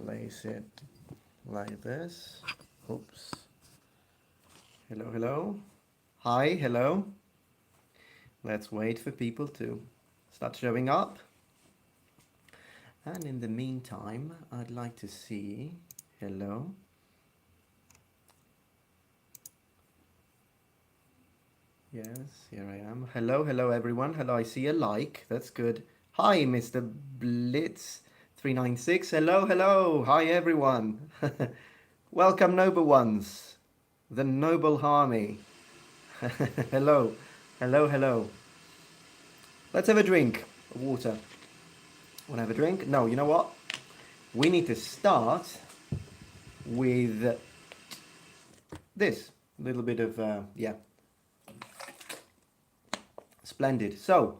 place it like this. Oops. Hello, hello. Hi, hello. Let's wait for people to start showing up. And in the meantime, I'd like to see, hello. Yes, here I am. Hello, hello everyone. Hello, I see a like. That's good. Hi, Mr. Blitz 396. Hello, hello. Hi everyone. Welcome, noble ones. The noble army. Hello, hello, hello. Let's have a drink of water. Want to have a drink? No, you know what? We need to start with this little bit of, yeah, splendid. So,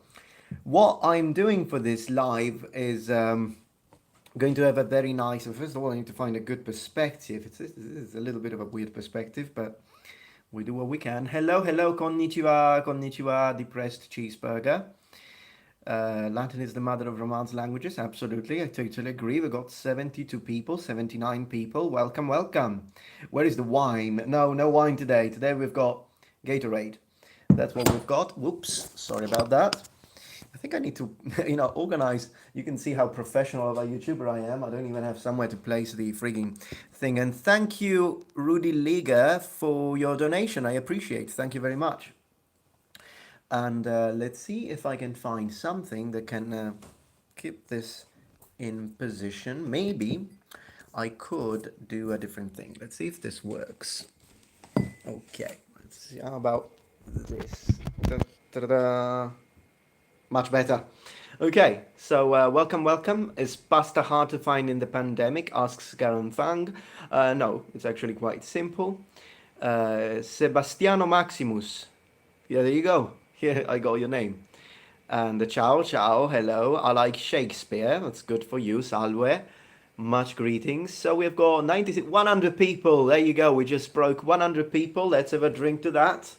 what I'm doing for this live is going to have a very nice, and first of all, I need to find a good perspective. This is a little bit of a weird perspective, but we do what we can. Hello, hello, konnichiwa, konnichiwa, depressed cheeseburger. Latin is the mother of Romance languages. Absolutely, I totally agree. We've got 72 people, 79 people. Welcome, welcome. Where is the wine? No, no wine today. Today we've got Gatorade. That's what we've got. Whoops, sorry about that. I think I need to, organize. You can see how professional of a YouTuber I am. I don't even have somewhere to place the frigging thing. And thank you, Rudy Liga, for your donation. I appreciate it. Thank you very much. And let's see if I can find something that can keep this in position. Maybe I could do a different thing. Let's see if this works. Okay, let's see. How about this? Da-da-da. Much better. Okay, so welcome, welcome. Is pasta hard to find in the pandemic? Asks Garon Fang. No, it's actually quite simple. Sebastiano Maximus. Yeah, there you go. Here I got your name. And ciao, ciao, hello. I like Shakespeare. That's good for you, Salve. Much greetings. So we've got 100 people. There you go. We just broke 100 people. Let's have a drink to that.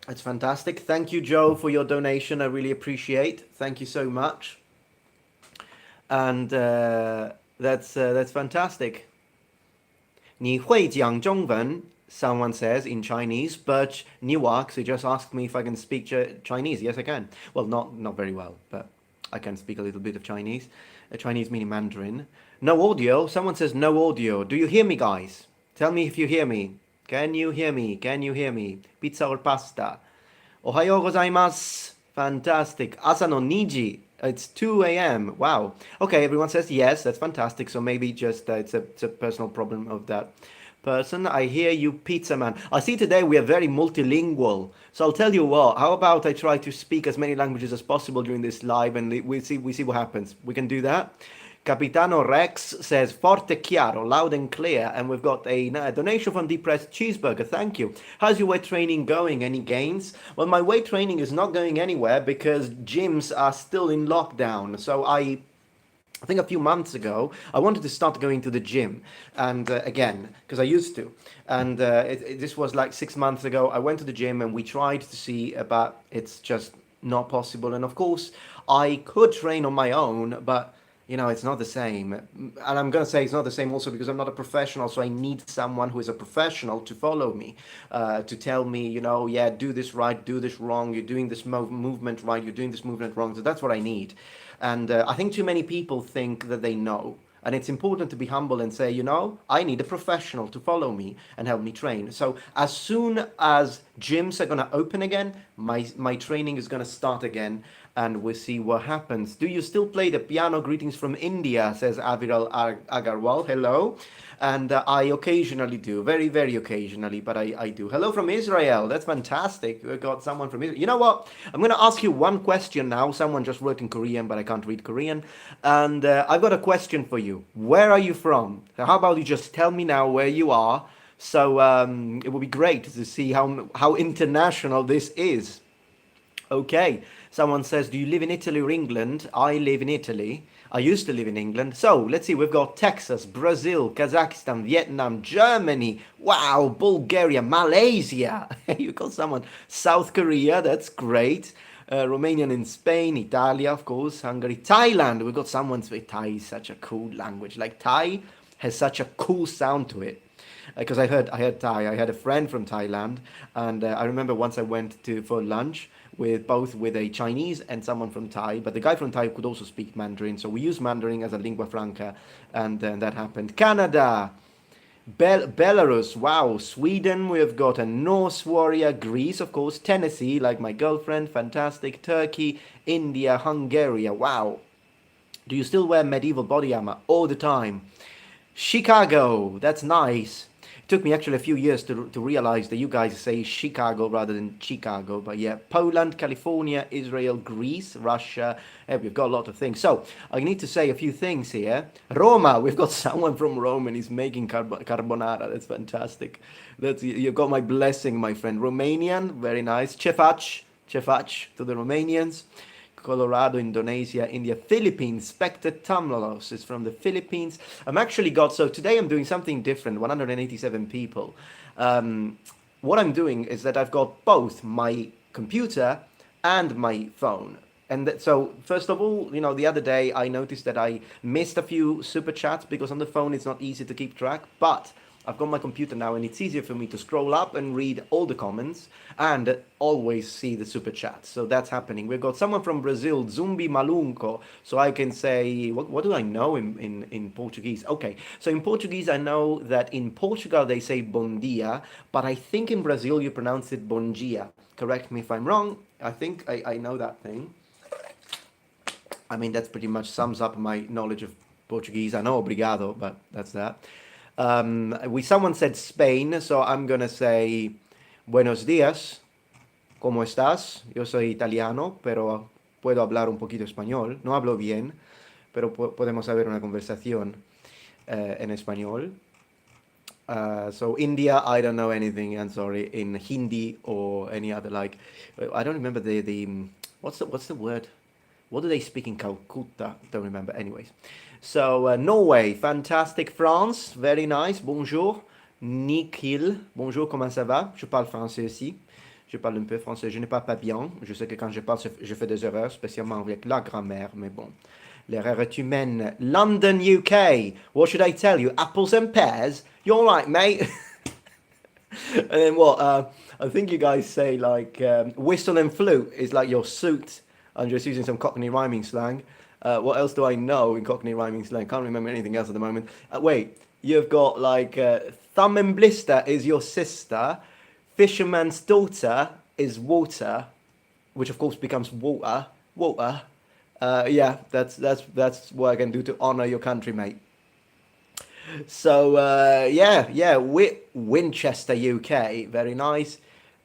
That's fantastic. Thank you, Joe, for your donation. I really appreciate. Thank you so much. And that's fantastic. 你会讲中文? Someone says in Chinese, but Niwak, so just asked me if I can speak Chinese. Yes, I can. Well, not very well, but I can speak a little bit of Chinese. Chinese meaning Mandarin. No audio. Someone says no audio. Do you hear me, guys? Tell me if you hear me. Can you hear me? Can you hear me? Pizza or pasta? Ohayo gozaimasu. Fantastic. Asa no niji. It's 2 a.m. Wow. Okay, everyone says yes. That's fantastic. So maybe just it's a personal problem of that person. I hear you, pizza man. I see today we are very multilingual. So I'll tell you what. How about I try to speak as many languages as possible during this live, and we see what happens. We can do that. Capitano Rex says forte chiaro, loud and clear, and we've got a donation from Depressed Cheeseburger. Thank you. How's your weight training going? Any gains? Well, my weight training is not going anywhere because gyms are still in lockdown. So I think a few months ago, I wanted to start going to the gym, and again, because I used to, and this was like 6 months ago. I went to the gym and we tried to see, but it's just not possible. And of course, I could train on my own, but it's not the same. And I'm going to say it's not the same also because I'm not a professional, so I need someone who is a professional to follow me, to tell me, yeah, do this right, do this wrong, you're doing this movement right, you're doing this movement wrong. So that's what I need. And I think too many people think that they know. And it's important to be humble and say, I need a professional to follow me and help me train. So as soon as gyms are going to open again, my training is going to start again, and we'll see what happens. Do you still play the piano? Greetings from India, says Aviral Agarwal. Hello. And I occasionally do, very, very occasionally, but I do. Hello from Israel. That's fantastic. We got someone from Israel. You know what? I'm going to ask you one question now. Someone just wrote in Korean, but I can't read Korean. And I've got a question for you. Where are you from? So how about you just tell me now where you are? So it would be great to see how international this is. Okay. Someone says, do you live in Italy or England? I live in Italy. I used to live in England. So let's see, we've got Texas, Brazil, Kazakhstan, Vietnam, Germany, wow, Bulgaria, Malaysia. You got someone, South Korea, that's great. Romanian in Spain, Italia, of course, Hungary, Thailand. We've got someone to Thai is such a cool language. Like Thai has such a cool sound to it. Because I heard Thai. I had a friend from Thailand, and I remember once I went to for lunch with a Chinese and someone from Thai. But the guy from Thai could also speak Mandarin, so we used Mandarin as a lingua franca, and that happened. Canada. Belarus, wow, Sweden, we've got a Norse warrior, Greece, of course, Tennessee, like my girlfriend, fantastic, Turkey, India, Hungary, wow. Do you still wear medieval body armor all the time? Chicago, that's nice. It took me actually a few years to realize that you guys say Chicago rather than Chicago. But yeah, Poland, California, Israel, Greece, Russia. We've got a lot of things. So I need to say a few things here. Roma, we've got someone from Rome and he's making carbonara. That's fantastic. You've got my blessing, my friend. Romanian, very nice. Cefac to the Romanians. Colorado, Indonesia, India, Philippines. Spectre Tamlalos is from the Philippines. So today I'm doing something different, 187 people. What I'm doing is that I've got both my computer and my phone. So first of all, the other day I noticed that I missed a few super chats because on the phone it's not easy to keep track, but I've got my computer now and it's easier for me to scroll up and read all the comments and always see the super chats. So that's happening. We've got someone from Brazil, Zumbi Malunco. So I can say, what do I know in Portuguese? Okay, so in Portuguese, I know that in Portugal they say bom dia, but I think in Brazil you pronounce it bom dia. Correct me if I'm wrong. I think I know that thing. I mean, that pretty much sums up my knowledge of Portuguese. I know obrigado, but that's that. Someone said Spain, so I'm gonna say buenos días, ¿cómo estás? Yo soy italiano, pero puedo hablar un poquito español. No hablo bien, pero podemos haber una conversación en español. So India, I don't know anything. I'm sorry. In Hindi or any other I don't remember what's the word? What do they speak in Calcutta? Don't remember. Anyways. So Norway, fantastic. France, very nice. Bonjour. Nikhil, bonjour, comment ça va? Je parle français aussi. Je parle un peu français. Je ne parle pas bien. Je sais que quand je parle, je fais des erreurs, spécialement avec la grammaire, mais bon. L'erreur est humaine. London, UK. What should I tell you? Apples and pears? You're right, mate. And then what? I think you guys say whistle and flute is like your suit. I'm just using some Cockney rhyming slang. What else do I know in Cockney rhyming slang? Can't remember anything else at the moment. Wait, you've got thumb and blister is your sister. Fisherman's daughter is water, which of course becomes water. Water. Yeah, that's what I can do to honor your country, mate. So Winchester, UK, very nice.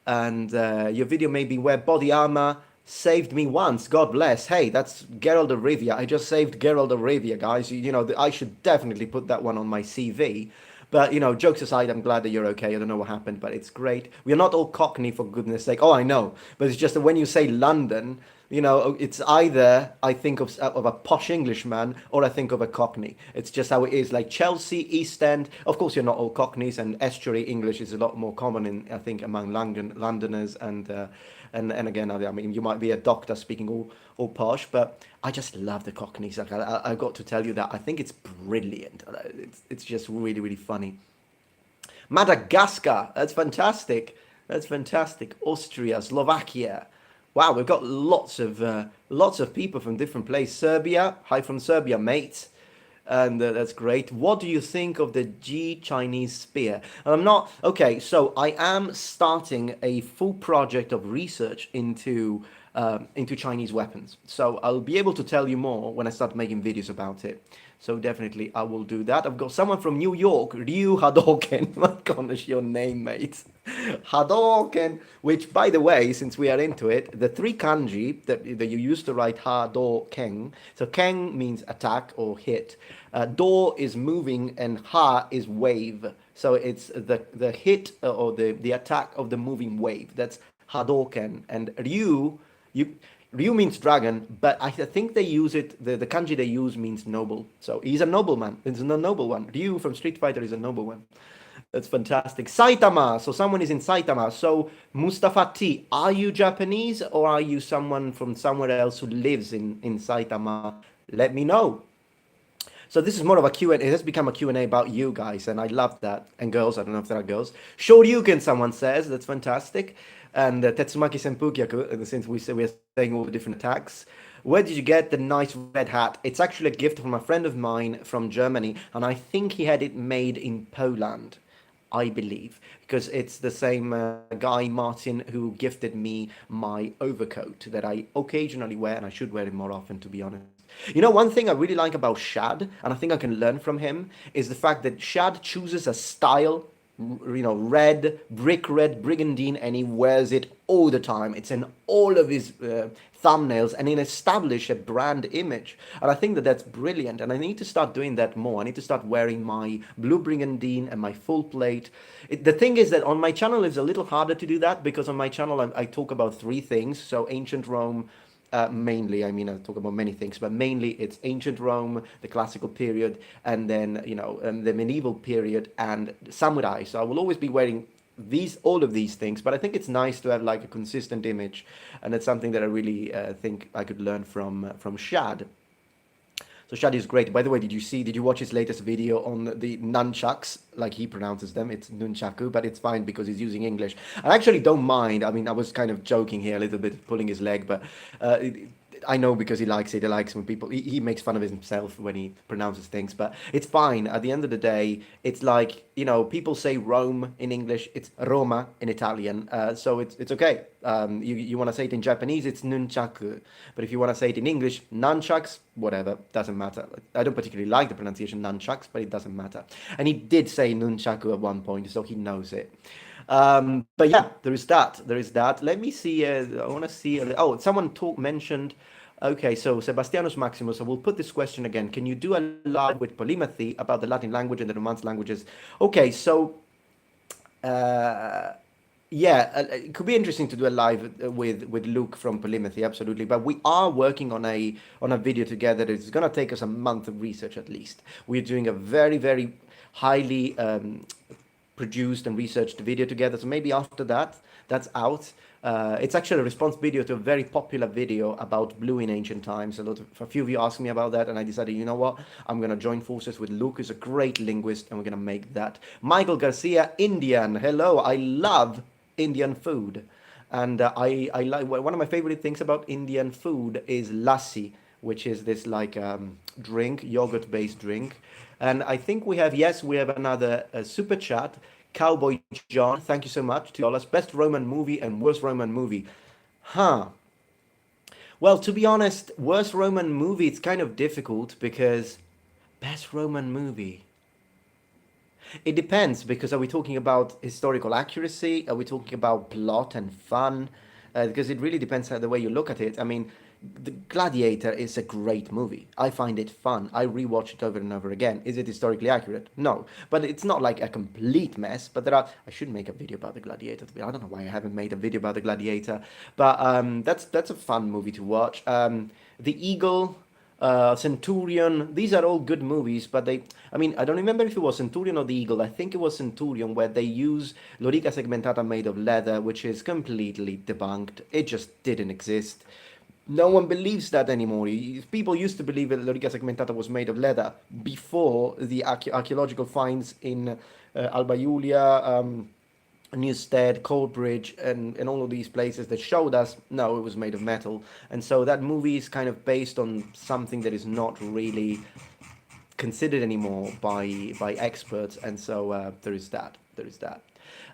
And your video may be wear body armor. Saved me once, God bless. Hey, that's Geralt of Rivia. I just saved Geralt of Rivia, guys. I should definitely put that one on my CV. But, jokes aside, I'm glad that you're okay. I don't know what happened, but it's great. We're not all Cockney, for goodness sake. Oh, I know. But it's just that when you say London, it's either I think of a posh Englishman or I think of a Cockney. It's just how it is. Like Chelsea, East End. Of course, you're not all Cockneys, and estuary English is a lot more common I think, among Londoners and again, I mean, you might be a doctor speaking all posh, but I just love the Cockneys. I've got to tell you that. I think it's brilliant. It's just really, really funny. Madagascar, that's fantastic. That's fantastic. Austria, Slovakia. Wow, we've got lots of people from different places. Serbia, hi from Serbia, mate. And that's great. What do you think of the G Chinese spear? So I am starting a full project of research into Chinese weapons. So I'll be able to tell you more when I start making videos about it. So definitely I will do that. I've got someone from New York, Ryu Hadoken. My gosh, your name, mate. Hadoken, which, by the way, since we are into it, the three kanji that you use to write Hadoken. So ken means attack or hit. Do is moving and ha is wave. So it's the hit or the attack of the moving wave. That's Hadoken. And Ryu means dragon, but I think they use it, the kanji they use means noble. So he's a nobleman. It's a noble one. Ryu from Street Fighter is a noble one. That's fantastic. Saitama. So someone is in Saitama. So Mustafa T, are you Japanese or are you someone from somewhere else who lives in Saitama? Let me know. So this is more of a Q&A. It has become a Q&A about you guys, and I love that. And girls, I don't know if there are girls. Shoryuken, someone says. That's fantastic. And Tetsumaki Senpukyaku, since we're saying all the different attacks. Where did you get the nice red hat? It's actually a gift from a friend of mine from Germany, and I think he had it made in Poland. I believe, because it's the same guy, Martin, who gifted me my overcoat that I occasionally wear, and I should wear it more often, to be honest. You know, one thing I really like about Shad, and I think I can learn from him, is the fact that Shad chooses a style, you know, red, brick red brigandine, and he wears it all the time. It's in all of his thumbnails, and he established a brand image. And I think that that's brilliant, and I need to start doing that more. I need to start wearing my blue brigandine and my full plate. The thing is that on my channel it's a little harder to do that, because on my channel I talk about three things. So ancient Rome, mainly, I mean, I talk about many things, but mainly it's ancient Rome, the classical period, and then, you know, the medieval period and samurai. So I will always be wearing all of these things, but I think it's nice to have like a consistent image, and it's something that I really think I could learn from Shad. So Shad is great. By the way, did you watch his latest video on the nunchucks? Like he pronounces them, it's nunchaku, but it's fine because he's using English. I actually don't mind. I mean, I was kind of joking here a little bit, pulling his leg, but I know because he likes it. He likes when people, he makes fun of himself when he pronounces things, but it's fine. At the end of the day, it's like, you know, people say Rome in English, it's Roma in Italian, so it's okay. You want to say it in Japanese, it's nunchaku, but if you want to say it in English, nunchucks, whatever, doesn't matter. I don't particularly like the pronunciation nunchucks, but it doesn't matter. And he did say nunchaku at one point, so he knows it. But yeah, there is that. There is that. Let me see. I want to see. Oh, someone mentioned. Okay, so Sebastianus Maximus. I will put this question again. Can you do a live with Polymathy about the Latin language and the Romance languages? Okay, so yeah, it could be interesting to do a live with Luke from Polymathy, absolutely. But we are working on a video together. It's gonna take us a month of research at least. We're doing a very, very highly produced and researched video together. So maybe after that's out. It's actually a response video to a very popular video about blue in ancient times. A few of you asked me about that, and I decided, you know what, I'm going to join forces with Luke, who's a great linguist, and we're going to make that. Michael Garcia, Indian. Hello, I love Indian food. And I like, one of my favorite things about Indian food is lassi, which is this like drink, yogurt-based drink. And I think we have another super chat. Cowboy John, thank you so much. $2. Best Roman movie and worst Roman movie. Huh. Well, to be honest, worst Roman movie, it's kind of difficult because best Roman movie. It depends, because are we talking about historical accuracy? Are we talking about plot and fun? Because it really depends on the way you look at it. I mean, The Gladiator is a great movie. I find it fun. I rewatch it over and over again. Is it historically accurate? No. But it's not like a complete mess. But I should make a video about The Gladiator. I don't know why I haven't made a video about The Gladiator. But that's a fun movie to watch. The Eagle, Centurion, these are all good movies, but I mean, I don't remember if it was Centurion or the Eagle. I think it was Centurion, where they use Lorica segmentata made of leather, which is completely debunked. It just didn't exist. No one believes that anymore. People used to believe that Lorica segmentata was made of leather before the archaeological finds in Alba Iulia, Newstead, Coldbridge, and all of these places that showed us, no, it was made of metal. And so that movie is kind of based on something that is not really considered anymore by experts. And so there is that.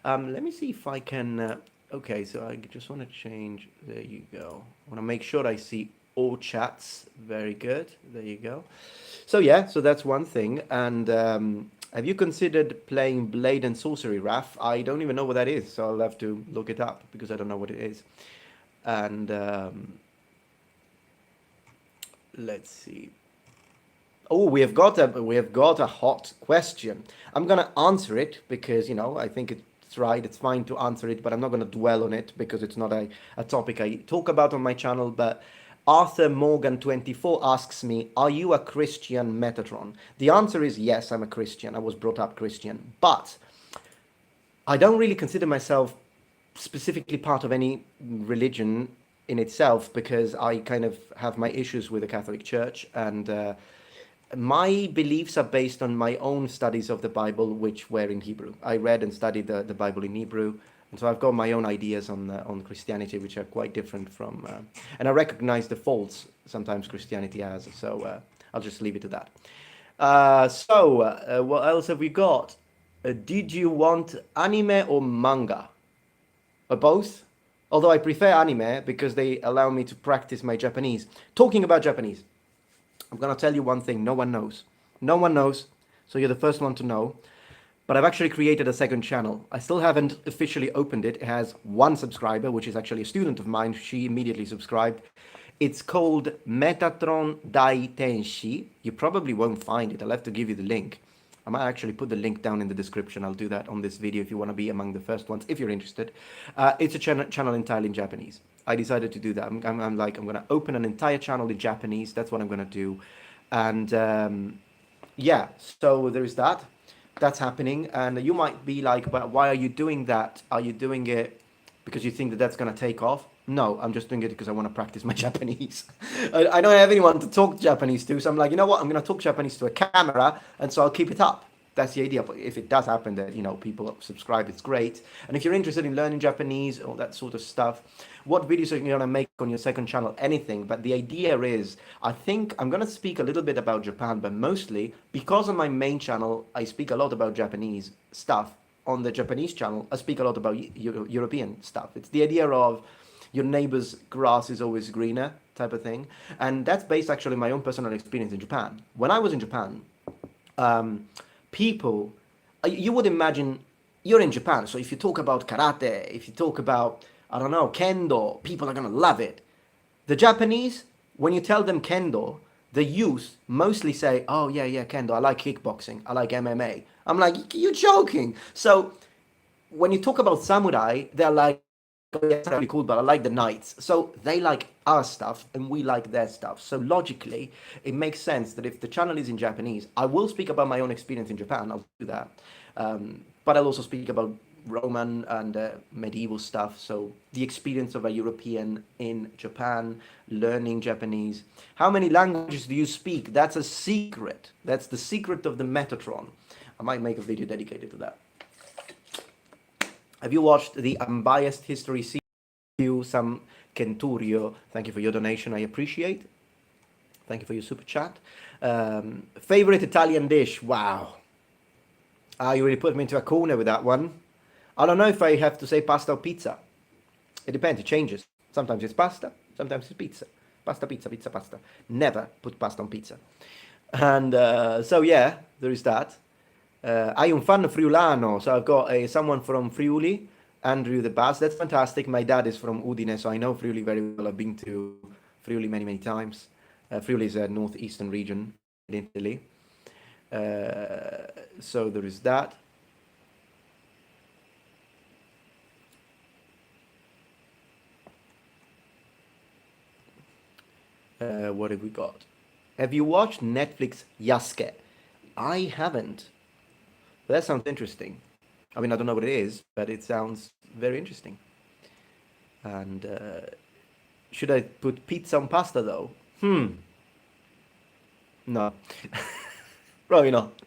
Let me see if I can... okay, so I just want to change... There you go. I want to make sure I see all chats. Very good. There you go. So yeah, so that's one thing. And... have you considered playing Blade and Sorcery, Raf? I don't even know what that is, so I'll have to look it up because I don't know what it is. And let's see. Oh, we have got a hot question. I'm gonna answer it because, you know, I think it's right. It's fine to answer it, but I'm not gonna dwell on it because it's not a topic I talk about on my channel. But Arthur Morgan 24 asks me, are you a Christian Metatron? The answer is yes, I'm a Christian. I was brought up Christian. But I don't really consider myself specifically part of any religion in itself because I kind of have my issues with the Catholic Church, and my beliefs are based on my own studies of the Bible, which were in Hebrew. I read and studied the Bible in Hebrew, and so I've got my own ideas on Christianity, which are quite different from, and I recognize the faults sometimes Christianity has. So I'll just leave it to that. What else have we got? Did you want anime or manga? Or both? Although I prefer anime because they allow me to practice my Japanese. Talking about Japanese, I'm gonna tell you one thing no one knows. No one knows, so you're the first one to know. But I've actually created a second channel. I still haven't officially opened it. It has one subscriber, which is actually a student of mine. She immediately subscribed. It's called Metatron Dai Tenshi. You probably won't find it. I'll have to give you the link. I might actually put the link down in the description. I'll do that on this video if you want to be among the first ones, if you're interested. It's a channel entirely in Japanese. I decided to do that. I'm going to open an entire channel in Japanese. That's what I'm going to do. And yeah, so there's that. That's happening. And you might be like, but why are you doing that? Are you doing it because you think that that's going to take off? No, I'm just doing it because I want to practice my Japanese. I don't have anyone to talk Japanese to, so I'm like, you know what? I'm going to talk Japanese to a camera, and so I'll keep it up. That's the idea. But if it does happen that, you know, people subscribe, it's great. And if you're interested in learning Japanese, all that sort of stuff, what videos are you going to make on your second channel? Anything. But the idea is, I think I'm going to speak a little bit about Japan, but mostly because on my main channel, I speak a lot about Japanese stuff. On the Japanese channel, I speak a lot about European stuff. It's the idea of your neighbor's grass is always greener type of thing. And that's based actually on my own personal experience in Japan. When I was in Japan, people, you would imagine you're in Japan. So if you talk about karate, if you talk about, I don't know, kendo, people are going to love it. The Japanese, when you tell them kendo, the youth mostly say, oh, yeah, kendo. I like kickboxing. I like MMA. I'm like, you're joking. So when you talk about samurai, they're like, oh, yeah, it's really cool, but I like the knights. So they like our stuff and we like their stuff. So logically, it makes sense that if the channel is in Japanese, I will speak about my own experience in Japan. I'll do that. But I'll also speak about Roman and medieval stuff. So the experience of a European in Japan, learning Japanese. How many languages do you speak? That's a secret. That's the secret of the Metatron. I might make a video dedicated to that. Have you watched the Unbiased History series? Sam Kenturio, thank you for your donation. I appreciate. Thank you for your super chat. Favorite Italian dish? Wow. You really put me into a corner with that one. I don't know if I have to say pasta or pizza. It depends. It changes. Sometimes it's pasta. Sometimes it's pizza. Pasta, pizza, pizza, pasta. Never put pasta on pizza. And so yeah, there is that. Hai un fan friulano, so I've got someone from Friuli, Andrew the Bass. That's fantastic. My dad is from Udine, so I know Friuli very well. I've been to Friuli many, many times. Friuli is a northeastern region in Italy. So there is that. What have we got? Have you watched Netflix Yasuke? I haven't. That sounds interesting. I mean, I don't know what it is, but it sounds very interesting. And should I put pizza on pasta though? No. Probably not.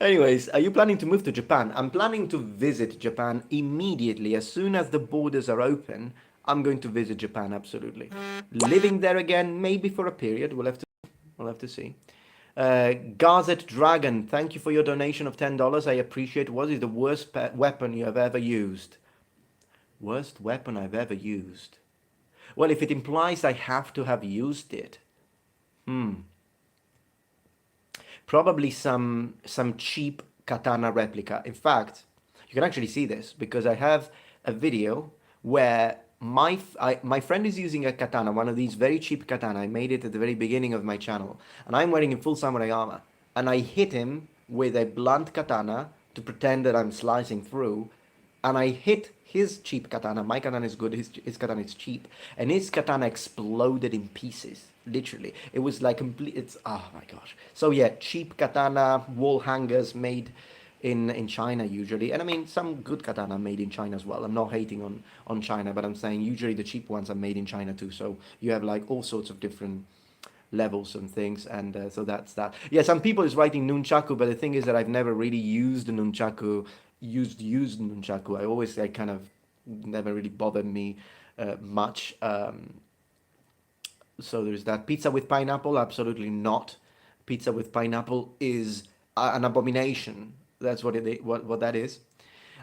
Anyways, are you planning to move to Japan? I'm planning to visit Japan immediately. As soon as the borders are open, I'm going to visit Japan, absolutely. Living there again, maybe for a period. We'll have to see. Gazet Dragon, thank you for your donation of $10. I appreciate it. What is the worst weapon you have ever used? Worst weapon I've ever used. Well, if it implies I have to have used it, probably some cheap katana replica. In fact, you can actually see this because I have a video where my friend is using a katana, one of these very cheap katana. I made it at the very beginning of my channel, and I'm wearing in full samurai armor, and I hit him with a blunt katana to pretend that I'm slicing through, and I hit his cheap katana. My katana is good, his katana is cheap, and his katana exploded in pieces. Literally, it was like complete. It's oh my gosh. So yeah, cheap katana wall hangers made in China usually. And I mean, some good katana are made in China as well. I'm not hating on China, but I'm saying usually the cheap ones are made in China too. So you have like all sorts of different levels and things, and so that's that. Yeah, some people is writing nunchaku, but the thing is that I've never really used a nunchaku, used nunchaku. I always like kind of never really bothered me much. So there's that. Pizza with pineapple, absolutely not. Pizza with pineapple is an abomination. That's what that is.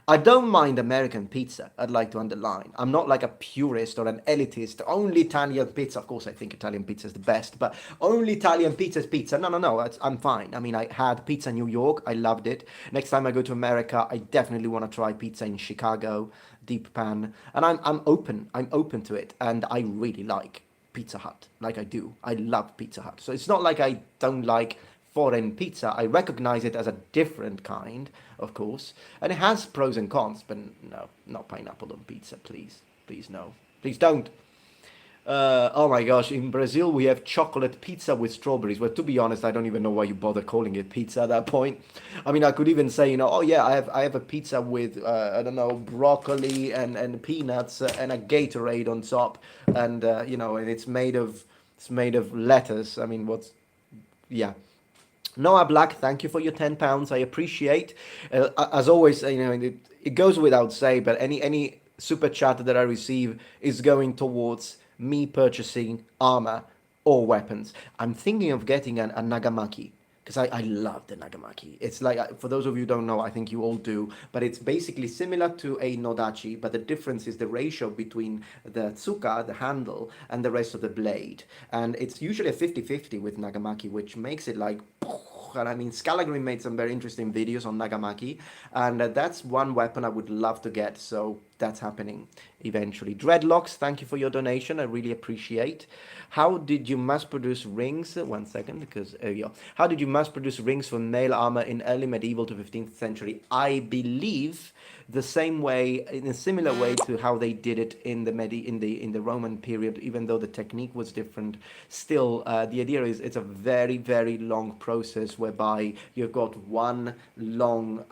I don't mind American pizza, I'd like to underline. I'm not like a purist or an elitist. Only Italian pizza. Of course, I think Italian pizza is the best, but only Italian pizza is pizza. No, no, no. I'm fine. I mean, I had pizza in New York. I loved it. Next time I go to America, I definitely want to try pizza in Chicago, deep pan. And I'm open. I'm open to it. And I really like Pizza Hut. Like I do. I love Pizza Hut. So it's not like I don't like foreign pizza. I recognize it as a different kind, of course, and it has pros and cons, but no, not pineapple on pizza, please. Please, no. Please don't. Oh my gosh, in Brazil we have chocolate pizza with strawberries. Well, to be honest, I don't even know why you bother calling it pizza at that point. I mean, I could even say, oh yeah, I have a pizza with I don't know, broccoli and peanuts and a Gatorade on top, and and it's made of lettuce. I mean, yeah. Noah Black, thank you for your £10. I appreciate. As always, it goes without say, but any super chat that I receive is going towards me purchasing armor or weapons. I'm thinking of getting a Nagamaki because I love the Nagamaki. It's like, for those of you who don't know, I think you all do, but it's basically similar to a Nodachi, but the difference is the ratio between the tsuka, the handle, and the rest of the blade. And it's usually a 50-50 with Nagamaki, which makes it like... And I mean, Scalagrin made some very interesting videos on Nagamaki, and that's one weapon I would love to get, so that's happening eventually. Dreadlocks, thank you for your donation, I really appreciate. How did you mass produce rings? One second, because there you go. How did you mass produce rings for nail armor in early medieval to 15th century? I believe the same way, in a similar way to how they did it in the Roman period, even though the technique was different. Still, the idea is it's a very, very long process whereby you've got one long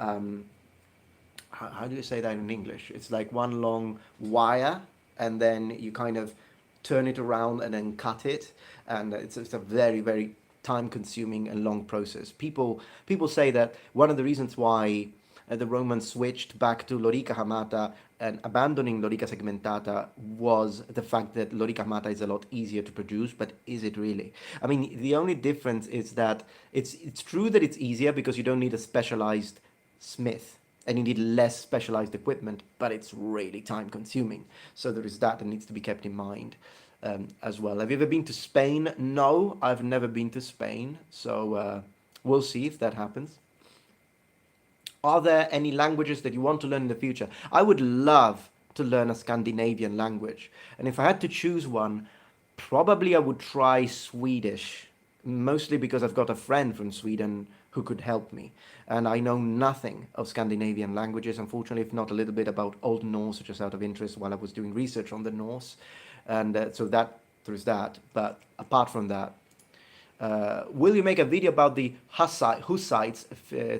how do you say that in English? It's like one long wire, and then you kind of turn it around and then cut it, and it's a very, very time-consuming and long process. People say that one of the reasons why the Romans switched back to Lorica Hamata and abandoning Lorica Segmentata was the fact that Lorica Hamata is a lot easier to produce, but is it really? I mean, the only difference is that it's true that it's easier because you don't need a specialized smith and you need less specialized equipment, but it's really time consuming. So there is that needs to be kept in mind as well. Have you ever been to Spain? No, I've never been to Spain. So we'll see if that happens. Are there any languages that you want to learn in the future? I would love to learn a Scandinavian language. And if I had to choose one, probably I would try Swedish, mostly because I've got a friend from Sweden who could help me. And I know nothing of Scandinavian languages, unfortunately, if not a little bit about Old Norse, just out of interest while I was doing research on the Norse. And so there's that. But apart from that, will you make a video about the Hussites?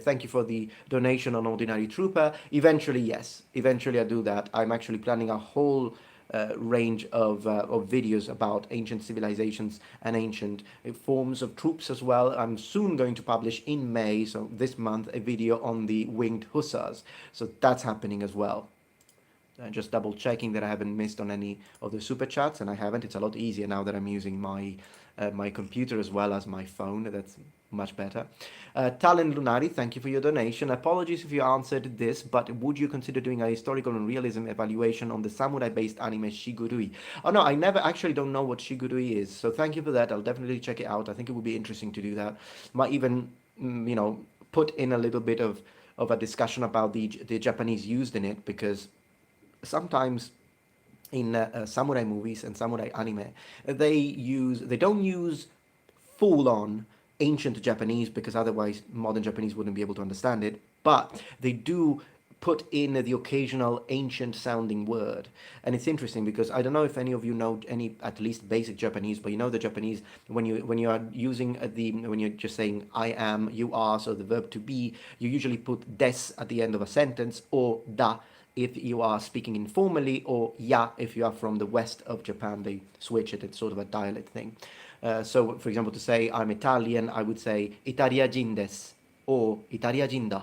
Thank you for the donation on Ordinary Trooper. Eventually, yes. Eventually I do that. I'm actually planning a whole range of videos about ancient civilizations and ancient forms of troops as well. I'm soon going to publish in May, so this month, a video on the winged hussars. So that's happening as well. Just double checking that I haven't missed on any of the super chats, and I haven't. It's a lot easier now that I'm using my my computer as well as my phone. That's much better. Talon Lunari, thank you for your donation. Apologies if you answered this, but would you consider doing a historical and realism evaluation on the samurai-based anime Shigurui? Oh no, I never actually don't know what Shigurui is, so thank you for that. I'll definitely check it out. I think it would be interesting to do that. Might even, put in a little bit of a discussion about the Japanese used in it, because sometimes in samurai movies and samurai anime, they don't use full-on ancient Japanese, because otherwise modern Japanese wouldn't be able to understand it, but they do put in the occasional ancient sounding word. And it's interesting because I don't know if any of you know any at least basic Japanese, but you know the Japanese, when you are using when you're just saying I am, you are, so the verb to be, you usually put des at the end of a sentence, or da if you are speaking informally, or ya if you are from the west of Japan. They switch it. It's sort of a dialect thing. So, for example, to say I'm Italian, I would say Italiajin des, or Italiajin da,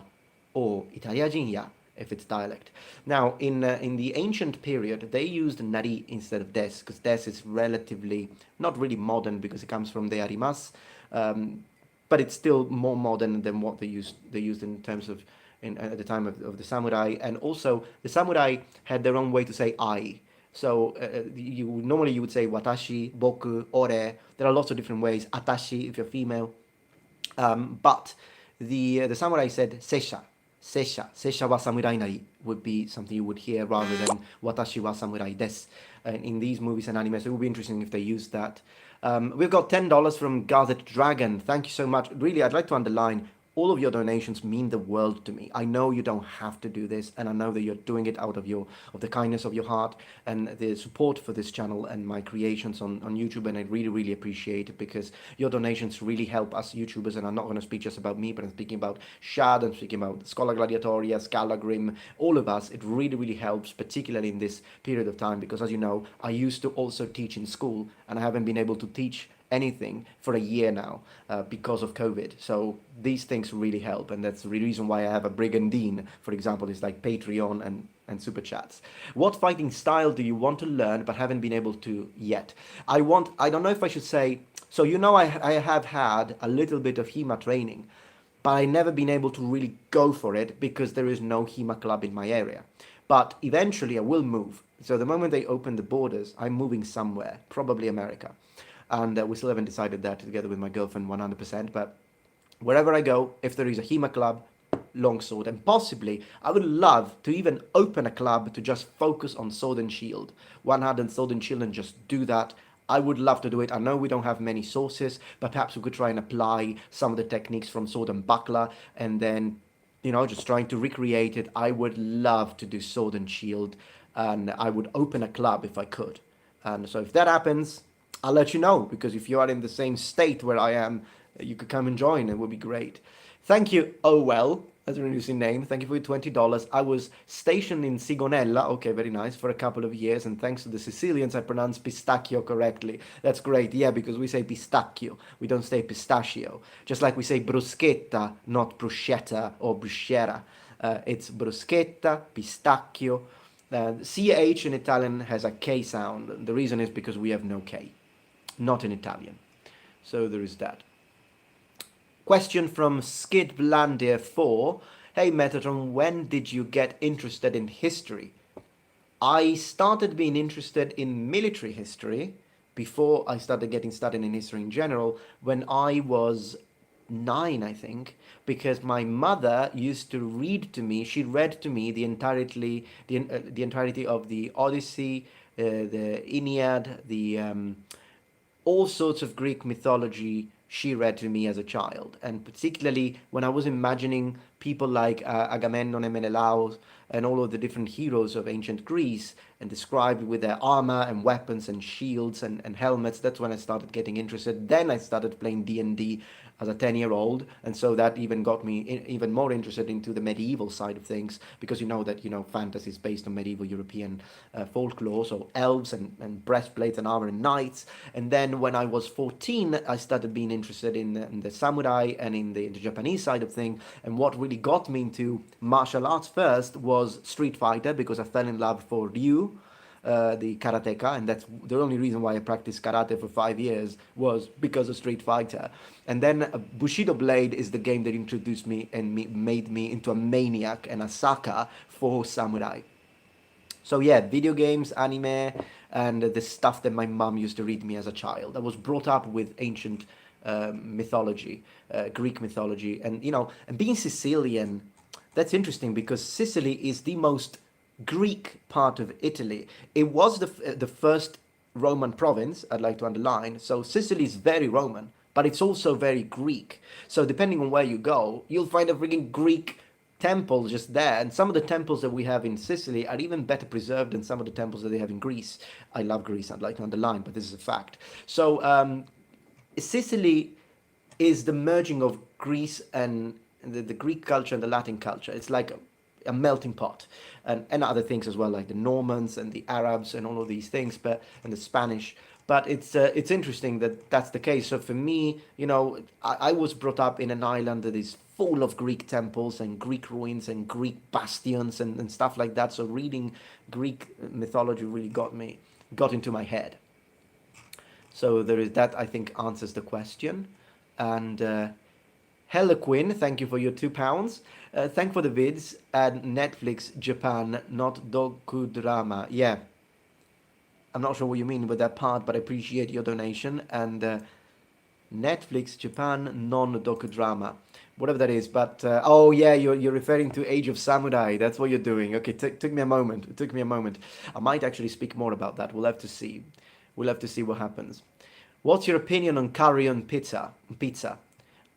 or Italiajin ya, if it's dialect. Now, in the ancient period, they used nari instead of des, because des is relatively not really modern because it comes from de arimas, but it's still more modern than what they used in terms of at the time of the samurai. And also the samurai had their own way to say I. So you would say watashi, boku, ore. There are lots of different ways. Atashi if you're female. But the samurai said seisha, seisha wa samurai nari would be something you would hear rather than watashi wa samurai desu. In these movies and animes, it would be interesting if they used that. We've got $10 from Gazette Dragon. Thank you so much. Really, I'd like to underline, all of your donations mean the world to me. I know you don't have to do this, and I know that you're doing it out of the kindness of your heart and the support for this channel and my creations on YouTube, and I really, really appreciate it because your donations really help us YouTubers. And I'm not going to speak just about me, but I'm speaking about Shad, I'm speaking about Scholar Gladiatoria, Scalagrim, all of us. It really, really helps, particularly in this period of time, because as you know, I used to also teach in school, and I haven't been able to teach anything for a year now because of COVID. So these things really help, and that's the reason why I have a brigandine, for example, is like Patreon and super chats. What fighting style do you want to learn but haven't been able to yet? I don't know if I should say, so I have had a little bit of HEMA training, but I never been able to really go for it because there is no HEMA club in my area. But eventually I will move. So the moment they open the borders, I'm moving somewhere, probably America. And we still haven't decided that together with my girlfriend 100%. But wherever I go, if there is a HEMA club, longsword, and possibly I would love to even open a club to just focus on sword and shield, one-handed sword and shield, and just do that. I would love to do it. I know we don't have many sources, but perhaps we could try and apply some of the techniques from sword and buckler, and then just trying to recreate it. I would love to do sword and shield, and I would open a club if I could. And so if that happens, I'll let you know, because if you are in the same state where I am, you could come and join. It would be great. Thank you, oh well, that's an interesting name. Thank you for your $20. I was stationed in Sigonella, okay, very nice, for a couple of years, and thanks to the Sicilians, I pronounced pistachio correctly. That's great, yeah, because we say pistacchio, we don't say pistachio. Just like we say bruschetta, not bruschetta or bruschiera. It's bruschetta, pistacchio. CH in Italian has a K sound. The reason is because we have no K. Not in Italian. So there is that. Question from Skid Blandier 4. Hey Metatron, when did you get interested in history? I started being interested in military history before I started getting started in history in general when I was 9, I think, because my mother used to read to me. She read to me the entirety of the Odyssey, the Aeneid, the all sorts of Greek mythology. She read to me as a child, and particularly when I was imagining people like Agamemnon and Menelaus and all of the different heroes of ancient Greece, and described with their armor and weapons and shields and helmets. That's when I started getting interested. Then I started playing D&D as a 10-year-old, and so that even got me even more interested into the medieval side of things, because fantasy is based on medieval European folklore, so elves and breastplates and armor and knights. And then when I was 14, I started being interested in the samurai and in the Japanese side of things. And what really got me into martial arts first was Street Fighter, because I fell in love for Ryu, the karateka, and that's the only reason why I practiced karate for 5 years, was because of Street Fighter. And then Bushido Blade is the game that introduced me and made me into a maniac and a sucker for samurai. So yeah, video games, anime, and the stuff that my mom used to read me as a child. I was brought up with ancient mythology, Greek mythology, and and being Sicilian, that's interesting because Sicily is the most Greek part of Italy. It was the first Roman province, I'd like to underline. So Sicily is very Roman, but it's also very Greek. So depending on where you go, you'll find a freaking Greek temples just there, and some of the temples that we have in Sicily are even better preserved than some of the temples that they have in Greece. I love Greece, I'd like to underline, but this is a fact. So Sicily is the merging of Greece and the Greek culture and the Latin culture. It's like a melting pot, and other things as well, like the Normans and the Arabs and all of these things, and the Spanish. But it's interesting that that's the case. So for me, I was brought up in an island that is full of Greek temples and Greek ruins and Greek bastions and stuff like that. So reading Greek mythology really got into my head. So there is that. I think answers the question. And Heliquin, thank you for your £2. Thank for the vids and Netflix Japan, not docudrama. Yeah, I'm not sure what you mean with that part, but I appreciate your donation. And Netflix Japan non-docudrama, whatever that is. But oh yeah, you're referring to Age of Samurai. That's what you're doing. Okay, took me a moment. It took me a moment. I might actually speak more about that. We'll have to see. We'll have to see what happens. What's your opinion on curry on pizza?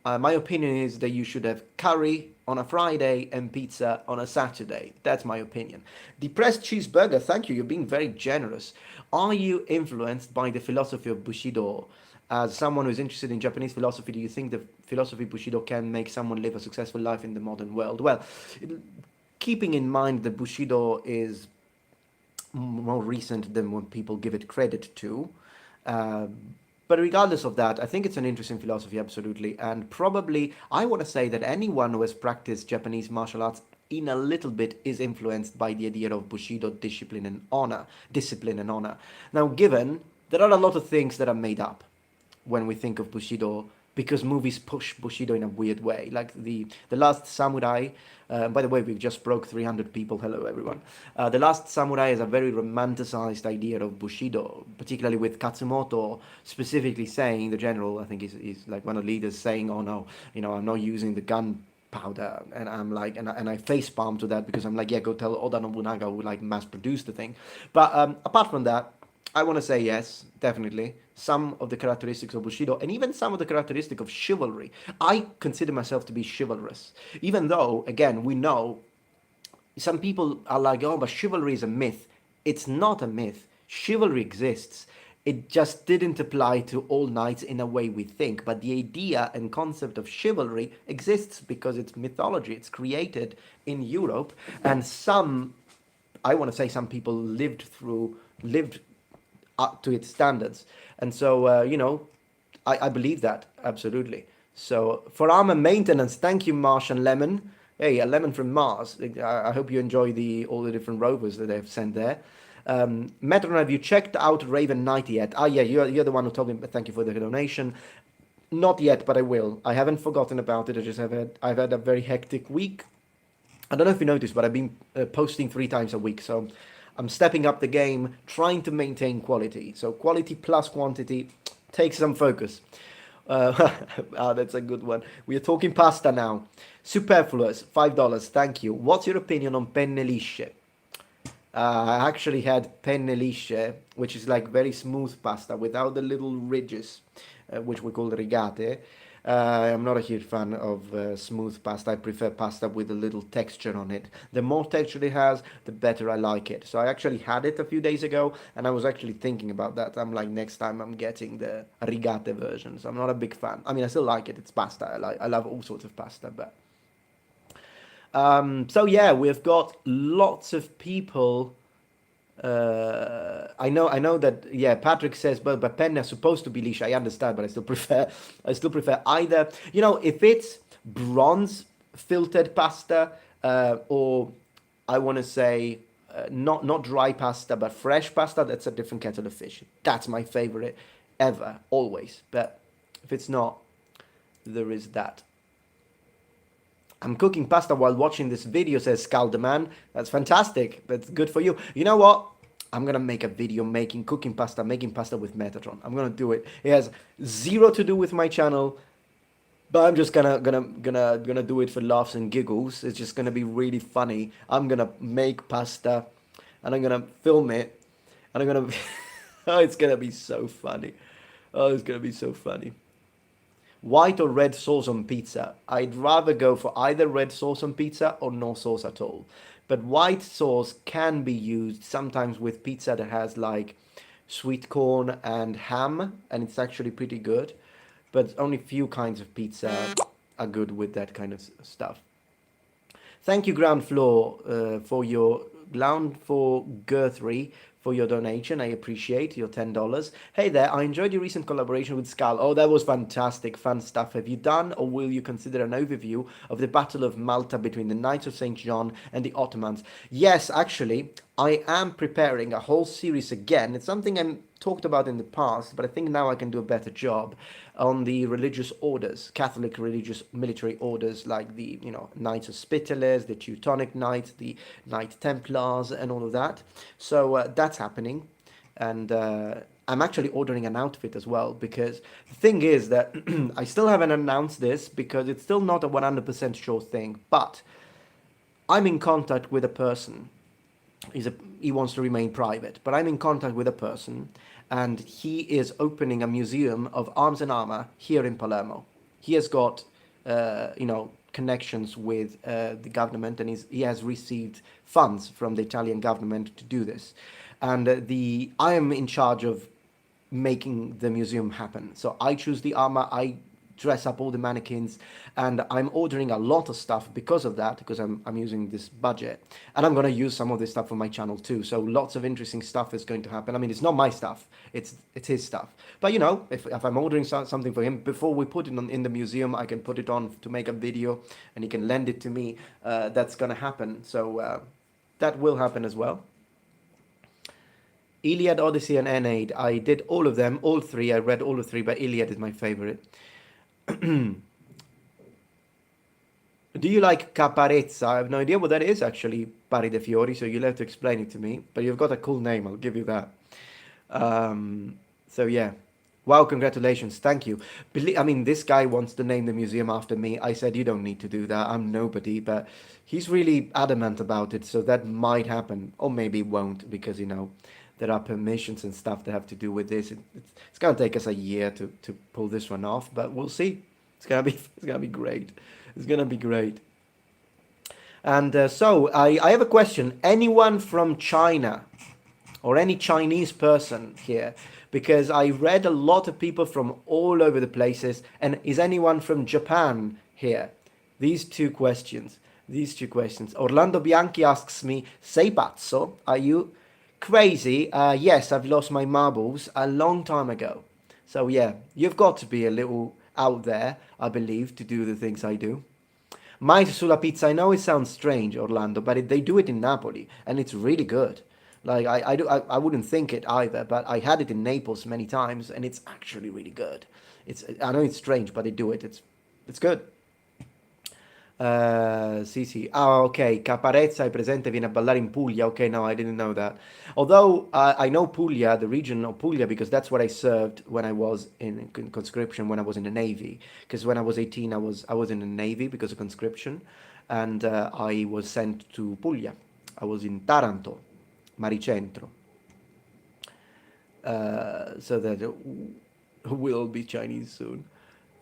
My opinion is that you should have curry on a Friday and pizza on a Saturday. That's my opinion. Depressed cheeseburger, thank you. You're being very generous. Are you influenced by the philosophy of Bushido? As someone who's interested in Japanese philosophy, do you think the philosophy Bushido can make someone live a successful life in the modern world? Well, keeping in mind that Bushido is more recent than what people give it credit to. But regardless of that, I think it's an interesting philosophy, absolutely. And probably, I want to say that anyone who has practiced Japanese martial arts in a little bit is influenced by the idea of Bushido discipline and honor. Now, given there are a lot of things that are made up when we think of Bushido, because movies push Bushido in a weird way. Like the Last Samurai, by the way, we've just broke 300 people. Hello, everyone. The Last Samurai is a very romanticized idea of Bushido, particularly with Katsumoto specifically saying, the general, I think he's like one of the leaders saying, oh no, I'm not using the gunpowder. And I'm like, and I face palm to that because I'm like, yeah, go tell Oda Nobunaga who like mass produced the thing. But apart from that, I want to say yes, definitely. Some of the characteristics of Bushido, and even some of the characteristics of chivalry. I consider myself to be chivalrous. Even though, again, we know some people are like, oh, but chivalry is a myth. It's not a myth. Chivalry exists. It just didn't apply to all knights in a way we think. But the idea and concept of chivalry exists because it's mythology. It's created in Europe. And I want to say some people lived up to its standards. And so, I believe that, absolutely. So, for armor maintenance, thank you, Martian Lemon. Hey, a lemon from Mars. I hope you enjoy all the different rovers that they've sent there. Metron, have you checked out Raven Knight yet? Ah, yeah, you're the one who told me, but thank you for the donation. Not yet, but I will. I haven't forgotten about it. I've had a very hectic week. I don't know if you noticed, but I've been posting 3 times a week, so I'm stepping up the game, trying to maintain quality. So quality plus quantity takes some focus. That's a good one. We are talking pasta now. Superfluous, $5. Thank you. What's your opinion on penne lisce? I actually had penne lisce, which is like very smooth pasta without the little ridges, which we call rigate. I'm not a huge fan of smooth pasta. I prefer pasta with a little texture on it. The more texture it has, the better I like it. So I actually had it a few days ago, and I was actually thinking about that. I'm like, next time I'm getting the rigate version. So I'm not a big fan. I mean, I still like it. It's pasta. I love all sorts of pasta, but so yeah, we've got lots of people. I know that, yeah, Patrick says, but penne is supposed to be liscia. I understand, but I still prefer either, if it's bronze filtered pasta, or I want to say not dry pasta but fresh pasta. That's a different kettle of fish. That's my favorite ever, always. But if it's not, there is that. I'm cooking pasta while watching this video, says Scalderman. That's fantastic. That's good for you. You know what? I'm gonna make a video making pasta with Metatron. I'm gonna do it. It has zero to do with my channel, but I'm just gonna do it for laughs and giggles. It's just gonna be really funny. I'm gonna make pasta, and I'm gonna film it, and I'm gonna. Oh, it's gonna be so funny. Oh, it's gonna be so funny. white or red sauce on pizza. I'd rather go for either red sauce on pizza or no sauce at all. But white sauce can be used sometimes with pizza that has like sweet corn and ham, and it's actually pretty good. But only few kinds of pizza are good with that kind of stuff. Thank you, Ground Floor, for your ground for Guthrie for your donation. I appreciate your $10. Hey there, I enjoyed your recent collaboration with Skal. Oh, that was fantastic, fun stuff. Have you done or will you consider an overview of the Battle of Malta between the Knights of St. John and the Ottomans? Yes, actually, I am preparing a whole series again. It's something I talked about in the past, but I think now I can do a better job on the religious orders, Catholic religious military orders like the, Knights of Hospitallers, the Teutonic Knights, the Knight Templars, and all of that. So that's happening, and I'm actually ordering an outfit as well, because the thing is that I still haven't announced this because it's still not a 100% sure thing, but I'm in contact with a person. He wants to remain private, but I'm in contact with a person, and he is opening a museum of arms and armor here in Palermo. He has got, connections with the government, and he has received funds from the Italian government to do this. And I am in charge of making the museum happen. So I choose the armor, I dress up all the mannequins, and I'm ordering a lot of stuff because of that, because I'm using this budget, and I'm going to use some of this stuff for my channel too. So lots of interesting stuff is going to happen. I mean, it's not my stuff, it's his stuff, but if I'm ordering something for him, before we put it in the museum, I can put it on to make a video and he can lend it to me. That's going to happen. So that will happen as well. Iliad, Odyssey, and Aeneid, I did all of them, all three. I read all of three, but Iliad is my favorite. Do you like Caparezza? I have no idea what that is, actually, Pari de Fiori, so you'll have to explain it to me. But you've got a cool name, I'll give you that. So yeah. Wow, congratulations. Thank you. This guy wants to name the museum after me. I said, you don't need to do that. I'm nobody. But he's really adamant about it, so that might happen. Or maybe it won't, because, there are permissions and stuff that have to do with this. It's going to take us a year to pull this one off, but we'll see. It's gonna be great. It's gonna be great. And so I have a question. Anyone from China or any Chinese person here? Because I read a lot of people from all over the places. And is anyone from Japan here? These two questions. Orlando Bianchi asks me, "Sei pazzo? Are you crazy?" Yes, I've lost my marbles a long time ago. So yeah, you've got to be a little out there, I believe, to do the things I do. Mais sulla pizza, I know it sounds strange, Orlando, but they do it in Napoli, and it's really good. Like I wouldn't think it either, but I had it in Naples many times, and it's actually really good. I know it's strange, but they do it. It's good. Sì. Ah, ok. Caparezza è presente, viene a ballare in Puglia. Okay, no, I didn't know that. Although I know Puglia, the region of Puglia, because that's what I served when I was in conscription, when I was in the Navy. Because when I was 18, I was in the Navy because of conscription, and I was sent to Puglia. I was in Taranto, Maricentro. So that will be Chinese soon.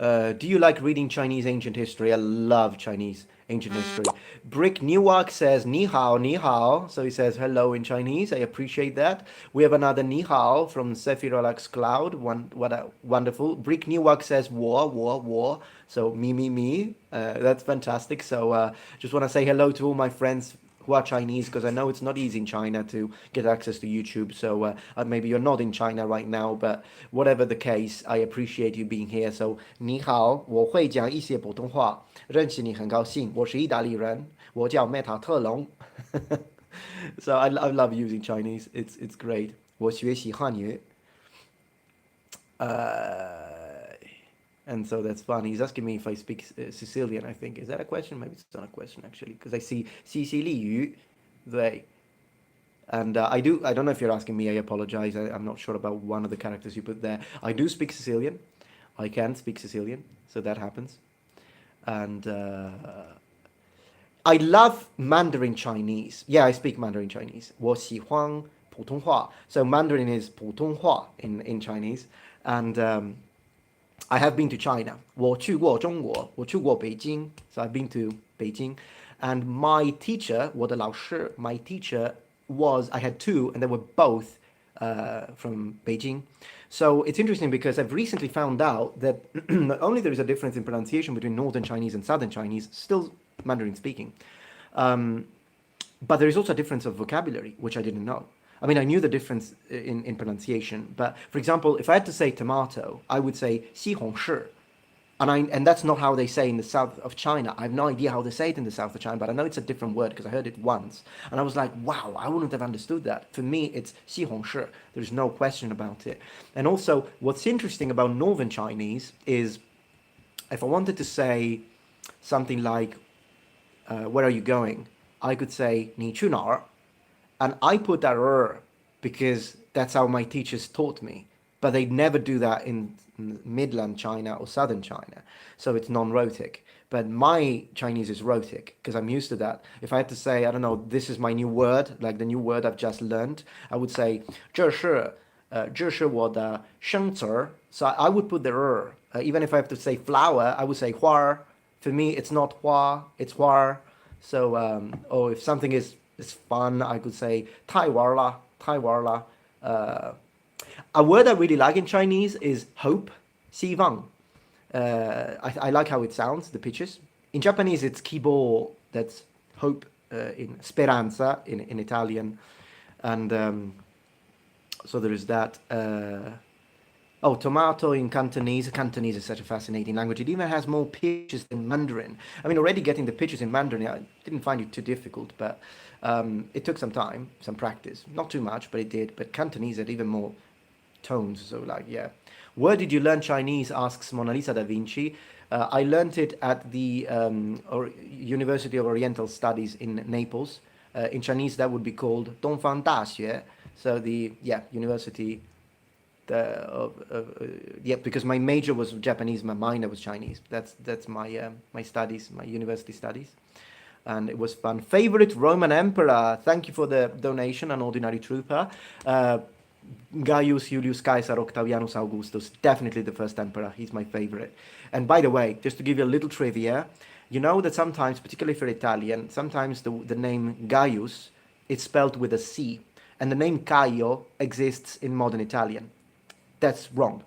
Do you like reading Chinese ancient history? I love Chinese ancient history. Brick Newark says ni hao, ni hao. So he says hello in Chinese. I appreciate that. We have another ni hao from Sephirolax Cloud. Wonderful. Brick Newark says war. So me. That's fantastic. So just want to say hello to all my friends who are Chinese, because I know it's not easy in China to get access to YouTube. So maybe you're not in China right now, but whatever the case, I appreciate you being here. So 你好，我会讲一些普通话，认识你很高兴。我是意大利人，我叫 Meta 特隆。So I love using Chinese. It's great. 我学习汉语。And so that's fun. He's asking me if I speak Sicilian, I think. Is that a question? Maybe it's not a question, actually, because I see Siciliu, they. And I don't know if you're asking me, I apologize. I'm not sure about one of the characters you put there. I do speak Sicilian. I can speak Sicilian, so that happens. And I love Mandarin Chinese. Yeah, I speak Mandarin Chinese. 我喜欢普通话. So Mandarin is 普通话in Chinese. And I have been to China. 我去过中国，我去过北京. So I've been to Beijing. And my teacher, 我的老师, my teacher was, I had two, and they were both from Beijing. So it's interesting because I've recently found out that not only there is a difference in pronunciation between Northern Chinese and Southern Chinese, still Mandarin speaking, but there is also a difference of vocabulary, which I didn't know. I mean, I knew the difference in pronunciation, but for example, if I had to say tomato, I would say 西红柿. And that's not how they say in the south of China. I have no idea how they say it in the south of China, but I know it's a different word because I heard it once. And I was like, wow, I wouldn't have understood that. For me, it's 西红柿. There's no question about it. And also, what's interesting about Northern Chinese is if I wanted to say something like, where are you going? I could say 你去哪儿? And I put that because that's how my teachers taught me. But they never do that in Midland China or Southern China. So it's non-rhotic. But my Chinese is rhotic because I'm used to that. If I had to say, I don't know, this is my new word, like the new word I've just learned, I would say 这是我的生词儿. So I would put the even if I have to say flower, I would say 花儿. For me, it's not 花, it's 花儿. So, or if something is fun, I could say 太玩了, 太玩了. A word I really like in Chinese is hope, 希望. I like how it sounds, the pitches. In Japanese, it's kibo, that's hope, in speranza in Italian. And so there is that. Tomato in Cantonese. Cantonese is such a fascinating language. It even has more pitches than Mandarin. I mean, already getting the pitches in Mandarin, I didn't find it too difficult, but it took some time, some practice. Not too much, but it did. But Cantonese had even more tones, so like, yeah. Where did you learn Chinese, asks Mona Lisa da Vinci. I learned it at the University of Oriental Studies in Naples. In Chinese, that would be called Dongfang Daxue. So the, university, because my major was Japanese, my minor was Chinese. That's my my studies, my university studies. And it was fun. Favorite Roman emperor? Thank you for the donation, an ordinary trooper. Gaius Julius Caesar Octavianus Augustus, definitely the first emperor. He's my favorite. And by the way, just to give you a little trivia, you know that sometimes, particularly for Italian, sometimes the name Gaius is spelled with a C, and the name Caio exists in modern Italian. That's wrong.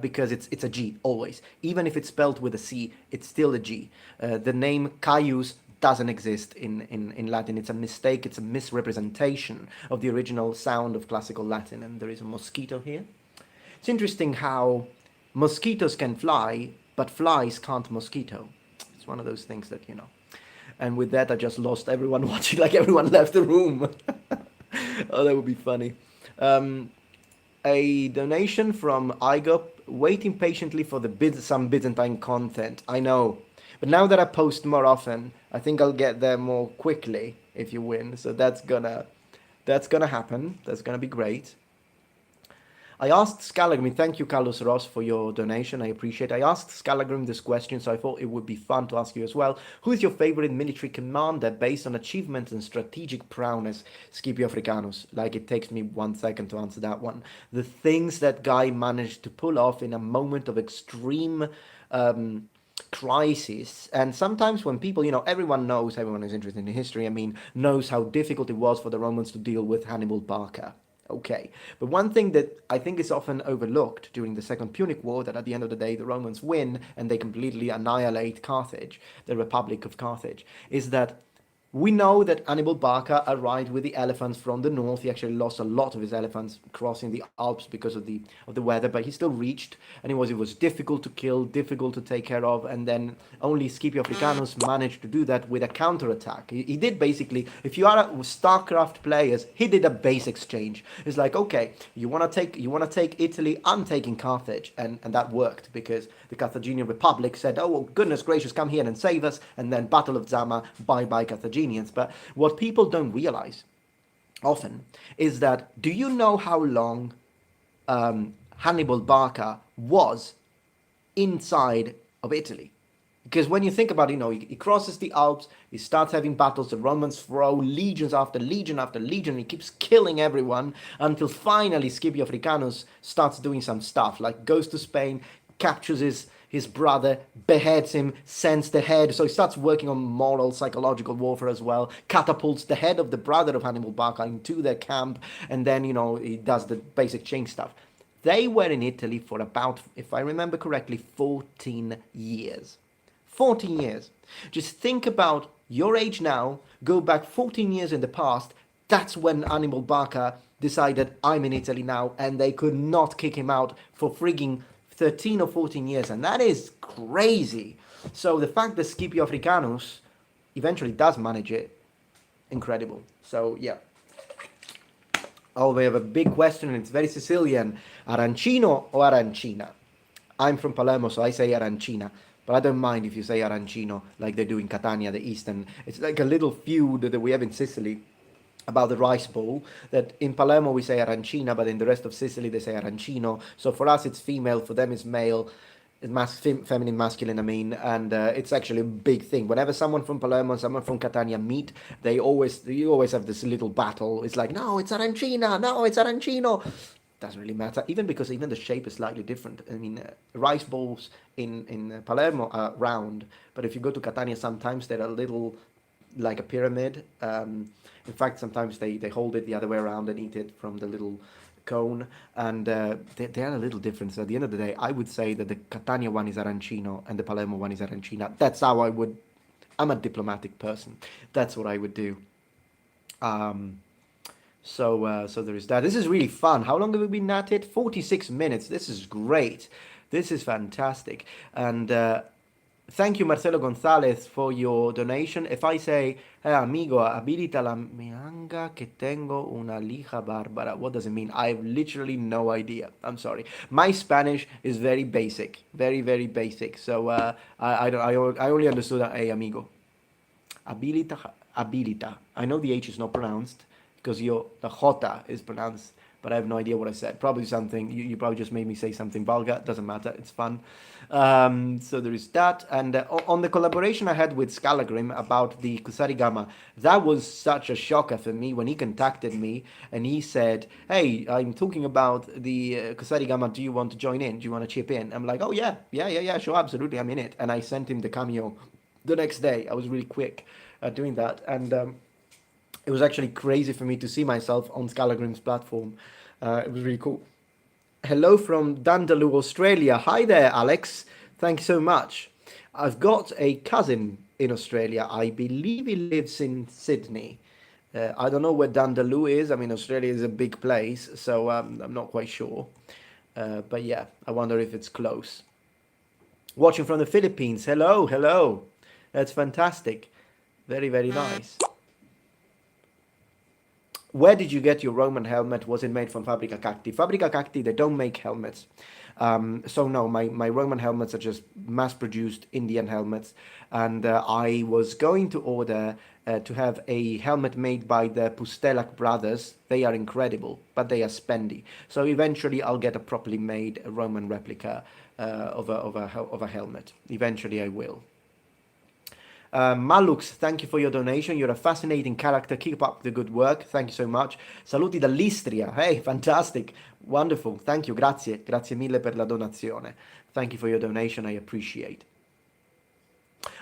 Because it's a G always. Even if it's spelled with a C, it's still a G. The name Caius doesn't exist in Latin. It's a mistake. It's a misrepresentation of the original sound of classical Latin. And there is a mosquito here. It's interesting how mosquitoes can fly, but flies can't mosquito. It's one of those things that, And with that, I just lost everyone watching, like everyone left the room. Oh, that would be funny. A donation from Igop, waiting patiently for some Byzantine content. I know, but now that I post more often, I think I'll get there more quickly if you win. So that's gonna happen. That's gonna be great. I asked Scalagrim, thank you, Carlos Ross, for your donation. I appreciate it. I asked Scalagrim this question, so I thought it would be fun to ask you as well. Who is your favorite military commander based on achievements and strategic prowess? Skippy Africanus. Like, it takes me 1 second to answer that one. The things that guy managed to pull off in a moment of extreme crisis. And sometimes when people, everyone who's interested in history, knows how difficult it was for the Romans to deal with Hannibal Barca. Okay, but one thing that I think is often overlooked during the Second Punic War, that at the end of the day the Romans win and they completely annihilate Carthage, the Republic of Carthage, is that we know that Hannibal Barca arrived with the elephants from the north. He actually lost a lot of his elephants crossing the Alps because of the weather, but he still reached, and it was difficult to kill, difficult to take care of, and then only Scipio Africanus managed to do that with a counterattack. He did basically, if you are StarCraft players, he did a base exchange. It's like, okay, you wanna take Italy, I'm taking Carthage, and that worked because the Carthaginian Republic said, oh well, goodness gracious, come here and save us, and then Battle of Zama, bye Carthaginians. But what people don't realize often is that, do you know how long Hannibal Barca was inside of Italy? Because when you think about it, he crosses the Alps, he starts having battles, the Romans throw legions after legion after legion, he keeps killing everyone until finally Scipio Africanus starts doing some stuff, like goes to Spain, captures his brother, beheads him, sends the head. So he starts working on moral, psychological warfare as well. Catapults the head of the brother of Hannibal Barca into their camp, and then he does the basic chain stuff. They were in Italy for about, if I remember correctly, 14 years. 14 years. Just think about your age now, go back 14 years in the past. That's when Hannibal Barca decided, I'm in Italy now, and they could not kick him out for frigging 13 or 14 years, and that is crazy. So the fact that Skippy Africanus eventually does manage it, incredible. So yeah. Oh, we have a big question, and it's very Sicilian. Arancino or arancina? I'm from Palermo, so I say arancina. But I don't mind if you say arancino, like they do in Catania, the Eastern. It's like a little feud that we have in Sicily about the rice bowl, that in Palermo we say arancina, but in the rest of Sicily they say arancino. So for us it's female, for them it's male, feminine, masculine, I mean, and it's actually a big thing. Whenever someone from Palermo and someone from Catania meet, you always have this little battle. It's like, no, it's arancina, no, it's arancino. Doesn't really matter, even because even the shape is slightly different. I mean, rice bowls in Palermo are round, but if you go to Catania, sometimes they're a little like a pyramid. In fact, sometimes they hold it the other way around and eat it from the little cone, and they are a little different. So at the end of the day, I would say that the Catania one is arancino and the Palermo one is arancina. That's how I'm a diplomatic person. That's what I would do. So there is that. This is really fun. How long have we been at it? 46 minutes. This is great. This is fantastic. And thank you, Marcelo Gonzalez, for your donation. If I say, hey, amigo, habilita la mianga que tengo una lija bárbara, what does it mean? I have literally no idea. I'm sorry. My Spanish is very basic. Very, very basic. So I only understood that, hey, amigo. Habilita. I know the H is not pronounced, because the jota is pronounced, but I have no idea what I said. Probably something, you probably just made me say something vulgar. Doesn't matter, it's fun. So there is that. And on the collaboration I had with Scalagrim about the Kusarigama, that was such a shocker for me when he contacted me and he said, hey, I'm talking about the Kusarigama, do you want to join in? Do you want to chip in? I'm like, oh yeah, sure, absolutely, I'm in it. And I sent him the cameo the next day. I was really quick at doing that. And it was actually crazy for me to see myself on Scalagrim's platform. It was really cool. Hello from Dandaloo, Australia. Hi there, Alex. Thank you so much. I've got a cousin in Australia. I believe he lives in Sydney. I don't know where Dandaloo is. I mean, Australia is a big place, so I'm not quite sure. But yeah, I wonder if it's close. Watching from the Philippines. Hello, hello. That's fantastic. Very, very nice. Where did you get your Roman helmet? Was it made from Fabrica Cacti? Fabrica Cacti, they don't make helmets. So no, my Roman helmets are just mass-produced Indian helmets. And I was going to order to have a helmet made by the Pustelak brothers. They are incredible, but they are spendy. So eventually I'll get a properly made Roman replica of a helmet. Eventually I will. Malux, thank you for your donation. You're a fascinating character. Keep up the good work. Thank you so much. Saluti dall'Istria. Hey, fantastic. Wonderful. Thank you. Grazie. Grazie mille per la donazione. Thank you for your donation. I appreciate.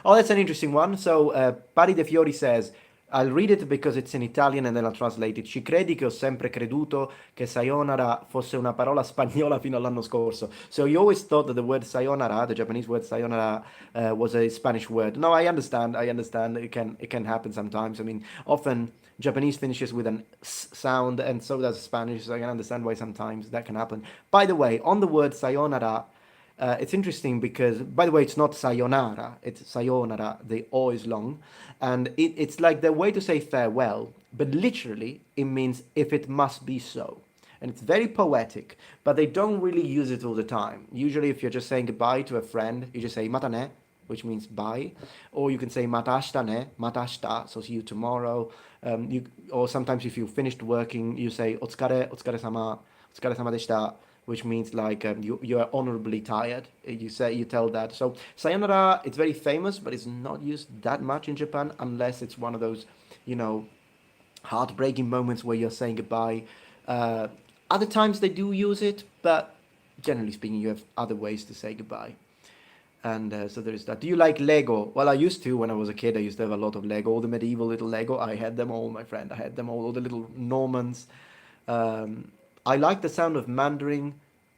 Oh, that's an interesting one. So, Pari De Fiori says, I'll read it because it's in Italian and then I'll translate it. Ci credi che ho sempre creduto che sayonara fosse una parola spagnola fino all'anno scorso. So you always thought that the word sayonara, the Japanese word sayonara, was a Spanish word. No, I understand. It can happen sometimes. I mean, often Japanese finishes with an s sound and so does Spanish. So I can understand why sometimes that can happen. By the way, on the word sayonara, it's interesting because, by the way, it's not sayonara, it's sayonara. The O is long. And it's like the way to say farewell, but literally it means if it must be so. And it's very poetic, but they don't really use it all the time. Usually if you're just saying goodbye to a friend, you just say matane, which means bye. Or you can say matashita ne, matashita, so see you tomorrow. Or sometimes if you finished working, you say otsukare, otsukare-sama, otsukare-sama deshita, which means like you are honorably tired. You tell that. So sayonara, it's very famous, but it's not used that much in Japan unless it's one of those, heartbreaking moments where you're saying goodbye. Other times they do use it, but generally speaking, you have other ways to say goodbye. And so there is that. Do you like Lego? Well, I used to when I was a kid. I used to have a lot of Lego, all the medieval little Lego. I had them all, my friend. I had them all the little Normans. I like the sound of Mandarin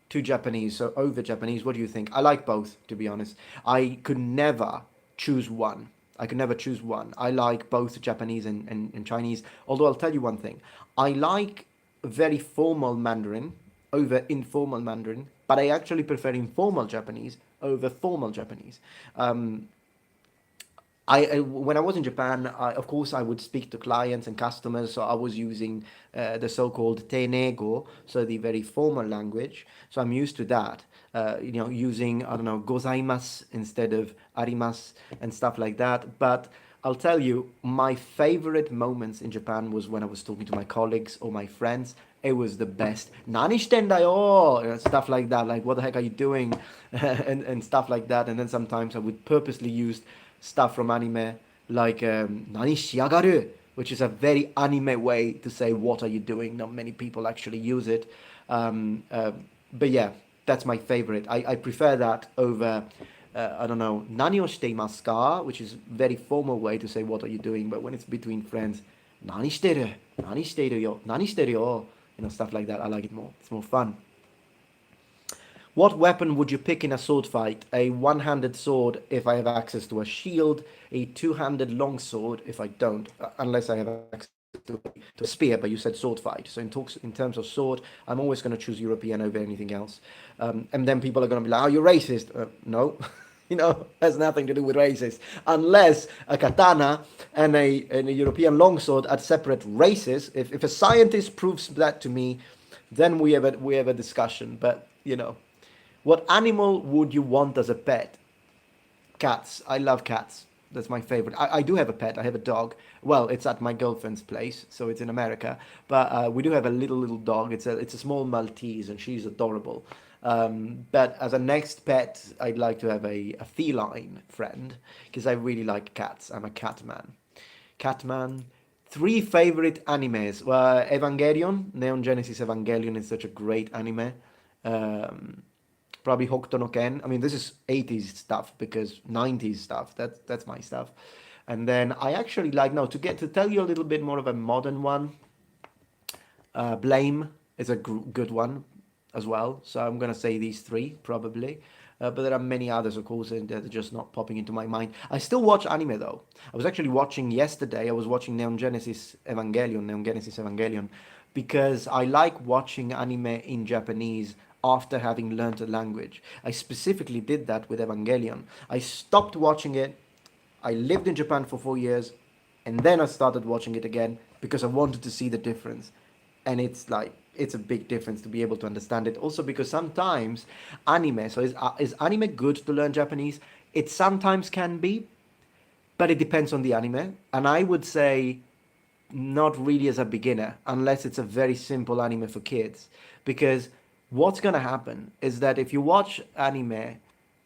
to Japanese, so over Japanese. What do you think? I like both, to be honest. I could never choose one. I could never choose one. I like both Japanese and Chinese. Although I'll tell you one thing. I like very formal Mandarin over informal Mandarin, but I actually prefer informal Japanese over formal Japanese. Um, when I was in Japan, of course, I would speak to clients and customers. So I was using the so-called tenego, so the very formal language. So I'm used to that. Using I don't know gozaimasu instead of arimasu and stuff like that. But I'll tell you, my favorite moments in Japan was when I was talking to my colleagues or my friends. It was the best. Nani shitenda yo? Stuff like that. Like, what the heck are you doing? and stuff like that. And then sometimes I would purposely use stuff from anime, like Nani shiagaru, which is a very anime way to say, what are you doing? Not many people actually use it. Um, uh, but yeah, that's my favorite. I prefer that over, I don't know, Nani o shite imasu ka, which is very formal way to say, what are you doing? But when it's between friends, Nani shiteru? Nani shiteru yo? Nani shiteru yo? Stuff like that. I like it more. It's more fun. What weapon would you pick in a sword fight? A one-handed sword if I have access to a shield, a two-handed long sword if I don't, unless I have access to a spear, but you said sword fight. So in terms of sword, I'm always going to choose European over anything else. And then people are going to be like, oh, you're racist. No. Has nothing to do with racist. Unless a katana and a European longsword are separate races. If a scientist proves that to me, then we have a discussion. But what animal would you want as a pet? Cats. I love cats. That's my favorite. I do have a pet. I have a dog. Well, it's at my girlfriend's place, so it's in America. But we do have a little dog. It's a small Maltese, and she's adorable. But as a next pet, I'd like to have a feline friend because I really like cats. I'm a cat man. Cat man. Three favorite animes. Well, Evangelion, Neon Genesis Evangelion is such a great anime. Um, Probably Hokuto no Ken. I mean, this is 80s stuff because 90s stuff. That's my stuff. And then I actually like now to tell you a little bit more of a modern one. Blame is a good one as well. So I'm gonna say these three probably. But there are many others, of course, and they're just not popping into my mind. I still watch anime though. I was actually watching yesterday. I was watching Neon Genesis Evangelion, because I like watching anime in Japanese after having learned the language. I specifically did that with Evangelion. I stopped watching it. I lived in Japan for 4 years, and then I started watching it again because I wanted to see the difference. And it's a big difference to be able to understand it. Also because sometimes anime. So is anime good to learn Japanese? It sometimes can be, but it depends on the anime. And I would say not really as a beginner, unless it's a very simple anime for kids. Because what's gonna happen is that if you watch anime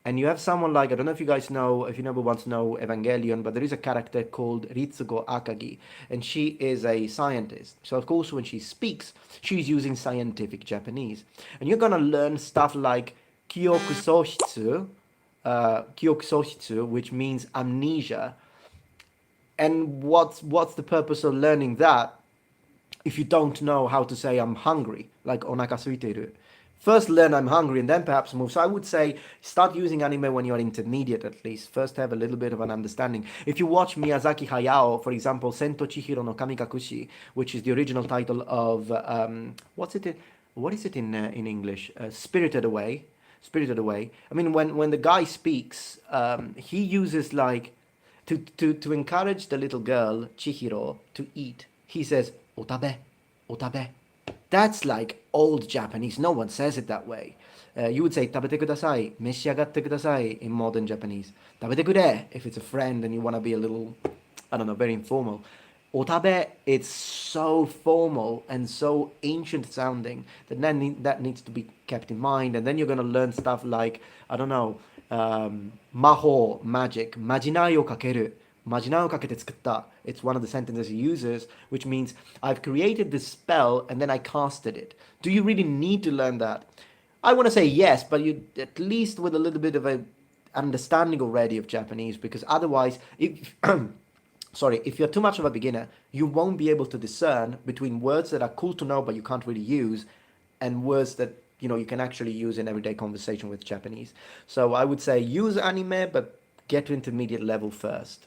and you have someone like, I don't know if you guys know, if you never once know Evangelion, but there is a character called Ritsuko Akagi, and she is a scientist. So of course when she speaks, she's using scientific Japanese. And you're gonna learn stuff like kyoku sohitsu, which means amnesia. And what's the purpose of learning that if you don't know how to say I'm hungry, like onaka suiteru? First learn I'm hungry and then perhaps move. So I would say start using anime when you're intermediate at least. First have a little bit of an understanding. If you watch Miyazaki Hayao, for example, Sento Chihiro no Kamikakushi, which is the original title of, what is it in English? Spirited Away. Spirited Away. I mean, when the guy speaks, he uses like, to encourage the little girl, Chihiro, to eat, he says, otabe, otabe. That's like old Japanese. No one says it that way. You would say tabete kudasai, meshiagatte kudasai in modern Japanese. Tabete kure if it's a friend and you want to be a little, I don't know, very informal. Otabe, it's so formal and so ancient sounding that needs to be kept in mind. And then you're going to learn stuff like, I don't know, maho, magic, majinai o kakeru. Majinai o kakete tsukutta. It's one of the sentences he uses, which means I've created this spell and then I casted it. Do you really need to learn that? I want to say yes, but you at least with a little bit of a understanding already of Japanese, because otherwise, if sorry, if you're too much of a beginner, you won't be able to discern between words that are cool to know but you can't really use, and words that you can actually use in everyday conversation with Japanese. So I would say use anime, but get to intermediate level first.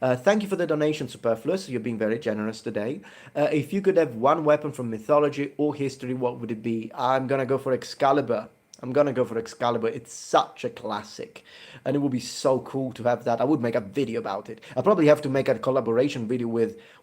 Thank you for the donation, Superfluous. You're being very generous today. If you could have one weapon from mythology or history, what would it be? I'm gonna go for Excalibur. I'm gonna go for Excalibur. It's such a classic, and it would be so cool to have that. I would make a video about it. I probably have to make a collaboration video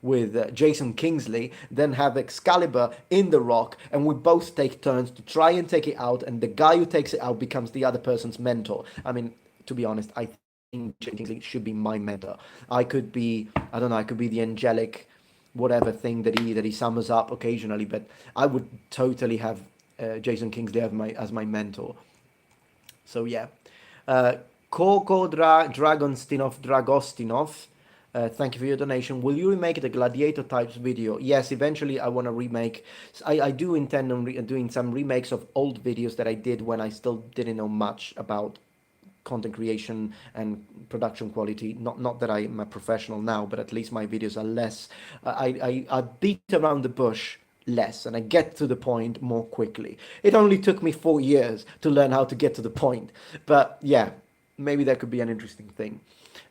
with Jason Kingsley, then have Excalibur in the rock, and we both take turns to try and take it out. And the guy who takes it out becomes the other person's mentor. I mean, to be honest, I think Jason Kingsley should be my mentor. I could be, I don't know, I could be the angelic whatever thing that he summers up occasionally, but I would totally have Jason Kingsley as my mentor. So yeah, Koko Dragostinov, thank you for your donation. Will you remake it a gladiator types video? Yes, eventually I want to remake. I do intend on doing some remakes of old videos that I did when I still didn't know much about content creation and production quality. Not that I'm a professional now, but at least my videos are less. I beat around the bush less, and I get to the point more quickly. It only took me 4 years to learn how to get to the point, but yeah, maybe that could be an interesting thing.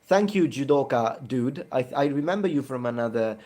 Thank you, Judoka dude. I remember you from another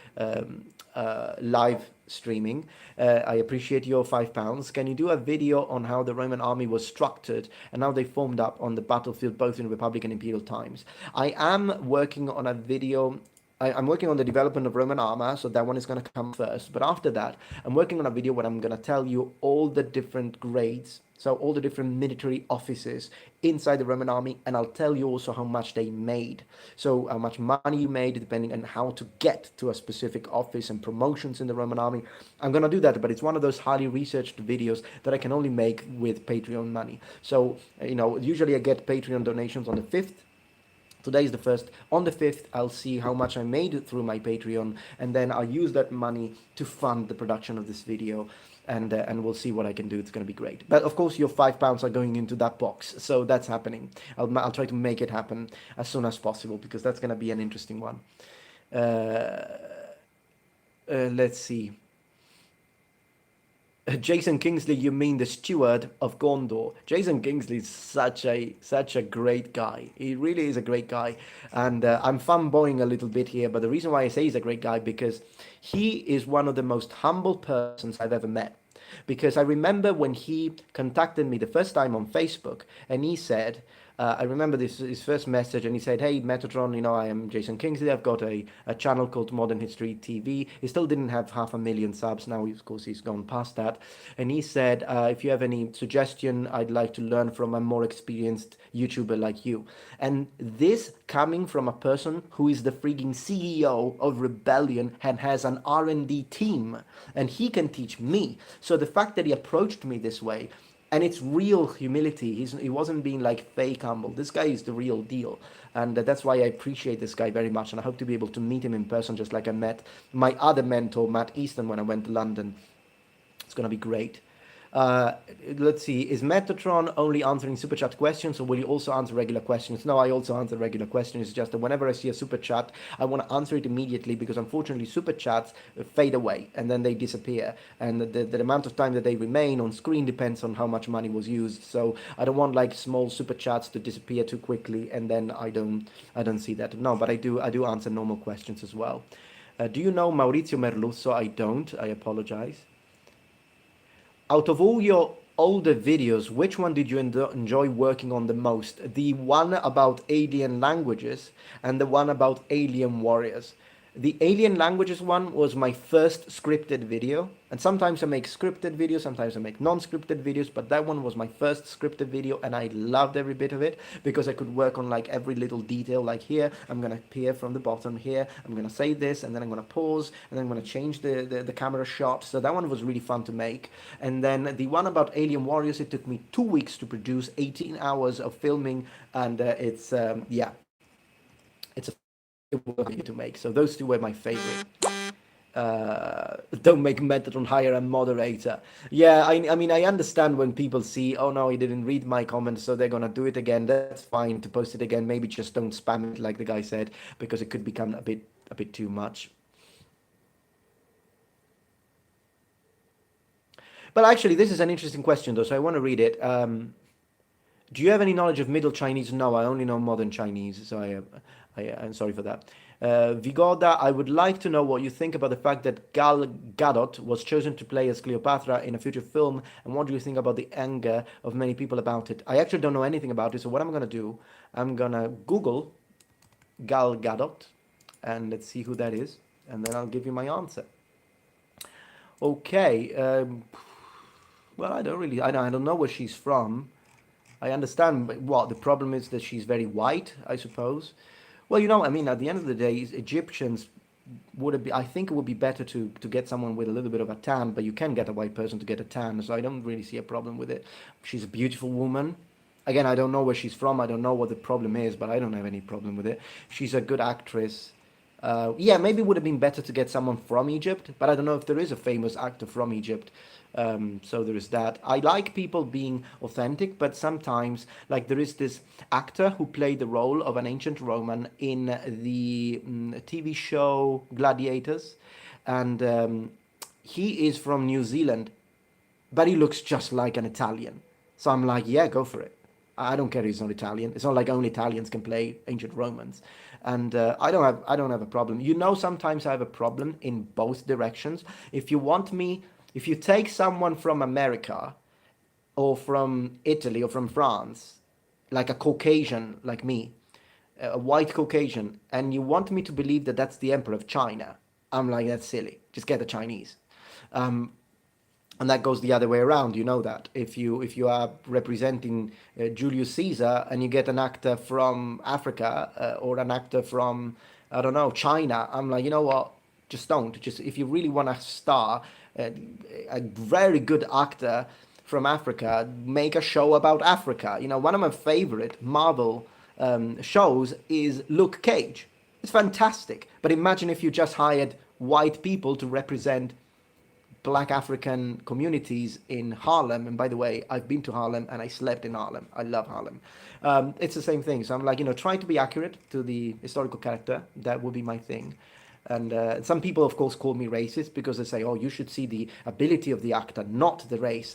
live streaming. I appreciate your £5. Can you do a video on how the Roman army was structured and how they formed up on the battlefield, both in Republic and Imperial times? I am working on a video. I'm working on the development of Roman armor, so that one is going to come first. But after that, I'm working on a video where I'm going to tell you all the different grades, so all the different military offices inside the Roman army, and I'll tell you also how much they made. So how much money you made, depending on how to get to a specific office and promotions in the Roman army. I'm going to do that, but it's one of those highly researched videos that I can only make with Patreon money. So, usually I get Patreon donations on the 5th. Today is the 1st. On the 5th, I'll see how much I made through my Patreon, and then I'll use that money to fund the production of this video, and we'll see what I can do. It's going to be great. But of course, your £5 are going into that box, so that's happening. I'll try to make it happen as soon as possible, because that's going to be an interesting one. Let's see. Jason Kingsley, you mean the steward of Gondor? Jason Kingsley is such a great guy. He really is a great guy, and I'm fanboying a little bit here. But the reason why I say he's a great guy, because he is one of the most humble persons I've ever met. Because I remember when he contacted me the first time on Facebook, and he said, I remember his first message, and he said, "Hey, Metatron, I am Jason Kingsley. I've got a channel called Modern History TV." He still didn't have 500,000 subs. Now, of course, he's gone past that. And he said, "If you have any suggestion, I'd like to learn from a more experienced YouTuber like you." And this coming from a person who is the freaking CEO of Rebellion and has an R&D team, and he can teach me. So the fact that he approached me this way, and it's real humility. He wasn't being like fake humble. This guy is the real deal. And that's why I appreciate this guy very much. And I hope to be able to meet him in person, just like I met my other mentor, Matt Easton, when I went to London. It's going to be great. Let's see. Is Metatron only answering super chat questions, or will you also answer regular questions? No, I also answer regular questions. It's just that whenever I see a super chat, I want to answer it immediately, because unfortunately super chats fade away and then they disappear, and the amount of time that they remain on screen depends on how much money was used. So I don't want like small super chats to disappear too quickly and then I don't see that. No, but I do answer normal questions as well. Do you know Maurizio Merluzzo? I don't. I apologize. Out of all your older videos, which one did you enjoy working on the most? The one about alien languages and the one about alien warriors. The alien languages one was my first scripted video, and sometimes I make scripted videos, sometimes I make non-scripted videos, but that one was my first scripted video, and I loved every bit of it because I could work on like every little detail. Like here, I'm gonna appear from the bottom. Here, I'm gonna say this, and then I'm gonna pause, and then I'm gonna change the camera shot. So that one was really fun to make. And then the one about Alien Warriors, it took me 2 weeks to produce, 18 hours of filming, and it's a to make. So those two were my favorite. Don't make Metatron hire a moderator. Yeah, I mean, I understand when people see, oh no, he didn't read my comment, so they're gonna do it again. That's fine to post it again. Maybe just don't spam it like the guy said, because it could become a bit too much. But actually, this is an interesting question, though, so I want to read it. Do you have any knowledge of Middle Chinese? No, I only know Modern Chinese, so I'm sorry for that. Vigoda, I would like to know what you think about the fact that Gal Gadot was chosen to play as Cleopatra in a future film, and what do you think about the anger of many people about it? I actually don't know anything about it, so what I'm gonna do, I'm gonna Google Gal Gadot, and let's see who that is, and then I'll give you my answer. Okay, well, I don't know where she's from. I understand what the problem is, that she's very white, I suppose. Well, I mean, at the end of the day, Egyptians would it be? I think it would be better to get someone with a little bit of a tan, but you can get a white person to get a tan, so I don't really see a problem with it. She's a beautiful woman. Again, I don't know where she's from. I don't know what the problem is, but I don't have any problem with it. She's a good actress. Yeah, maybe it would have been better to get someone from Egypt, but I don't know if there is a famous actor from Egypt. So there is that. I like people being authentic, but sometimes, like there is this actor who played the role of an ancient Roman in the TV show Gladiators, and he is from New Zealand, but he looks just like an Italian. So I'm like, yeah, go for it. I don't care if he's not Italian. It's not like only Italians can play ancient Romans, and I don't have a problem. Sometimes I have a problem in both directions. If you take someone from America or from Italy or from France, like a Caucasian like me, a white Caucasian, and you want me to believe that that's the emperor of China, I'm like, that's silly. Just get the Chinese. Um, and that goes the other way around. You know that if you are representing Julius Caesar and you get an actor from Africa or an actor from, I don't know, China, I'm like, you know what, just don't. Just if you really want a star, uh, a very good actor from Africa, make a show about Africa. One of my favorite Marvel shows is Luke Cage. It's fantastic, but imagine if you just hired white people to represent black African communities in Harlem. And by the way, I've been to Harlem and I slept in Harlem. I love Harlem. It's the same thing. So I'm like, trying to be accurate to the historical character. That would be my thing. And some people, of course, call me racist because they say, oh, you should see the ability of the actor, not the race.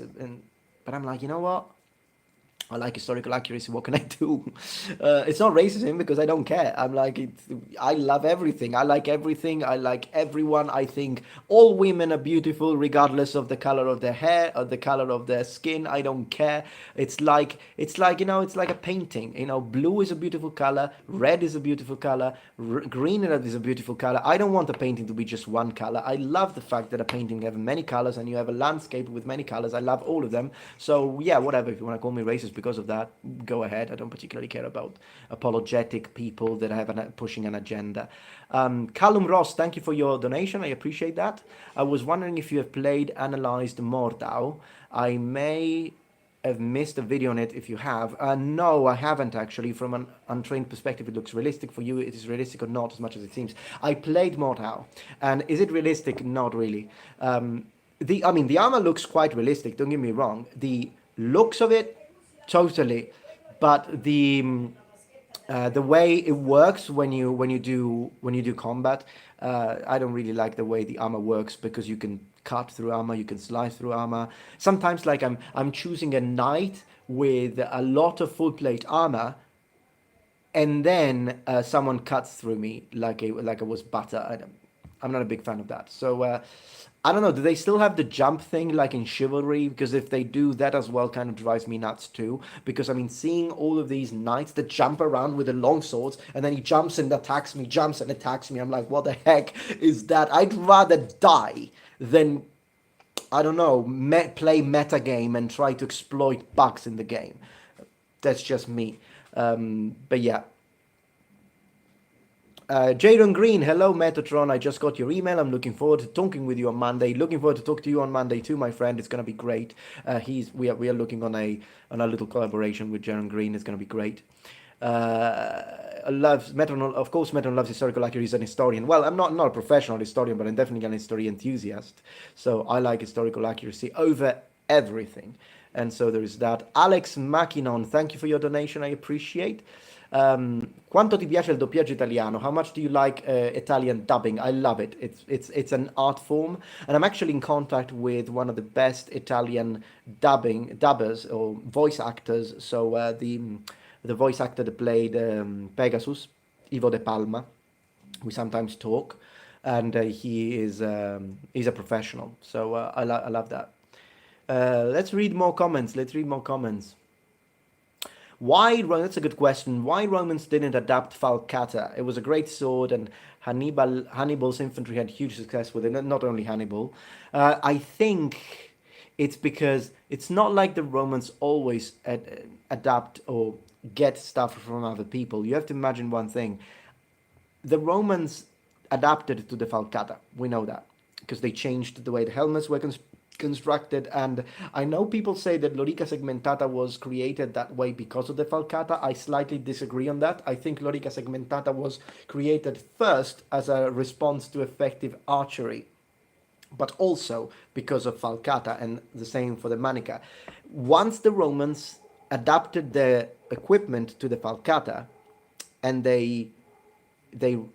But I'm like, you know what? I like historical accuracy. What can I do? It's not racism because I don't care. I'm like, I love everything. I like everything. I like everyone. I think all women are beautiful, regardless of the color of their hair or the color of their skin. I don't care. It's like a painting. Blue is a beautiful color. Red is a beautiful color. Green is a beautiful color. I don't want a painting to be just one color. I love the fact that a painting have many colors and you have a landscape with many colors. I love all of them. So yeah, whatever. If you want to call me racist because of that, go ahead. I don't particularly care about apologetic people that have pushing an agenda. Callum Ross, thank you for your donation. I appreciate that. I was wondering if you have played Analyzed Mordau. I may have missed a video on it if you have. No, I haven't actually. From an untrained perspective, it looks realistic. For you, it is realistic or not as much as it seems. I played Mordau, and is it realistic? Not really. The armor looks quite realistic. Don't get me wrong. The looks of it, totally, but the way it works when you do combat, I don't really like the way the armor works because you can cut through armor, you can slice through armor. Sometimes, like I'm choosing a knight with a lot of full plate armor, and then someone cuts through me like I was butter. I'm not a big fan of that. So I don't know. Do they still have the jump thing like in Chivalry? Because if they do, that as well kind of drives me nuts too. Because I mean, seeing all of these knights that jump around with the long swords, and then he jumps and attacks me, jumps and attacks me. I'm like, what the heck is that? I'd rather die than, I don't know, play meta game and try to exploit bugs in the game. That's just me. But yeah. Jaden Green, hello Metatron. I just got your email. I'm looking forward to talking with you on Monday. Looking forward to talk to you on Monday too, my friend. It's gonna be great. We are looking on a little collaboration with Jaden Green. It's gonna be great. Loves Metron, of course. Metron loves historical accuracy. He's an historian. Well, I'm not a professional historian, but I'm definitely an history enthusiast. So I like historical accuracy over everything. And so there is that. Alex Mackinon, thank you for your donation. I appreciate. Quanto ti piace il doppiaggio italiano? How much do you like Italian dubbing? I love it. It's an art form, and I'm actually in contact with one of the best Italian dubbers or voice actors. So the voice actor that played Pegasus, Ivo De Palma, we sometimes talk, and he's a professional. So I love that. Let's read more comments. Let's read more comments. That's a good question. Why Romans didn't adapt Falcata? It was a great sword, and Hannibal's infantry had huge success with it. Not only Hannibal. I think it's because it's not like the Romans always adapt or get stuff from other people. You have to imagine one thing. The Romans adapted to the falcata. We know that because they changed the way the helmets were constructed. And I know people say that Lorica segmentata was created that way because of the falcata. I slightly disagree on that. I think Lorica segmentata was created first as a response to effective archery, but also because of falcata, and the same for the manica. Once the Romans adapted their equipment to the falcata and they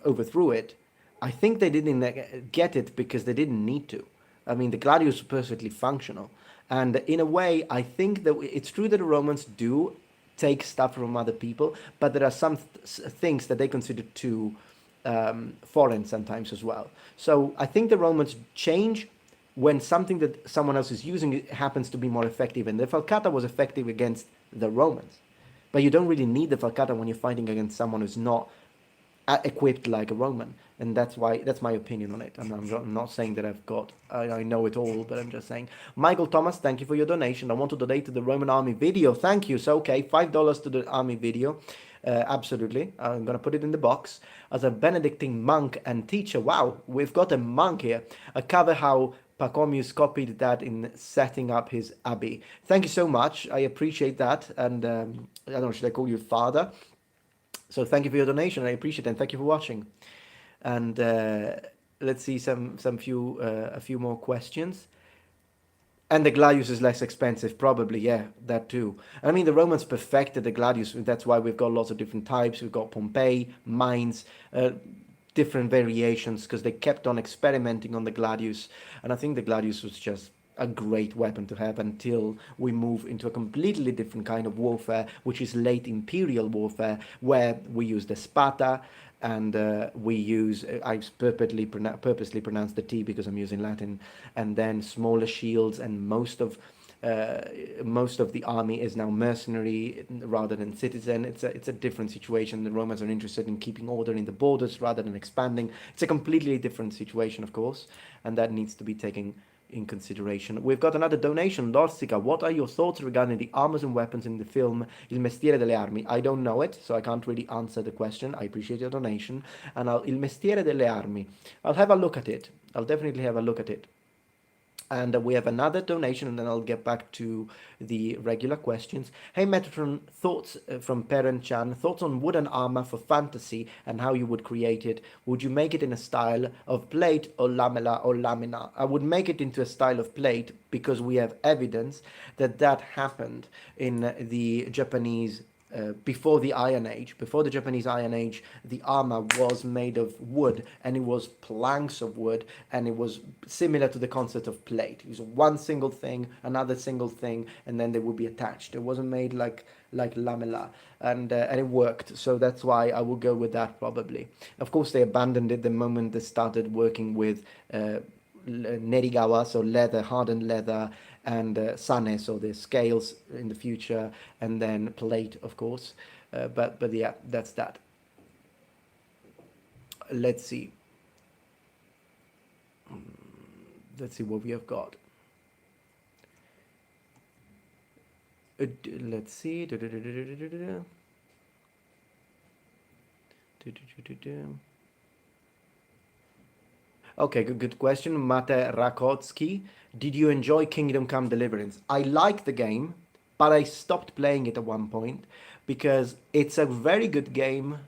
overthrew it, I think they didn't get it because they didn't need to. I mean, the gladius was perfectly functional. And in a way, I think that it's true that the Romans do take stuff from other people, but there are some things that they consider too foreign sometimes as well. So I think the Romans change when something that someone else is using happens to be more effective. And the falcata was effective against the Romans. But you don't really need the falcata when you're fighting against someone who's not equipped like a Roman, and that's my opinion on it. I'm not saying that I know it all, but I'm just saying. Michael Thomas, thank you for your donation. I want to donate to the Roman army video. Thank you. So okay, $5 to the army video. Absolutely, I'm gonna put it in the box. As a Benedictine monk and teacher, wow, we've got a monk here. I cover how Pachomius copied that in setting up his abbey. Thank you so much. I appreciate that, and I don't know, should I call you father? So thank you for your donation. I appreciate it, and thank you for watching. And let's see a few more questions. And the gladius is less expensive, probably. Yeah, that too. I mean, the Romans perfected the gladius. That's why we've got lots of different types. We've got Pompeii, mines, different variations, because they kept on experimenting on the gladius. And I think the gladius was just a great weapon to have until we move into a completely different kind of warfare, which is late imperial warfare, where we use the spada, and we use, I purposely pronounce the T because I'm using Latin, and then smaller shields, and most of the army is now mercenary rather than citizen. It's a different situation. The Romans are interested in keeping order in the borders rather than expanding. It's a completely different situation, of course, and that needs to be taken in consideration. We've got another donation. Dorsica, what are your thoughts regarding the armors and weapons in the film Il Mestiere delle Armi? I don't know it, so I can't really answer the question. I appreciate your donation. And Il Mestiere delle Armi, I'll have a look at it. I'll definitely have a look at it. And we have another donation, and then I'll get back to the regular questions. Hey Metatron, thoughts from Parent Chan, thoughts on wooden armor for fantasy and how you would create it. Would you make it in a style of plate or lamella or lamina? I would make it into a style of plate because we have evidence that happened in the Japanese before the Iron Age. Before the Japanese Iron Age, the armor was made of wood, and it was planks of wood, and it was similar to the concept of plate. It was one single thing, another single thing, and then they would be attached. It wasn't made like lamella, and it worked. So that's why I would go with that probably. Of course, they abandoned it the moment they started working with nerigawa, so leather, hardened leather, and sane, so the scales in the future, and then plate, of course. But yeah, that's that. Let's see. Let's see what we have got. Let's see. Okay, good question. Mate Rakotsky, did you enjoy Kingdom Come Deliverance? I liked the game, but I stopped playing it at one point because it's a very good game,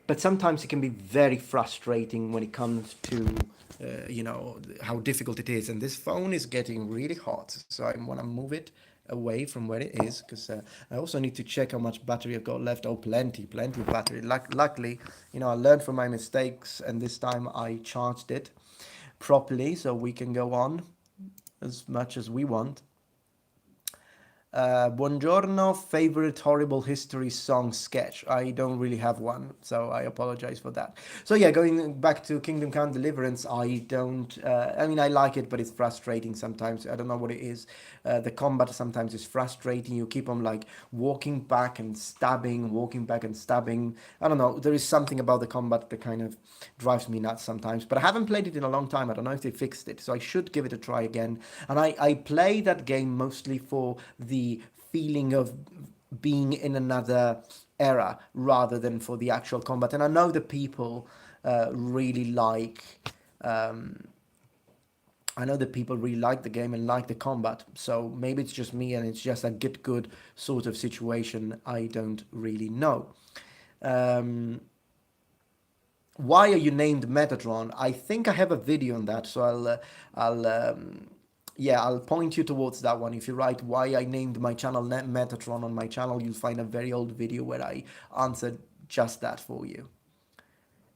but sometimes it can be very frustrating when it comes to how difficult it is. And this phone is getting really hot, so I want to move it away from where it is, because I also need to check how much battery I've got left. Oh, plenty of battery. Luckily, I learned from my mistakes, and this time I charged it properly, so we can go on as much as we want. Buongiorno, favorite horrible history song sketch. I don't really have one, so I apologize for that. So yeah, going back to Kingdom Come Deliverance, I don't. I mean, I like it, but it's frustrating sometimes. I don't know what it is. The combat sometimes is frustrating. You keep on like walking back and stabbing, walking back and stabbing. I don't know. There is something about the combat that kind of drives me nuts sometimes. But I haven't played it in a long time. I don't know if they fixed it, so I should give it a try again. And I play that game mostly for the feeling of being in another era rather than for the actual combat. And I know that people really like. I know that people really like the game and like the combat, so maybe it's just me and it's just a get good sort of situation. I don't really know. Um, why are you named Metatron? I think I have a video on that, so I'll yeah, I'll point you towards that one. If you write why I named my channel Metatron on my channel, you'll find a very old video where I answered just that for you.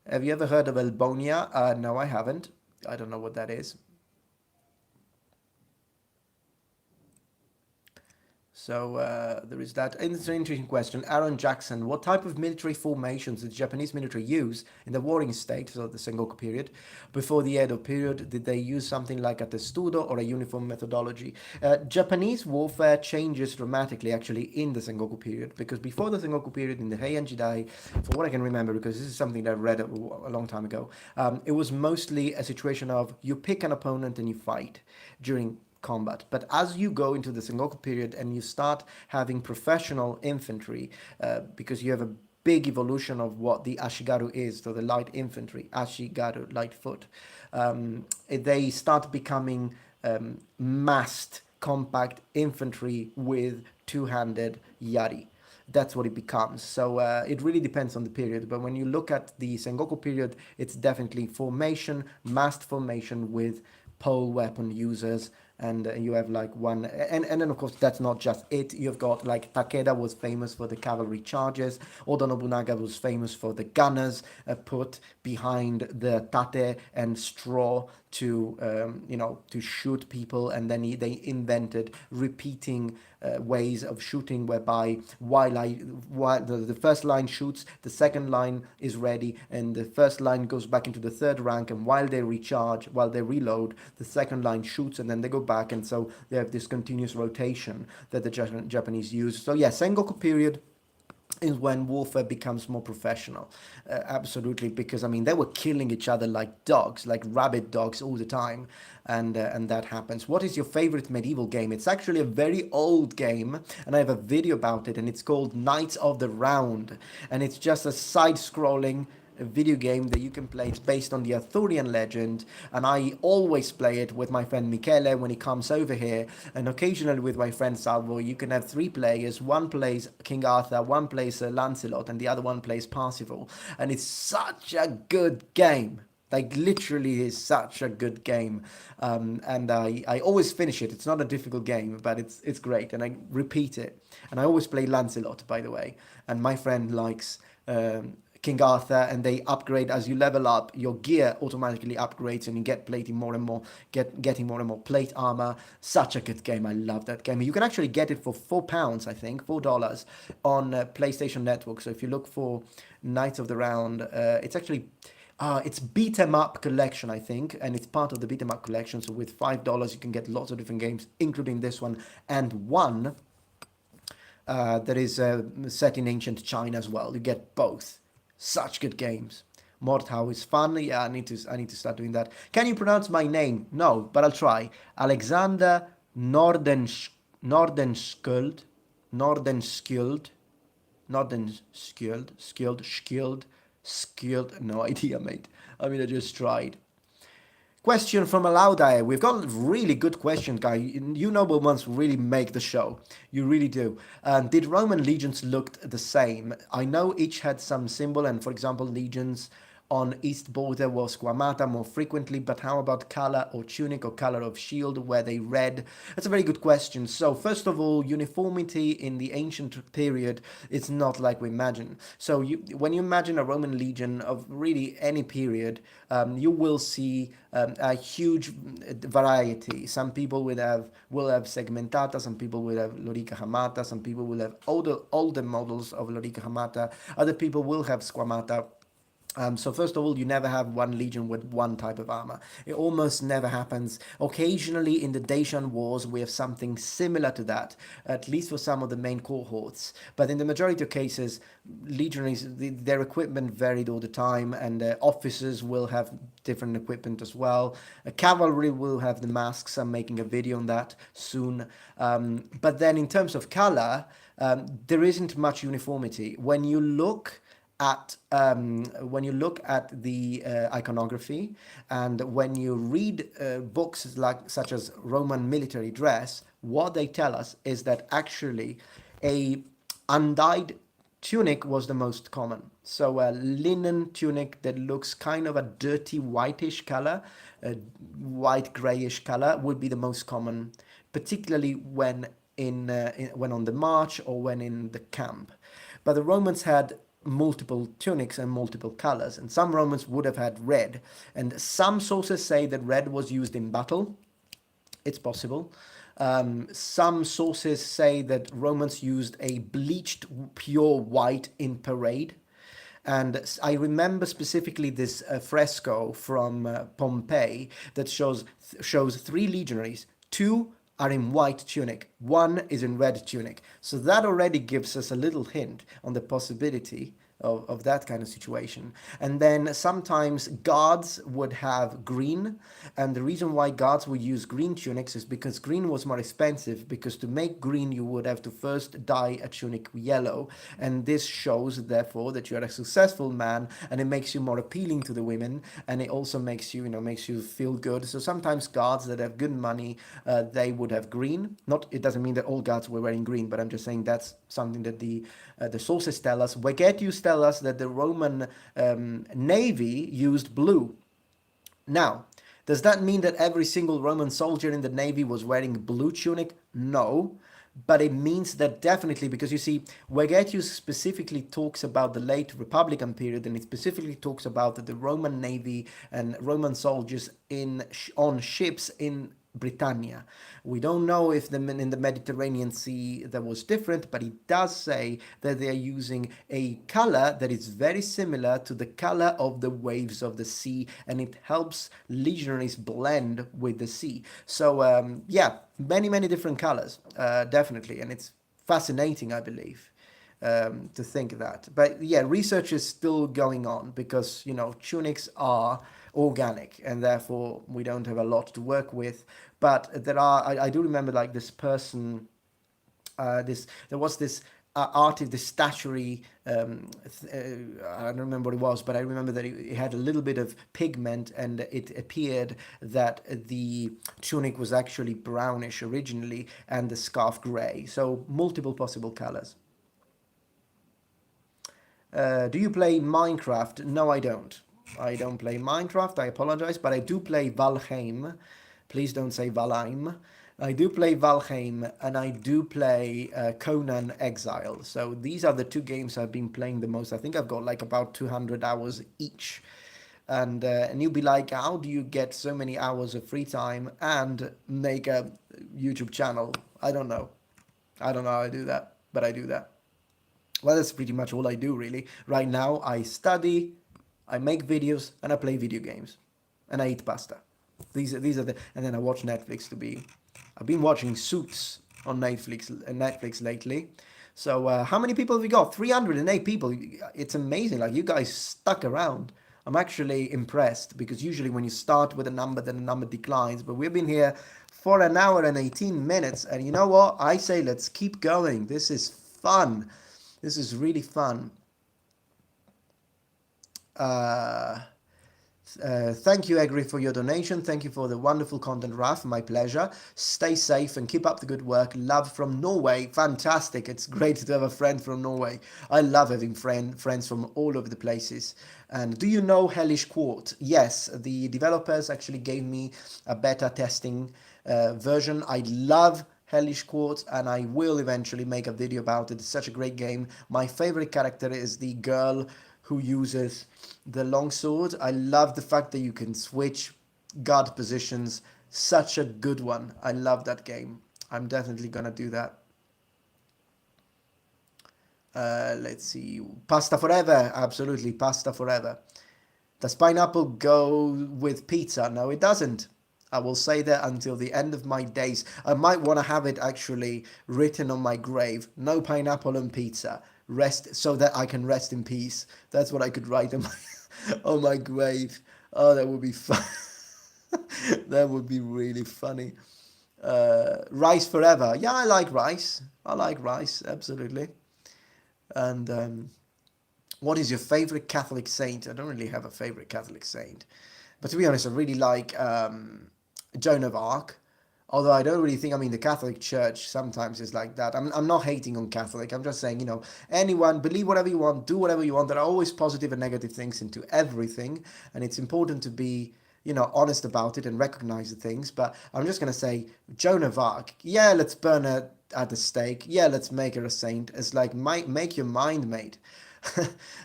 Have you ever heard of Elbonia? No, I haven't. I don't know what that is. So there is that. And it's an interesting question. Aaron Jackson, what type of military formations did the Japanese military use in the warring state, so the Sengoku period, before the Edo period? Did they use something like a testudo or a uniform methodology? Japanese warfare changes dramatically actually in the Sengoku period, because before the Sengoku period in the Heian Jidai, for what I can remember, because this is something that I read a long time ago, it was mostly a situation of you pick an opponent and you fight during combat. But as you go into the Sengoku period and you start having professional infantry, because you have a big evolution of what the Ashigaru is, so the light infantry, Ashigaru, light foot, they start becoming massed, compact infantry with two-handed yari. That's what it becomes. So it really depends on the period. But when you look at the Sengoku period, it's definitely formation, massed formation with pole weapon users, and you have like one, and then of course that's not just it. You've got like Takeda was famous for the cavalry charges. Oda Nobunaga was famous for the gunners put behind the tate and straw to to shoot people, and then they invented repeating ways of shooting, whereby while the first line shoots, the second line is ready, and the first line goes back into the third rank, and while they recharge, while they reload, the second line shoots, and then they go back, and so they have this continuous rotation that the Japanese use. So yeah, Sengoku period is when warfare becomes more professional. Absolutely, because I mean they were killing each other like dogs, like rabid dogs all the time, and that happens. What is your favorite medieval game? It's actually a very old game, and I have a video about it, and it's called Knights of the Round, and it's just a side-scrolling video game that you can play. It's based on the Arthurian legend, and I always play it with my friend Michele when he comes over here, and occasionally with my friend Salvo. You can have three players. One plays King Arthur, one plays Lancelot, and the other one plays Parsifal, and it's such a good game. Like literally is such a good game, and I always finish it. It's not a difficult game, but it's great, and I repeat it. And I always play Lancelot, by the way, and my friend likes King Arthur, and they upgrade as you level up. Your gear automatically upgrades, and you get plating more and more, getting more and more plate armor. Such a good game. I love that game. You can actually get it for £4, I think, $4 on PlayStation Network. So if you look for Knights of the Round, it's actually it's beat 'em up collection, I think, and it's part of the beat 'em up collection. So with $5, you can get lots of different games, including this one, and one that is set in ancient China as well. You get both. Such good games. Mordhau is fun. Yeah, I need to start doing that. Can you pronounce my name? No, but I'll try. Alexander Nordenskjöld, Nordenskjöld, Skilled. No idea, mate. I mean, I just tried. Question from Alaudae. We've got really good questions, guy. You noble ones really make the show. You really do. Did Roman legions look the same? I know each had some symbol, and for example, legions on east border wore squamata more frequently, but how about color or tunic or color of shield? Were they red? That's a very good question. So first of all, uniformity in the ancient period is not like we imagine. So when you imagine a Roman legion of really any period, you will see a huge variety. Some people will have segmentata, some people will have lorica hamata, some people will have older models of lorica hamata, other people will have squamata. So first of all, you never have one legion with one type of armor. It almost never happens. Occasionally in the Dacian Wars, we have something similar to that, at least for some of the main cohorts. But in the majority of cases, legionaries, their equipment varied all the time, and officers will have different equipment as well. Cavalry will have the masks. I'm making a video on that soon. But then in terms of color, there isn't much uniformity. When you look at the iconography, and when you read books such as Roman military dress, what they tell us is that actually a undyed tunic was the most common. So a linen tunic that looks kind of a dirty whitish color, a white grayish color, would be the most common, particularly when when on the march or when in the camp. But the Romans had multiple tunics and multiple colors, and some Romans would have had red, and some sources say that red was used in battle. It's possible. Some sources say that Romans used a bleached pure white in parade. And I remember specifically this fresco from Pompeii that shows three legionaries. Two are in white tunic, one is in red tunic. So that already gives us a little hint on the possibility of that kind of situation. And then sometimes guards would have green, and the reason why guards would use green tunics is because green was more expensive, because to make green you would have to first dye a tunic yellow, and this shows therefore that you're a successful man, and it makes you more appealing to the women, and it also makes you feel good. So sometimes guards that have good money, they would have green. Not, it doesn't mean that all guards were wearing green, but I'm just saying that's something that the sources tell us. Vegetius tell us that the Roman navy used blue. Now, does that mean that every single Roman soldier in the navy was wearing blue tunic? No, but it means that definitely, because you see, Vegetius specifically talks about the late Republican period, and it specifically talks about the Roman navy and Roman soldiers on ships in Britannia. We don't know if in the Mediterranean Sea that was different, but it does say that they are using a color that is very similar to the color of the waves of the sea, and it helps legionaries blend with the sea. So yeah, many different colors, definitely, and it's fascinating, I believe, to think that. But yeah, research is still going on, because tunics are organic, and therefore we don't have a lot to work with. But there are, I do remember, like, this person, there was this artist, this statuary, I don't remember what it was, but I remember that it had a little bit of pigment, and it appeared that the tunic was actually brownish originally and the scarf gray. So multiple possible colors. Do you play Minecraft? No, I don't. I don't play Minecraft, I apologize, but I do play Valheim. Please don't say Valheim. I do play Valheim, and I do play Conan Exile. So these are the two games I've been playing the most. I think I've got like about 200 hours each. And you'll be like, how do you get so many hours of free time and make a YouTube channel? I don't know. I don't know how I do that, but I do that. Well, that's pretty much all I do, really. Right now, I study, I make videos, and I play video games, and I eat pasta. These are the, and then I watch Netflix I've been watching Suits on Netflix lately. So how many people have we got? 308 people. It's amazing. Like, you guys stuck around. I'm actually impressed, because usually when you start with a number, then the number declines. But we've been here for an hour and 18 minutes, and you know what? I say let's keep going. This is fun. This is really fun. Thank you, Egri, for your donation. Thank you for the wonderful content, Raf. My pleasure. Stay safe and keep up the good work. Love from Norway. Fantastic. It's great to have a friend from Norway. I love having friends from all over the places. And do you know Hellish Quart? Yes, the developers actually gave me a beta testing version. I love Hellish Quart, and I will eventually make a video about it. It's such a great game. My favorite character is the girl who uses the longsword. I love the fact that you can switch guard positions. Such a good one. I love that game. I'm definitely gonna do that. Let's see. Pasta forever. Absolutely, pasta forever. Does pineapple go with pizza? No, it doesn't. I will say that until the end of my days. I might want to have it actually written on my grave. No pineapple on pizza. Rest so that I can rest in peace. That's what I could write on on my grave. Oh, that would be fun. That would be really funny. Rice forever. Yeah, I like rice. I like rice, absolutely. And what is your favorite Catholic saint? I don't really have a favorite Catholic saint. But to be honest, I really like Joan of Arc. Although I don't really think, I mean, the Catholic Church sometimes is like that. I'm not hating on Catholic. I'm just saying, anyone, believe whatever you want, do whatever you want. There are always positive and negative things into everything. And it's important to be, honest about it and recognize the things. But I'm just going to say, Joan of Arc, yeah, let's burn her at the stake. Yeah, let's make her a saint. It's like, make your mind made.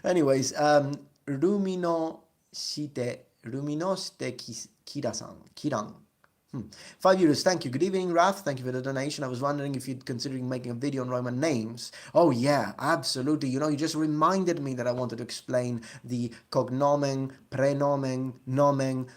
Anyways, Ruminoshite Kiran. 5 euros, thank you. Good evening, Raf. Thank you for the donation. I was wondering if you're considering making a video on Roman names. Oh yeah, absolutely. You just reminded me that I wanted to explain the cognomen, prenomen, nomen,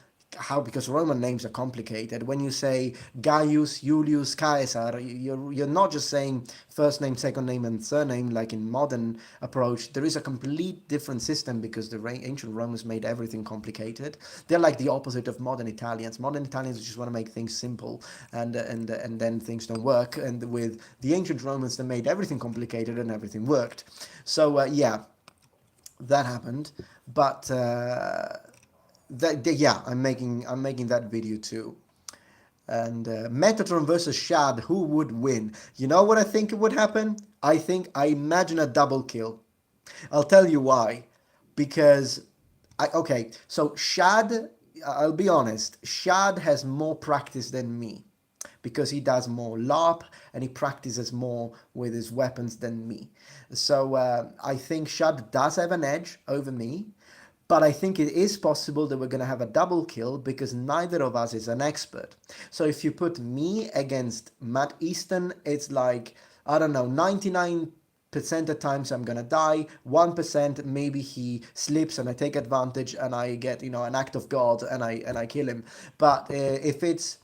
because Roman names are complicated. When you say Gaius, Julius, Caesar, you're not just saying first name, second name, and surname like in modern approach. There is a complete different system because the ancient Romans made everything complicated. They're like the opposite of modern Italians. Modern Italians just want to make things simple, and then things don't work. And with the ancient Romans, they made everything complicated and everything worked. So yeah, that happened, but. Yeah, I'm making that video too. And Metatron versus Shad, who would win? You know what I think would happen? I imagine a double kill. I'll tell you why. Because so Shad, I'll be honest, Shad has more practice than me. Because he does more LARP and he practices more with his weapons than me. So I think Shad does have an edge over me. But I think it is possible that we're going to have a double kill because neither of us is an expert. So if you put me against Matt Easton, it's like, I don't know, 99% of times I'm going to die. 1% maybe he slips and I take advantage and I get, an act of God and I kill him. But if it's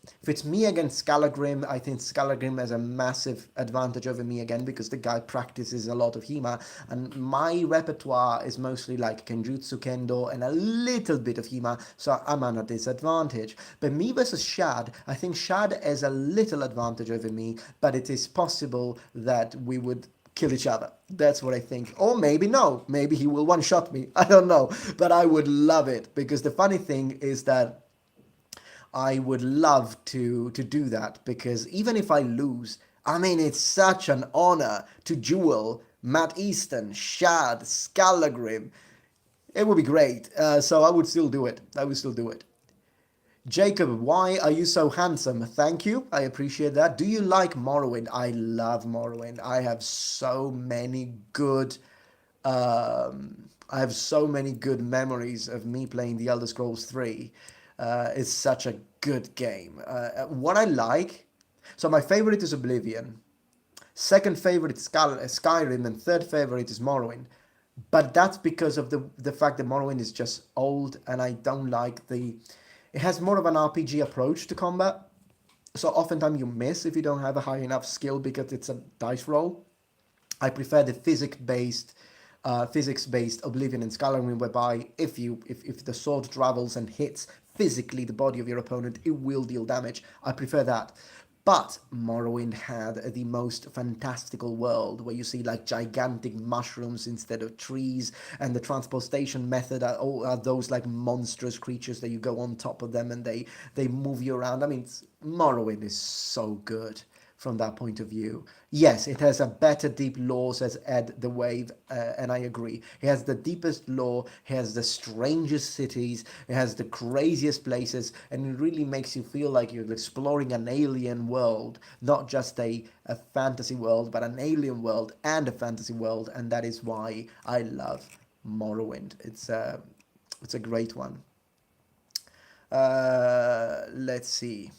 me against Scalagrim, I think Scalagrim has a massive advantage over me again because the guy practices a lot of HEMA and my repertoire is mostly like Kenjutsu, Kendo and a little bit of HEMA, so I'm at a disadvantage. But me versus Shad, I think Shad has a little advantage over me, but it is possible that we would kill each other. That's what I think. Or maybe no. Maybe he will one-shot me. I don't know. But I would love it because the funny thing is that I would love to do that because even if I lose, I mean, it's such an honor to duel Matt Easton, Shad, Scalagrim. It would be great. So I would still do it. I would still do it. Jacob, why are you so handsome? Thank you. I appreciate that. Do you like Morrowind? I love Morrowind. I have so many good memories of me playing The Elder Scrolls 3. It's such a good game. What I like, so my favorite is Oblivion. Second favorite is Skyrim, and third favorite is Morrowind. But that's because of the fact that Morrowind is just old, and I don't like it has more of an RPG approach to combat. So oftentimes you miss if you don't have a high enough skill because it's a dice roll. I prefer the physics-based Oblivion and Skyrim, whereby if the sword travels and hits physically the body of your opponent, it will deal damage. I prefer that. But Morrowind had the most fantastical world where you see like gigantic mushrooms instead of trees, and the transportation method are those like monstrous creatures that you go on top of them and they move you around. I mean, Morrowind is so good from that point of view. Yes, it has a better deep lore, says Ed the Wave, and I agree. It has the deepest lore, it has the strangest cities, it has the craziest places, and it really makes you feel like you're exploring an alien world, not just a fantasy world, but an alien world and a fantasy world, and that is why I love Morrowind. It's a great one. Let's see.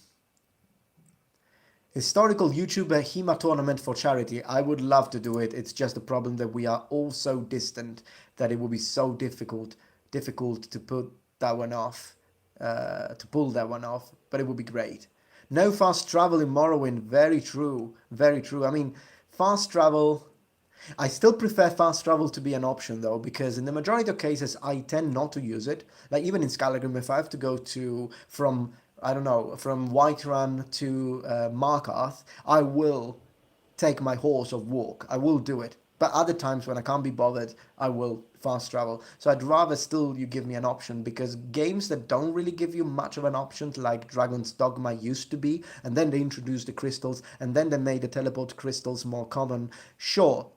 Historical YouTube HEMA tournament for charity. I would love to do it. It's just the problem that we are all so distant that it will be so difficult to put that one off, to pull that one off. But it would be great. No fast travel in Morrowind. Very true. Very true. I mean, fast travel. I still prefer fast travel to be an option though, because in the majority of cases I tend not to use it. Like even in Skyrim, if I have to go to from I don't know from Whiterun to Markarth, I will take my horse or walk. I will do it. But other times when I can't be bothered, I will fast travel. So I'd rather still you give me an option, because games that don't really give you much of an option, like Dragon's Dogma used to be, and then they introduced the crystals, and then they made the teleport crystals more common. Sure,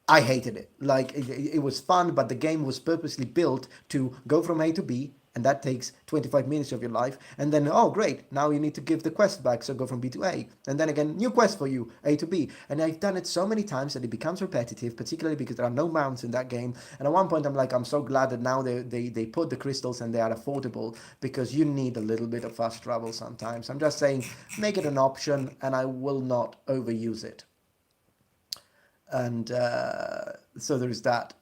I hated it. Like it was fun, but the game was purposely built to go from A to B, and that takes 25 minutes of your life. And then, oh great, now you need to give the quest back, so go from B to A, and then again, new quest for you, A to B. And I've done it so many times that it becomes repetitive, particularly because there are no mounts in that game. And at one point, I'm like, I'm so glad that now they put the crystals and they are affordable, because you need a little bit of fast travel sometimes. I'm just saying, make it an option, and I will not overuse it. And so there's that.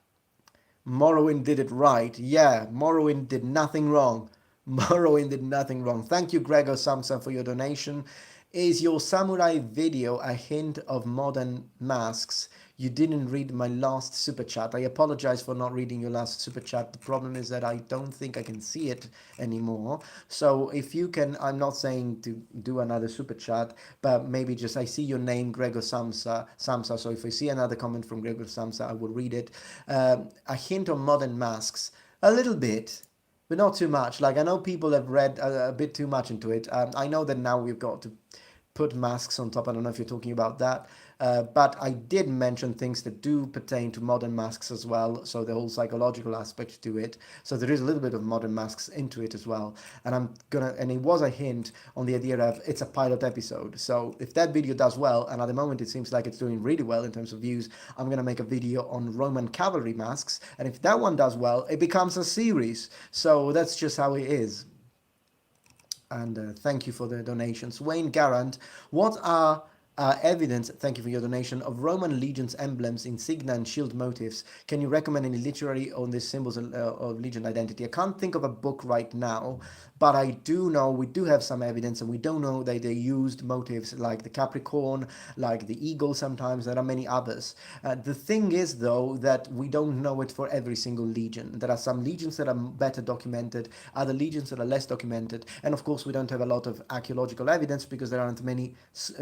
Morrowind did it right. Yeah, Morrowind did nothing wrong. Morrowind did nothing wrong. Thank you, Gregor Samson, for your donation. Is your samurai video a hint of modern masks? You didn't read my last super chat. I apologize for not reading your last super chat. The problem is that I don't think I can see it anymore. So if you can, I'm not saying to do another super chat, but maybe just I see your name, Gregor Samsa. So if I see another comment from Gregor Samsa, I will read it. A hint on modern masks, a little bit, but not too much. Like I know people have read a bit too much into it. I know that now we've got to put masks on top. I don't know if you're talking about that. But I did mention things that do pertain to modern masks as well. So the whole psychological aspect to it. So there is a little bit of modern masks into it as well. And it was a hint on the idea of it's a pilot episode. So if that video does well, and at the moment it seems like it's doing really well in terms of views, I'm going to make a video on Roman cavalry masks. And if that one does well, it becomes a series. So that's just how it is. And thank you for the donations. Wayne Garant, what are evidence, thank you for your donation, of Roman legions emblems, insignia and shield motifs? Can you recommend any literary on these symbols of legion identity? I can't think of a book right now, but I do know we do have some evidence, and we don't know that they used motifs like the Capricorn, like the eagle sometimes. There are many others. The thing is, though, that we don't know it for every single legion. There are some legions that are better documented, other legions that are less documented, and of course we don't have a lot of archaeological evidence because there aren't many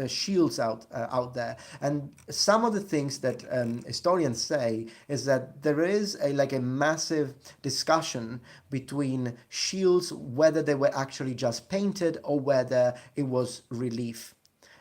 shields out there. And some of the things that historians say is that there is a massive discussion between shields, whether they were actually just painted or whether it was relief.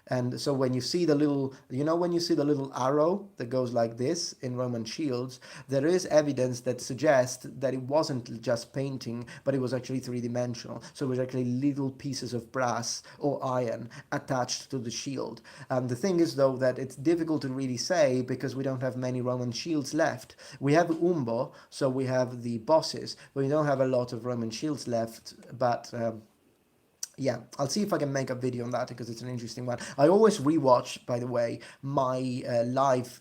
And so when you see the little, when you see the little arrow that goes like this in Roman shields, there is evidence that suggests that it wasn't just painting, but it was actually three-dimensional. So it was actually little pieces of brass or iron attached to the shield. The thing is, though, that it's difficult to really say because we don't have many Roman shields left. We have Umbo, so we have the bosses, but we don't have a lot of Roman shields left, but... yeah, I'll see if I can make a video on that because it's an interesting one. I always rewatch, by the way, my live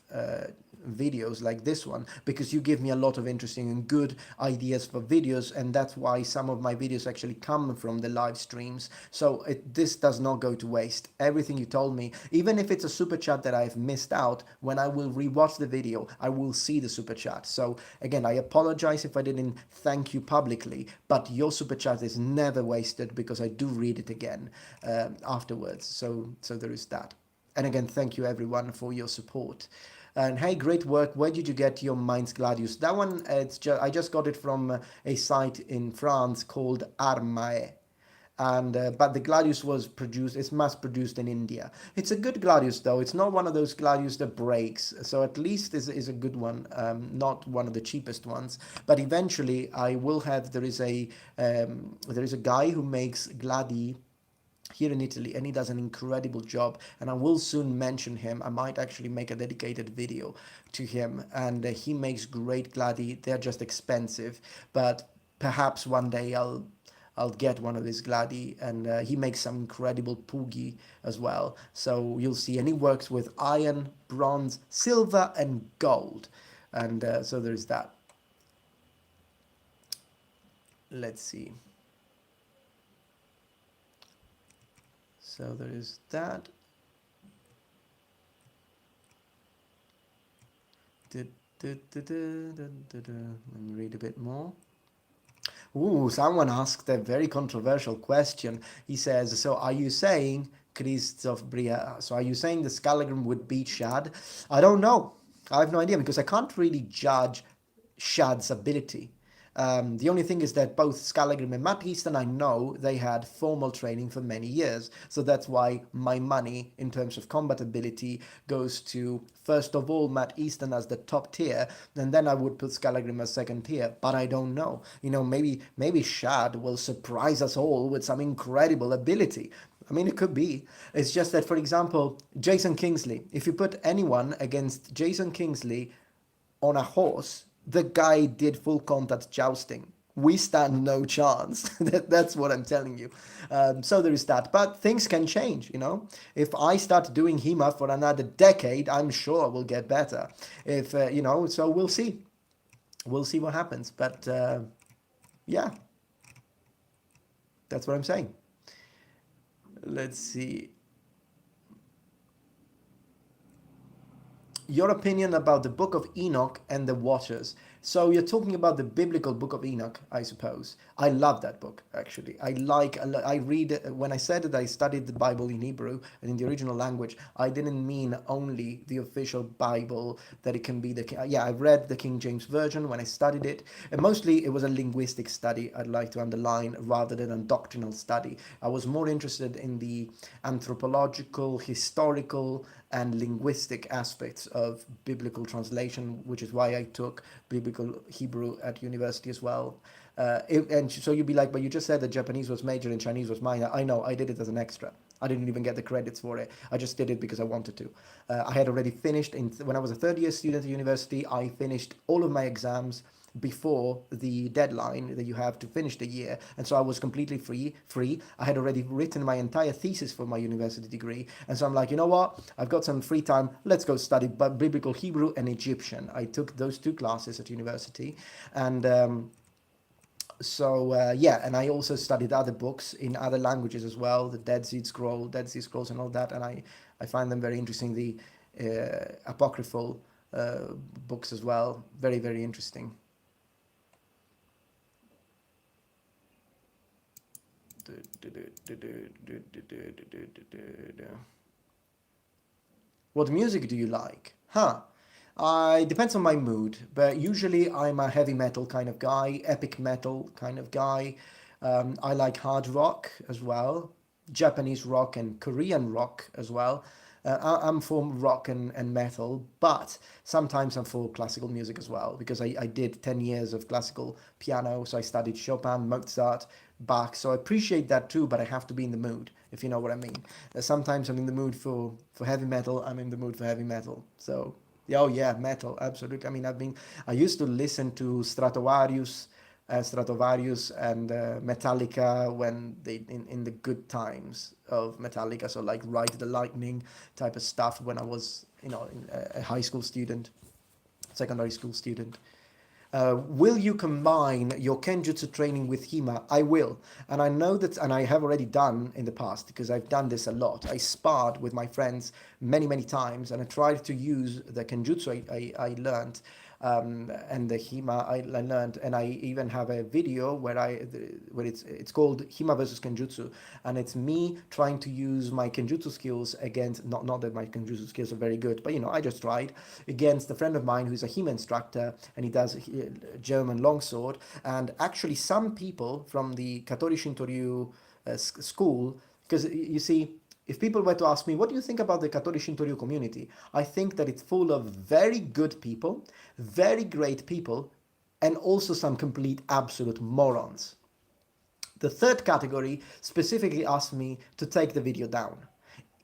videos like this one, because you give me a lot of interesting and good ideas for videos, and that's why some of my videos actually come from the live streams. So this does not go to waste. Everything you told me, even if it's a super chat that I've missed out, when I will rewatch the video, I will see the super chat. So again, I apologize if I didn't thank you publicly, but your super chat is never wasted, because I do read it again afterwards. So there is that. And again, thank you everyone for your support. And hey, great work. Where did you get your Mainz Gladius? That one, I just got it from a site in France called Armae. And but the Gladius was produced, it's mass produced in India. It's a good Gladius though. It's not one of those Gladius that breaks, so at least is a good one, not one of the cheapest ones. But eventually I will have, there is a guy who makes Gladi here in Italy, and he does an incredible job, and I will soon mention him. I might actually make a dedicated video to him, and he makes great Gladi. They're just expensive, but perhaps one day I'll get one of his Gladi, and he makes some incredible Pugi as well. So you'll see, and he works with iron, bronze, silver, and gold, and so there's that. Let's see. So there is that. Let me read a bit more. Ooh, someone asked a very controversial question. He says, so are you saying, Christoph Bria, so are you saying the Skalagram would beat Shad? I don't know. I have no idea, because I can't really judge Shad's ability. The only thing is that both Skallagrim and Matt Easton, I know they had formal training for many years. So that's why my money in terms of combat ability goes to, first of all, Matt Easton as the top tier, and then I would put Skallagrim as second tier. But I don't know. You know, maybe Shad will surprise us all with some incredible ability. I mean, it could be. It's just that, for example, Jason Kingsley, if you put anyone against Jason Kingsley on a horse, the guy did full contact jousting. We stand no chance. That's what I'm telling you. So there is that. But things can change, you know. If I start doing HEMA for another decade, I'm sure we'll get better. If, you know, so we'll see. We'll see what happens. But, yeah. That's what I'm saying. Let's see. Your opinion about the book of Enoch and the waters. So you're talking about the biblical book of Enoch, I suppose. I love that book, actually. I read, when I said that I studied the Bible in Hebrew and in the original language, I didn't mean only the official Bible, that it can be yeah, I read the King James Version when I studied it. And mostly it was a linguistic study, I'd like to underline, rather than a doctrinal study. I was more interested in the anthropological, historical, and linguistic aspects of biblical translation, which is why I took biblical Hebrew at university as well. And so you'd be like, but you just said that Japanese was major and Chinese was minor. I know, I did it as an extra. I didn't even get the credits for it. I just did it because I wanted to. I had already finished, when I was a third year student at university, I finished all of my exams before the deadline that you have to finish the year, and so I was completely free. I had already written my entire thesis for my university degree, and so I'm like, you know what, I've got some free time, let's go study biblical Hebrew and Egyptian. I took those two classes at university, and yeah, and I also studied other books in other languages as well, the Dead Sea Scrolls and all that, and I find them very interesting, the apocryphal books as well, very, very interesting. What music do you like? It depends on my mood, but usually I'm a heavy metal kind of guy, epic metal kind of guy. I like hard rock as well, Japanese rock and Korean rock as well. I'm for rock and metal, but sometimes I'm for classical music as well, because I did 10 years of classical piano, so I studied Chopin, Mozart, Bach, so I appreciate that too, but I have to be in the mood, if you know what I mean. Sometimes I'm in the mood for heavy metal, I'm in the mood for heavy metal, so, oh yeah, metal, absolutely. I mean, I used to listen to Stratovarius and Metallica when they in the good times of Metallica, so like Ride the Lightning type of stuff when I was, you know, a high school student. secondary school student. Will you combine your Kenjutsu training with Hima? I will. And I know that, and I have already done in the past, because I've done this a lot. I sparred with my friends many, many times, and I tried to use the Kenjutsu I learned, and the Hima I learned, and I even have a video where it's called Hima versus Kenjutsu, and it's me trying to use my Kenjutsu skills against, not that my Kenjutsu skills are very good, but I just tried against a friend of mine who's a Hima instructor, and he does German longsword. And actually some people from the Katori Shintoryu school, because you see, if people were to ask me, what do you think about the Katori Shintoryu community? I think that it's full of very good people, very great people, and also some complete absolute morons. The third category specifically asked me to take the video down.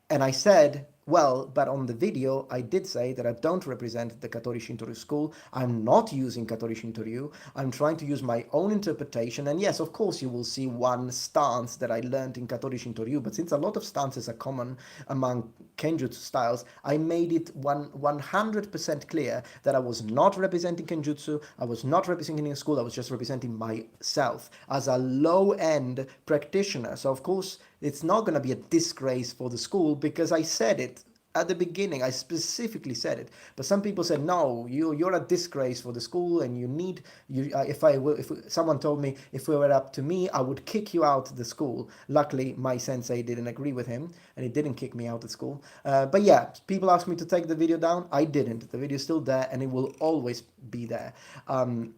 And I said, well, but on the video, I did say that I don't represent the Katori Shintoryu school. I'm not using Katori Shintoryu. I'm trying to use my own interpretation. And yes, of course, you will see one stance that I learned in Katori Shintoryu. But since a lot of stances are common among Kenjutsu styles, I made it 100% clear that I was not representing Kenjutsu. I was not representing a school. I was just representing myself as a low-end practitioner. So, of course, it's not going to be a disgrace for the school, because I said it at the beginning. I specifically said it. But some people said, no, you're a disgrace for the school, and you need, if someone told me if it were up to me, I would kick you out of the school. Luckily, my sensei didn't agree with him, and he didn't kick me out of school. But yeah, people asked me to take the video down. I didn't. The video is still there, and it will always be there. On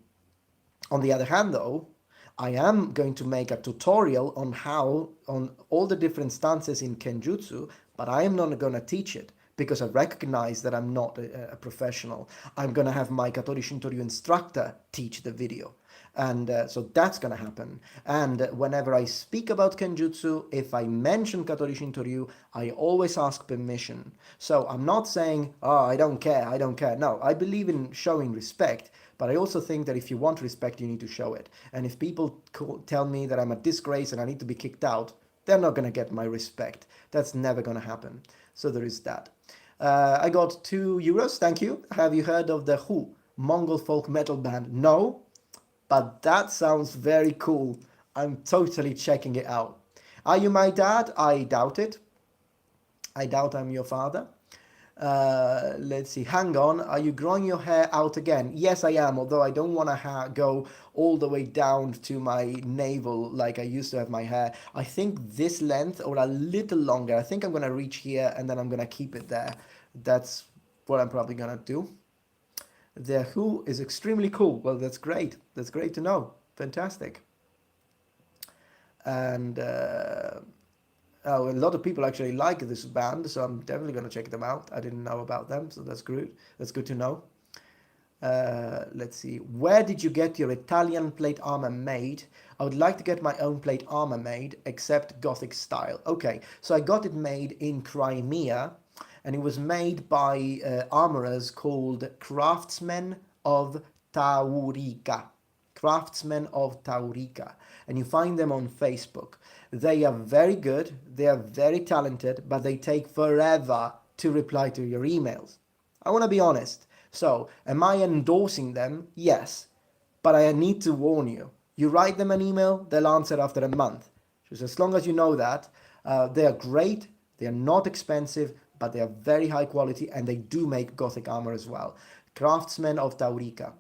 the other hand, though, I am going to make a tutorial on all the different stances in Kenjutsu, but I am not going to teach it, because I recognize that I'm not a professional. I'm going to have my Katori Shintoryu instructor teach the video. And so that's going to happen. And whenever I speak about Kenjutsu, if I mention Katori Shintoryu, I always ask permission. So I'm not saying, oh, I don't care. No, I believe in showing respect. But I also think that if you want respect, you need to show it. And if people tell me that I'm a disgrace and I need to be kicked out, they're not going to get my respect. That's never going to happen. So there is that. I got €2. Thank you. Have you heard of the Who, Mongol folk metal band? No, but that sounds very cool. I'm totally checking it out. Are you my dad? I doubt it. I doubt I'm your father. Let's see. Hang on. Are you growing your hair out again? Yes, I am. Although I don't want to go all the way down to my navel like I used to have my hair. I think this length, or a little longer. I think I'm going to reach here, and then I'm going to keep it there. That's what I'm probably going to do. The Who is extremely cool. Well, that's great. That's great to know. Fantastic. And a lot of people actually like this band, so I'm definitely going to check them out. I didn't know about them, so that's good. That's good to know. Let's see. Where did you get your Italian plate armor made? I would like to get my own plate armor made, except Gothic style. Okay, so I got it made in Crimea, and it was made by armorers called Craftsmen of Taurica. Craftsmen of Taurica. And you find them on Facebook. They are very good, they are very talented, but they take forever to reply to your emails. I want to be honest. So, am I endorsing them? Yes. But I need to warn you. You write them an email, they'll answer after a month. Just as long as you know that, they are great, they are not expensive, but they are very high quality, and they do make Gothic armor as well. Craftsmen of Taurica.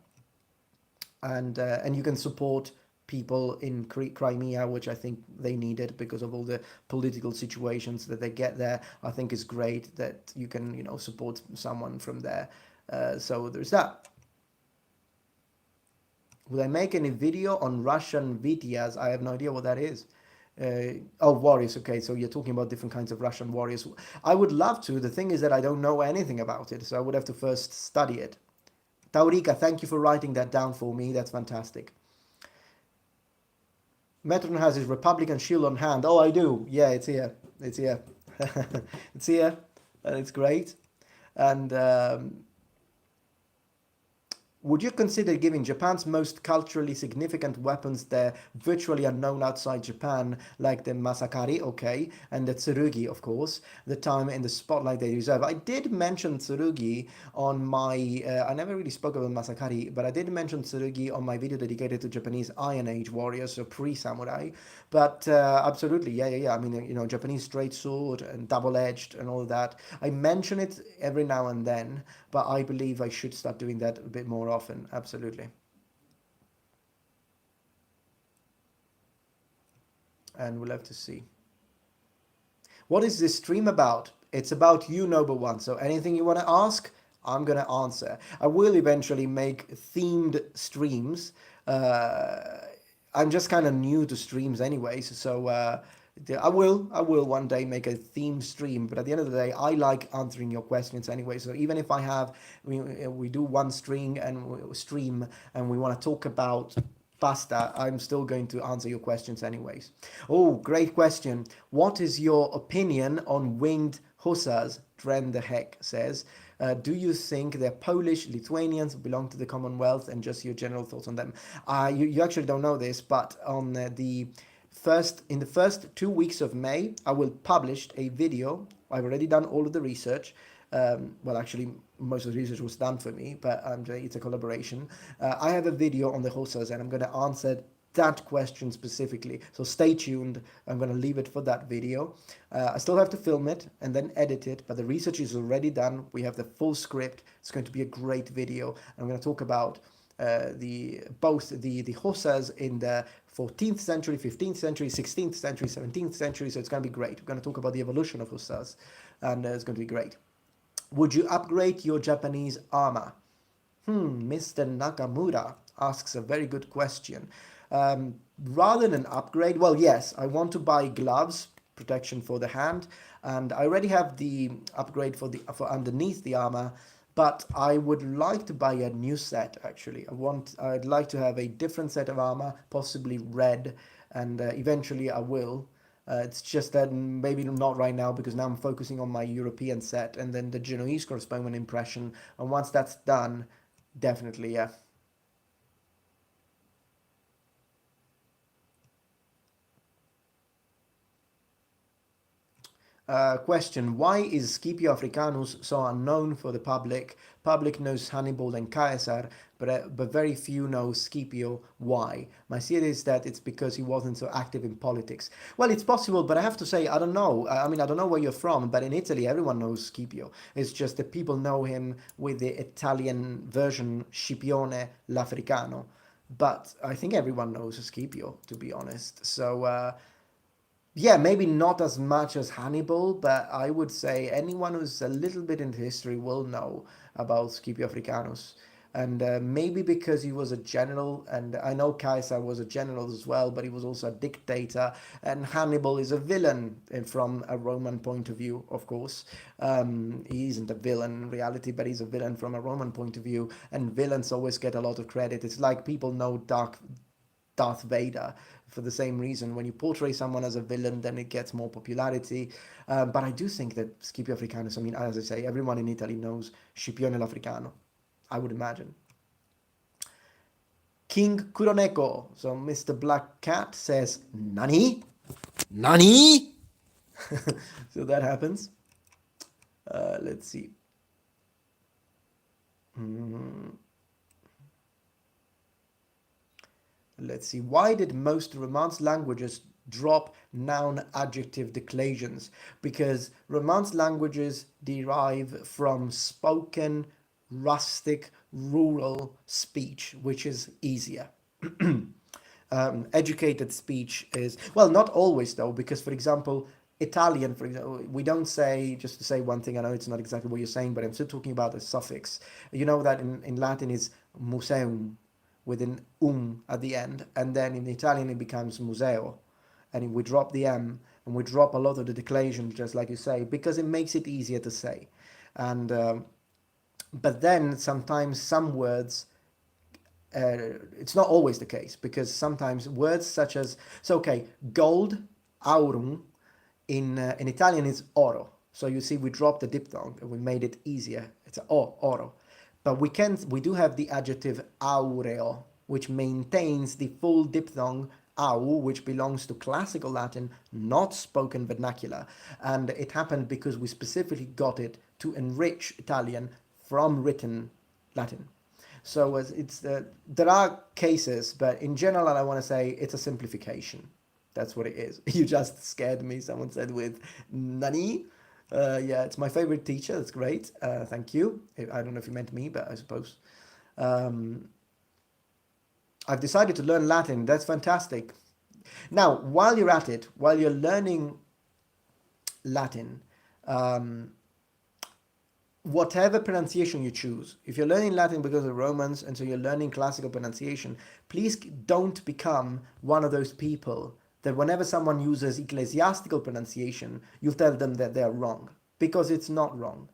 And you can support people in Crimea, which I think they needed because of all the political situations that they get there. I think it's great that you can, support someone from there. So there's that. Will I make any video on Russian Vityas? I have no idea what that is. Warriors. Okay, so you're talking about different kinds of Russian warriors. I would love to. The thing is that I don't know anything about it, so I would have to first study it. Taurika, thank you for writing that down for me. That's fantastic. Metron has his Republican shield on hand. Oh, I do. Yeah, it's here. It's here. It's here. And it's great. And Would you consider giving Japan's most culturally significant weapons the virtually unknown outside Japan, like the Masakari, okay, and the Tsurugi, of course, the time in the spotlight they deserve? I did mention Tsurugi on my, I never really spoke about Masakari, but I did mention Tsurugi on my video dedicated to Japanese Iron Age warriors, so pre-samurai. But absolutely, yeah. I mean, you know, Japanese straight sword and double-edged and all of that. I mention it every now and then, but I believe I should start doing that a bit more often. Absolutely. And we'll have to see. What is this stream about? It's about you, Noble One. So anything you want to ask, I'm going to answer. I will eventually make themed streams. I'm just kind of new to streams anyways, so I will one day make a theme stream. But at the end of the day, I like answering your questions anyway. So even if we do one stream and we want to talk about pasta, I'm still going to answer your questions anyways. Oh, great question. What is your opinion on winged hussars? Dren the Heck says. Do you think they're Polish, Lithuanians, belong to the Commonwealth, and just your general thoughts on them? You actually don't know this, but on in the first 2 weeks of May, I will publish a video. I've already done all of the research. Well, actually, most of the research was done for me, but it's a collaboration. I have a video on the hussars, and I'm going to answer that question specifically. So stay tuned. I'm going to leave it for that video. I still have to film it and then edit it, but the research is already done. We have the full script. It's going to be a great video. I'm going to talk about both the hussars in the 14th century, 15th century, 16th century, 17th century. So it's going to be great. We're going to talk about the evolution of hussars, and it's going to be great. Would you upgrade your Japanese armor? Mr. Nakamura asks a very good question. Rather than an upgrade, well, yes, I want to buy gloves, protection for the hand, and I already have the upgrade for underneath the armor, but I would like to buy a new set. Actually, I'd like to have a different set of armor, possibly red, and eventually I will. It's just that maybe not right now, because now I'm focusing on my European set and then the Genoese correspondent impression. And once that's done, definitely, yeah. Question: why is Scipio Africanus so unknown for the public? Public knows Hannibal and Caesar, but very few know Scipio. Why? My theory is that it's because he wasn't so active in politics. Well, it's possible, but I have to say, I don't know. I mean, I don't know where you're from, but in Italy, everyone knows Scipio. It's just that people know him with the Italian version, Scipione l'Africano. But I think everyone knows Scipio, to be honest. So, yeah, maybe not as much as Hannibal, but I would say anyone who's a little bit into history will know about Scipio Africanus. And maybe because he was a general, and I know Caesar was a general as well, but he was also a dictator, and Hannibal is a villain from a Roman point of view, of course. He isn't a villain in reality, but he's a villain from a Roman point of view, and villains always get a lot of credit. It's like people know Darth Vader for the same reason. When you portray someone as a villain, then it gets more popularity. But I do think that Scipio Africanus, I mean, as I say, everyone in Italy knows Scipione l'Africano, I would imagine. King Kuroneko, so Mr. Black Cat says, Nani? Nani? So that happens. Let's see. Let's see. Why did most Romance languages drop noun adjective declensions? Because Romance languages derive from spoken, rustic, rural speech, which is easier. Educated speech is, well, not always though, because for example, Italian, for example, we don't say, just to say one thing, I know it's not exactly what you're saying, but I'm still talking about a suffix. You know that in Latin is museum, with an at the end, and then in Italian it becomes museo, and we drop the m, and we drop a lot of the declension, just like you say, because it makes it easier to say. And but then sometimes some words, it's not always the case, because sometimes words such as, so okay, gold, aurum, in Italian is oro. So you see, we dropped the diphthong and we made it easier. It's oro. But we do have the adjective aureo, which maintains the full diphthong au, which belongs to classical Latin, not spoken vernacular. And it happened because we specifically got it to enrich Italian from written Latin. So there are cases, but in general, I want to say it's a simplification. That's what it is. You just scared me. Someone said with Nani. Yeah, it's my favorite teacher. That's great. Thank you. I don't know if you meant me, but I suppose. Um, I've decided to learn Latin. That's fantastic. Now, while you're at it, while you're learning Latin, um, whatever pronunciation you choose, if you're learning Latin because of Romans and so you're learning classical pronunciation, please don't become one of those people that whenever someone uses ecclesiastical pronunciation, you tell them that they're wrong, because it's not wrong.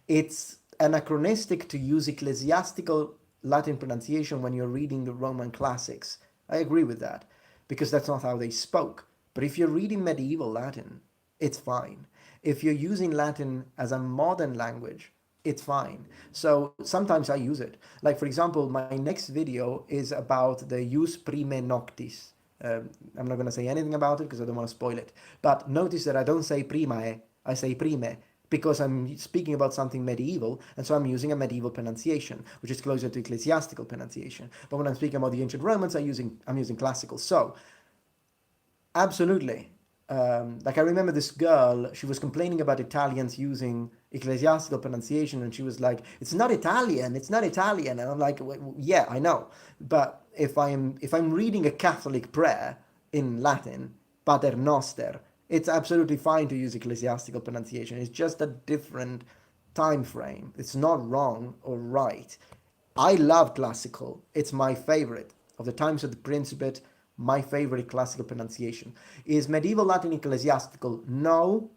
It's anachronistic to use ecclesiastical Latin pronunciation when you're reading the Roman classics. I agree with that, because that's not how they spoke. But if you're reading medieval Latin, it's fine. If you're using Latin as a modern language, it's fine. So sometimes I use it. Like, for example, my next video is about the Jus Prime Noctis. I'm not going to say anything about it because I don't want to spoil it. But notice that I don't say primae, I say prime, because I'm speaking about something medieval, and so I'm using a medieval pronunciation, which is closer to ecclesiastical pronunciation. But when I'm speaking about the ancient Romans, I'm using classical. So, absolutely. Like I remember this girl, she was complaining about Italians using ecclesiastical pronunciation, and she was like, "It's not Italian, it's not Italian," and I'm like, "Yeah, I know, but if I'm reading a Catholic prayer in Latin, Pater Noster, it's absolutely fine to use ecclesiastical pronunciation. It's just a different time frame. It's not wrong or right. I love classical. It's my favorite. Of the times of the Principate, my favorite classical pronunciation. Is medieval Latin ecclesiastical? No,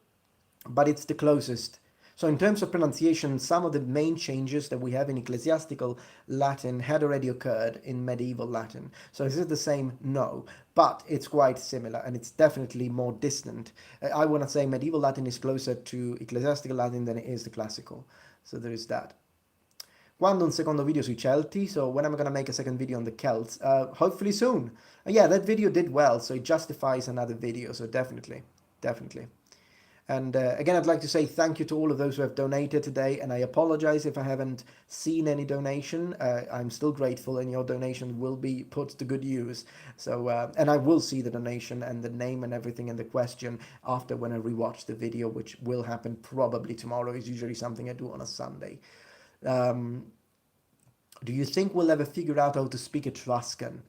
but it's the closest. So in terms of pronunciation, some of the main changes that we have in ecclesiastical Latin had already occurred in medieval Latin. So is it the same? No, but it's quite similar, and it's definitely more distant. I want to say medieval Latin is closer to ecclesiastical Latin than it is to classical. So there is that. Quando un secondo video sui Celti? So when am I going to make a second video on the Celts? Hopefully soon. Yeah, that video did well, so it justifies another video. So definitely, definitely. And again, I'd like to say thank you to all of those who have donated today, and I apologize if I haven't seen any donation. I'm still grateful, and your donation will be put to good use. So, and I will see the donation and the name and everything and the question after when I rewatch the video, which will happen probably tomorrow. It's usually something I do on a Sunday. Do you think we'll ever figure out how to speak Etruscan?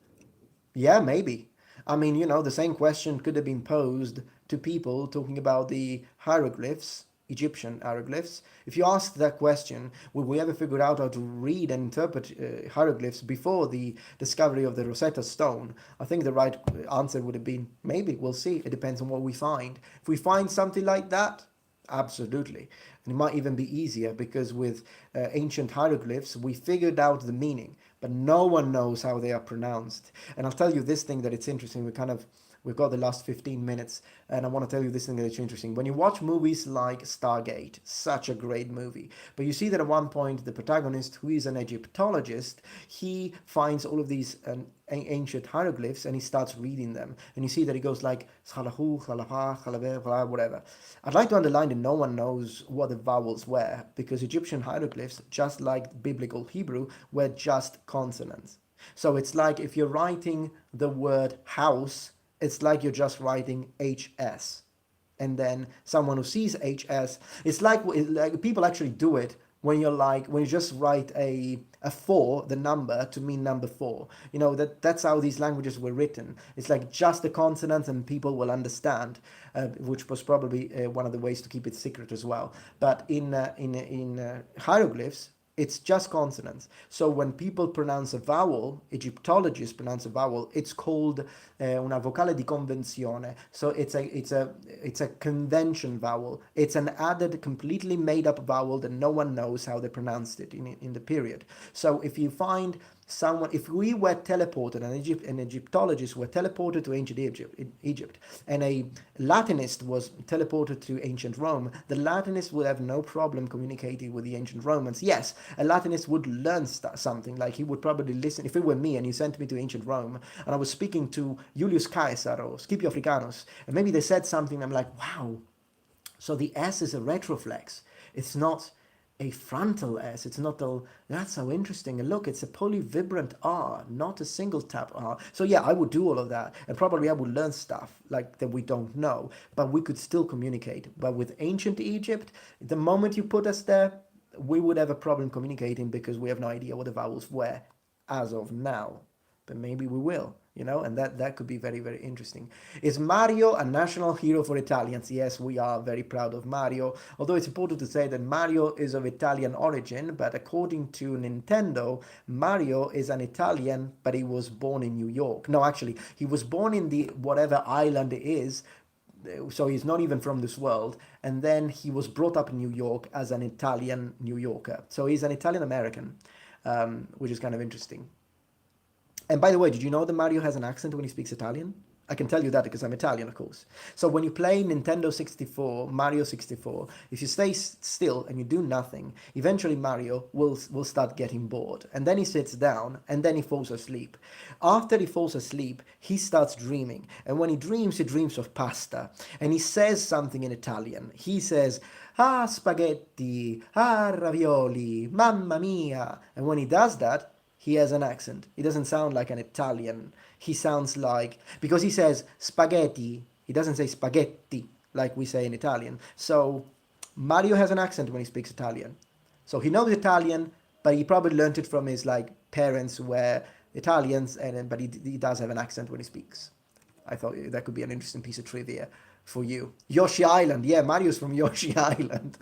Yeah, maybe. I mean, the same question could have been posed to people talking about the hieroglyphs, Egyptian hieroglyphs. If you ask that question, will we ever figure out how to read and interpret hieroglyphs before the discovery of the Rosetta Stone? I think the right answer would have been maybe. We'll see. It depends on what we find. If we find something like that, absolutely. And it might even be easier because with ancient hieroglyphs, we figured out the meaning, but no one knows how they are pronounced. And I'll tell you this thing that it's interesting. We've got the last 15 minutes, and I want to tell you this thing that's interesting. When you watch movies like Stargate, such a great movie, but you see that at one point, the protagonist, who is an Egyptologist, he finds all of these ancient hieroglyphs, and he starts reading them. And you see that he goes like, whatever. I'd like to underline that no one knows what the vowels were, because Egyptian hieroglyphs, just like biblical Hebrew, were just consonants. So it's like if you're writing the word house, it's like you're just writing HS. And then someone who sees HS, it's like people actually do it when you just write a 4, the number, to mean number 4. That's how these languages were written. It's like just the consonants and people will understand, which was probably one of the ways to keep it secret as well. But in hieroglyphs, it's just consonants. So when people pronounce a vowel, Egyptologists pronounce a vowel, it's called una vocale di convenzione. So it's a convention vowel. It's an added, completely made up vowel that no one knows how they pronounced it in the period. So if you find someone, if we were teleported, an Egyptologist were teleported to ancient Egypt, and a Latinist was teleported to ancient Rome, the Latinist would have no problem communicating with the ancient Romans. Yes, a Latinist would learn something, like he would probably listen. If it were me and you sent me to ancient Rome and I was speaking to Julius Caesar or Scipio Africanus, and maybe they said something, I'm like, wow, so the S is a retroflex. It's not a frontal S. It's not the, that's so interesting. And look, it's a polyvibrant R, not a single tap R. So yeah, I would do all of that. And probably I would learn stuff like that we don't know, but we could still communicate. But with ancient Egypt, the moment you put us there, we would have a problem communicating because we have no idea what the vowels were as of now. But maybe we will, you know, and that could be very, very interesting. Is Mario a national hero for Italians? Yes, we are very proud of Mario, although it's important to say that Mario is of Italian origin, but according to Nintendo, Mario is an Italian, but he was born in New York. No, actually, he was born in the whatever island it is, so he's not even from this world, and then he was brought up in New York as an Italian New Yorker. So he's an Italian American, which is kind of interesting. And by the way, did you know that Mario has an accent when he speaks Italian? I can tell you that because I'm Italian, of course. So when you play Nintendo 64, Mario 64, if you stay still and you do nothing, eventually Mario will start getting bored. And then he sits down and then he falls asleep. After he falls asleep, he starts dreaming. And when he dreams of pasta. And he says something in Italian. He says, ah, spaghetti, ah, ravioli, mamma mia. And when he does that, he has an accent. He doesn't sound like an Italian. He sounds like, because he says spaghetti, he doesn't say spaghetti like we say in Italian. So Mario has an accent when he speaks Italian. So he knows Italian, but he probably learned it from his like parents who were Italians, but he does have an accent when he speaks. I thought that could be an interesting piece of trivia for you. Yoshi Island. Yeah, Mario's from Yoshi Island.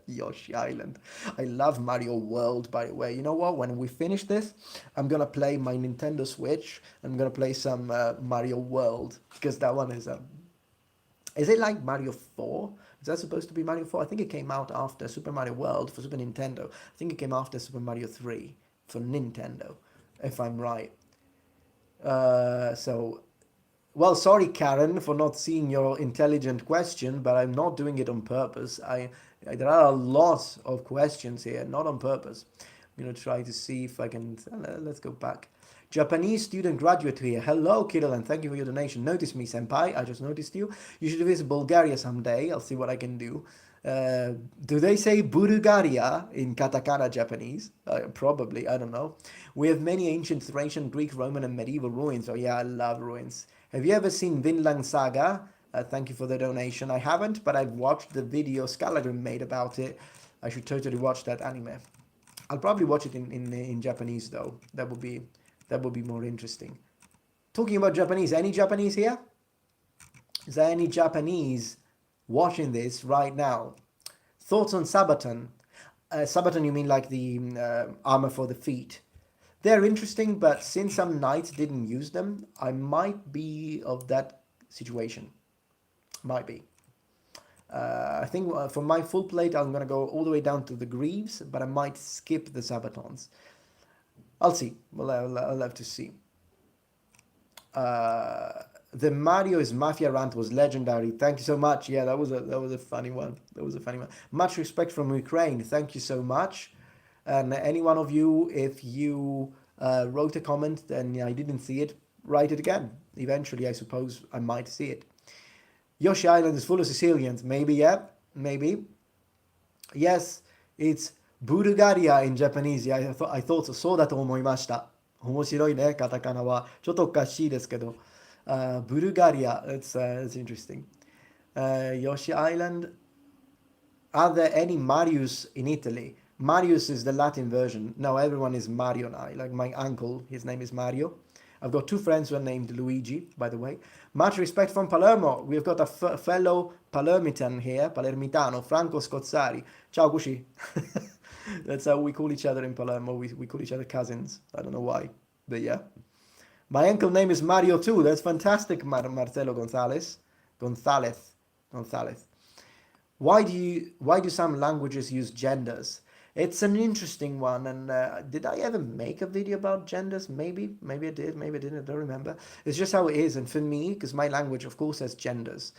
Yoshi Island. I love Mario World, by the way. You know what? When we finish this, I'm going to play my Nintendo Switch. I'm going to play some Mario World, because that one is... is it like Mario 4? Is that supposed to be Mario 4? I think it came out after Super Mario World for Super Nintendo. I think it came after Super Mario 3 for Nintendo, if I'm right. Well, sorry, Karen, for not seeing your intelligent question, but I'm not doing it on purpose. There are a lot of questions here, not on purpose. I'm going to try to see if I can... let's go back. Japanese student graduate here. Hello, Kirill, and thank you for your donation. Notice me, senpai. I just noticed you. You should visit Bulgaria someday. I'll see what I can do. Do they say Bulgaria in katakana Japanese? Probably, I don't know. We have many ancient Thracian, Greek, Roman, and medieval ruins. Oh yeah, I love ruins. Have you ever seen Vinland Saga? Thank you for the donation. I haven't, but I've watched the video Scalagrim made about it. I should totally watch that anime. I'll probably watch it in Japanese though. That would be more interesting. Talking about Japanese, any Japanese here? Is there any Japanese watching this right now? Thoughts on Sabaton? Sabaton, you mean like the armor for the feet? They're interesting, but since some knights didn't use them, I might be of that situation. Might be. I think for my full plate, I'm going to go all the way down to the greaves, but I might skip the Sabatons. I'll see. Well, I'll have to see. The Mario is Mafia rant was legendary. Thank you so much. Yeah, that was a funny one. That was a funny one. Much respect from Ukraine. Thank you so much. And any one of you, if you wrote a comment and I didn't see it, write it again. Eventually, I suppose I might see it. Yoshi Island is full of Sicilians. Maybe, yeah. Maybe. Yes, it's Bulgaria in Japanese. Yeah, I thought so. そうだと思いました。面白いね、カタカナは。ちょっとおかしいですけど。Bulgaria, that's interesting. Yoshi Island. Are there any Marius in Italy? Marius is the Latin version. No, everyone is Mario now. Like my uncle, his name is Mario. I've got two friends who are named Luigi, by the way. Much respect from Palermo. We've got a fellow Palermitan here, Palermitano, Franco Scozzari. Ciao, Gushi. That's how we call each other in Palermo. We call each other cousins. I don't know why, but yeah. My uncle name is Mario too. That's fantastic, Marcelo Gonzalez. Gonzalez. Why do some languages use genders? It's an interesting one, and did I ever make a video about genders? Maybe I did, maybe I didn't, I don't remember. It's just how it is, and for me, because my language, of course, has genders,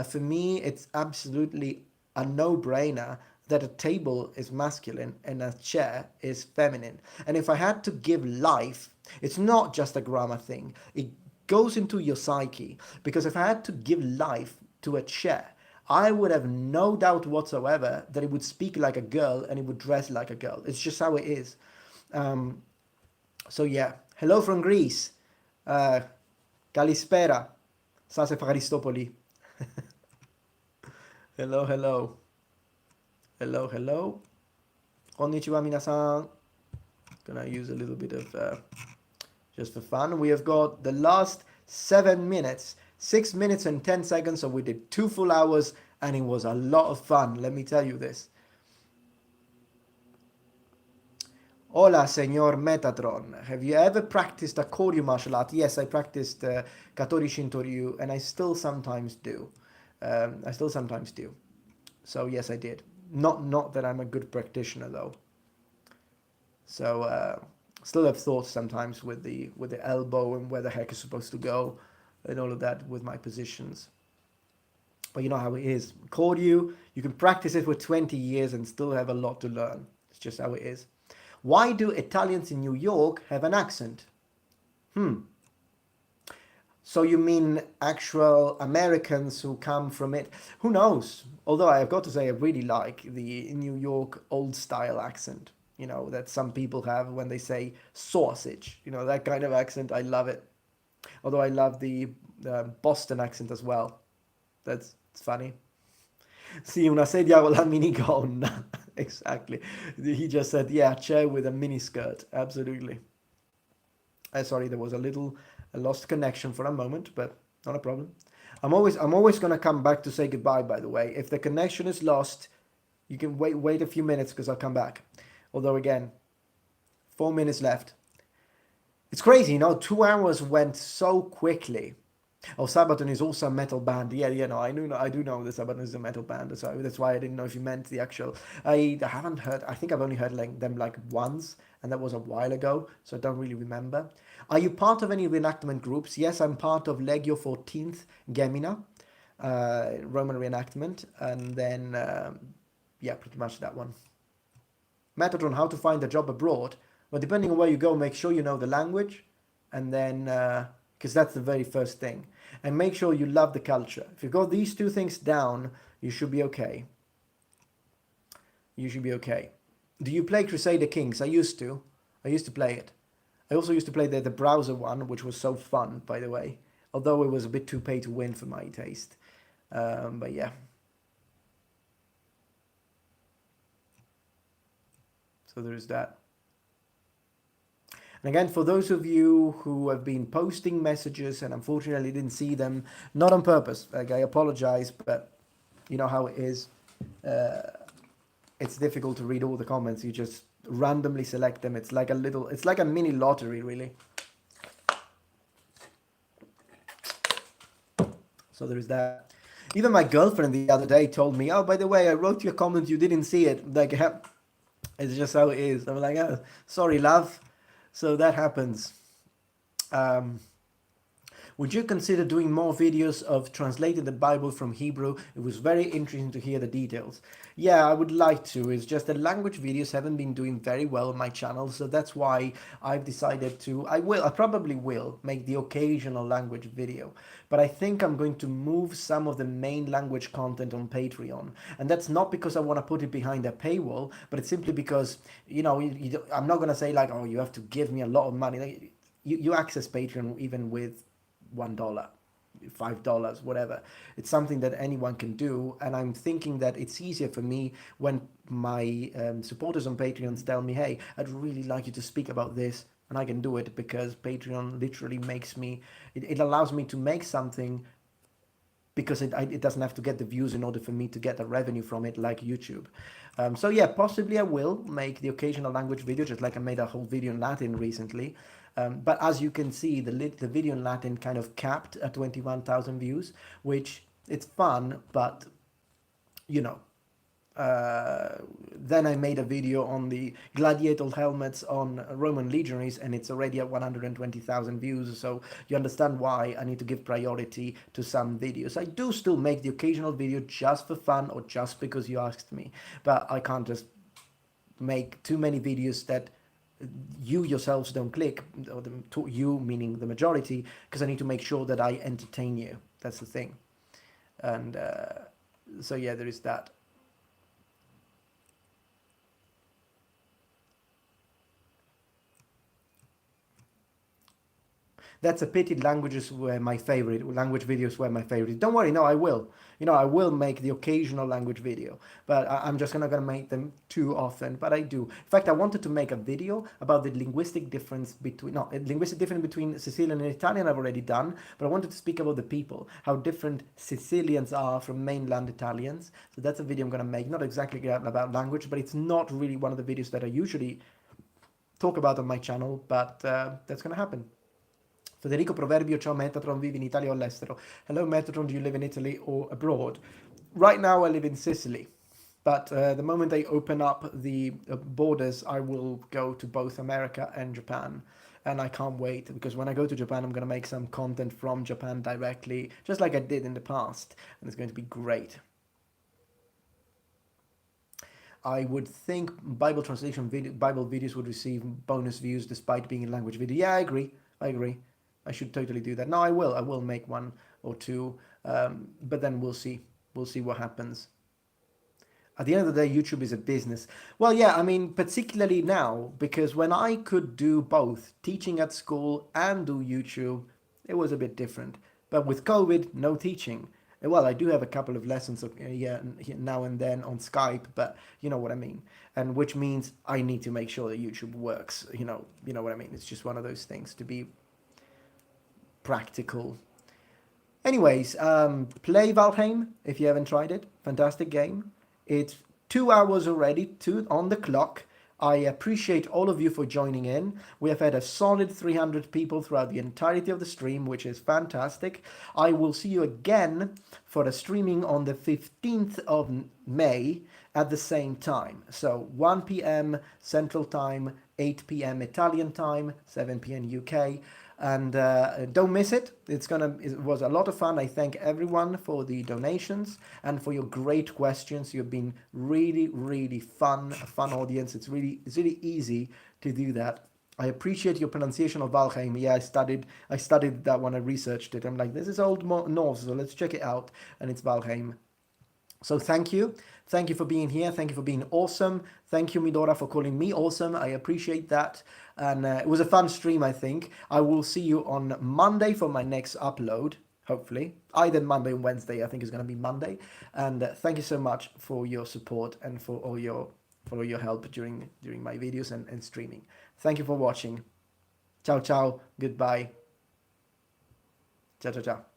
for me, it's absolutely a no-brainer that a table is masculine and a chair is feminine. And if I had to give life, it's not just a grammar thing. It goes into your psyche, because if I had to give life to a chair, I would have no doubt whatsoever that it would speak like a girl and it would dress like a girl. It's just how it is. So yeah, hello from Greece. Kalispera. Σας ευχαριστώ πολύ. Hello, hello. Hello, hello. Konnichiwa minasan. Gonna use a little bit of just for fun. We have got the last 7 minutes. 6 minutes and 10 seconds, so we did 2 full hours, and it was a lot of fun, let me tell you this. Hola, Señor Metatron. Have you ever practiced a Koryu martial art? Yes, I practiced Katori Shintoryu, and I still sometimes do. So yes, I did. Not that I'm a good practitioner, though. So still have thoughts sometimes with the elbow and where the heck is supposed to go, and all of that with my positions. But you know how it is. Koryu, you can practice it for 20 years and still have a lot to learn. It's just how it is. Why do Italians in New York have an accent? So you mean actual Americans who come from it? Who knows? Although I have got to say I really like the New York old style accent, you know, that some people have when they say sausage. You know, that kind of accent, I love it. Although I love the Boston accent as well. It's funny. Sì, una sedia con la minigonna. Exactly. He just said, yeah, chair with a mini skirt. Absolutely. Sorry, there was a lost connection for a moment, but not a problem. I'm always gonna come back to say goodbye, by the way. If the connection is lost, you can wait a few minutes because I'll come back. Although again, 4 minutes left. It's crazy, you know, 2 hours went so quickly. Oh, Sabaton is also a metal band. Yeah, no, I do know that Sabaton is a metal band. So that's why I didn't know if you meant the actual. I haven't heard. I think I've only heard them once, and that was a while ago. So I don't really remember. Are you part of any reenactment groups? Yes, I'm part of Legio 14th Gemina, Roman reenactment, and then yeah, pretty much that one. Metatron, how to find a job abroad? Well, depending on where you go, make sure you know the language, and then because that's the very first thing, and make sure you love the culture. If you got these 2 things down, you should be okay. You should be okay. Do you play Crusader Kings? I used to play it. I also used to play the browser one, which was so fun, by the way, although it was a bit too pay to win for my taste. But yeah. So there's that. And again, for those of you who have been posting messages and unfortunately didn't see them, not on purpose, like I apologize, but you know how it is. It's difficult to read all the comments. You just randomly select them. It's like a mini lottery, really. So there is that. Even my girlfriend the other day told me, oh, by the way, I wrote you a comment, you didn't see it. Like, it's just how it is. I'm like, oh, sorry, love. So that happens. Would you consider doing more videos of translating the Bible from Hebrew? It was very interesting to hear the details. Yeah, I would like to. It's just that language videos haven't been doing very well on my channel, so that's why I've decided to. I probably will make the occasional language video, but I think I'm going to move some of the main language content on Patreon, and that's not because I want to put it behind a paywall, but it's simply because, you know, I'm not going to say like, oh, you have to give me a lot of money. Like, you access Patreon even with $1, $5, whatever. It's something that anyone can do, and I'm thinking that it's easier for me when my supporters on Patreon tell me, hey, I'd really like you to speak about this, and I can do it because Patreon literally makes me, it allows me to make something because it doesn't have to get the views in order for me to get the revenue from it like YouTube. So yeah, possibly I will make the occasional language video, just like I made a whole video in Latin recently. But as you can see, the video in Latin kind of capped at 21,000 views, which it's fun, but you know, then I made a video on the gladiator helmets on Roman legionaries, and it's already at 120,000 views. So you understand why I need to give priority to some videos. I do still make the occasional video just for fun or just because you asked me, but I can't just make too many videos that you yourselves don't click, or you meaning the majority, because I need to make sure that I entertain you. That's the thing. And so yeah, there is that. That's a pity. Languages were my favorite. Language videos were my favorite. Don't worry, no, I will. I will make the occasional language video, but I'm just not gonna make them too often. But I do. In fact, I wanted to make a video about the linguistic difference between Sicilian and Italian. I've already done, but I wanted to speak about the people, how different Sicilians are from mainland Italians. So that's a video I'm gonna make. Not exactly about language, but it's not really one of the videos that I usually talk about on my channel. But that's gonna happen. Federico Proverbio, ciao Metatron, vivi in Italia o all'estero? Hello Metatron, do you live in Italy or abroad? Right now I live in Sicily, but the moment they open up the borders, I will go to both America and Japan. And I can't wait, because when I go to Japan, I'm going to make some content from Japan directly, just like I did in the past, and it's going to be great. I would think Bible translation Bible videos would receive bonus views despite being in language video. Yeah, I agree. I should totally do that. No, I will. I will make one or two, but then we'll see. We'll see what happens. At the end of the day, YouTube is a business. Well, yeah, I mean, particularly now, because when I could do both, teaching at school and do YouTube, it was a bit different. But with COVID, no teaching. Well, I do have a couple of lessons yeah, now and then on Skype, but you know what I mean. And which means I need to make sure that YouTube works. You know what I mean. It's just one of those things to be practical. Anyways, play Valheim if you haven't tried it. Fantastic game. It's 2 hours already, 2 on the clock. I appreciate all of you for joining in. We have had a solid 300 people throughout the entirety of the stream, which is fantastic. I will see you again for a streaming on the 15th of May at the same time. So 1 p.m. Central Time, 8 p.m. Italian Time, 7 p.m. UK. And don't miss it. It was a lot of fun. I thank everyone for the donations and for your great questions. You've been really, really fun, a fun audience. It's really easy to do that. I appreciate your pronunciation of Valheim. Yeah, I studied that one. I researched it. I'm like, this is Old Norse, so let's check it out. And it's Valheim. So thank you. Thank you for being here. Thank you for being awesome. Thank you, Midora, for calling me awesome. I appreciate that. And it was a fun stream, I think. I will see you on Monday for my next upload, hopefully. Either Monday or Wednesday, I think it's going to be Monday. And thank you so much for your support and for all your help during my videos and streaming. Thank you for watching. Ciao, ciao. Goodbye. Ciao, ciao, ciao.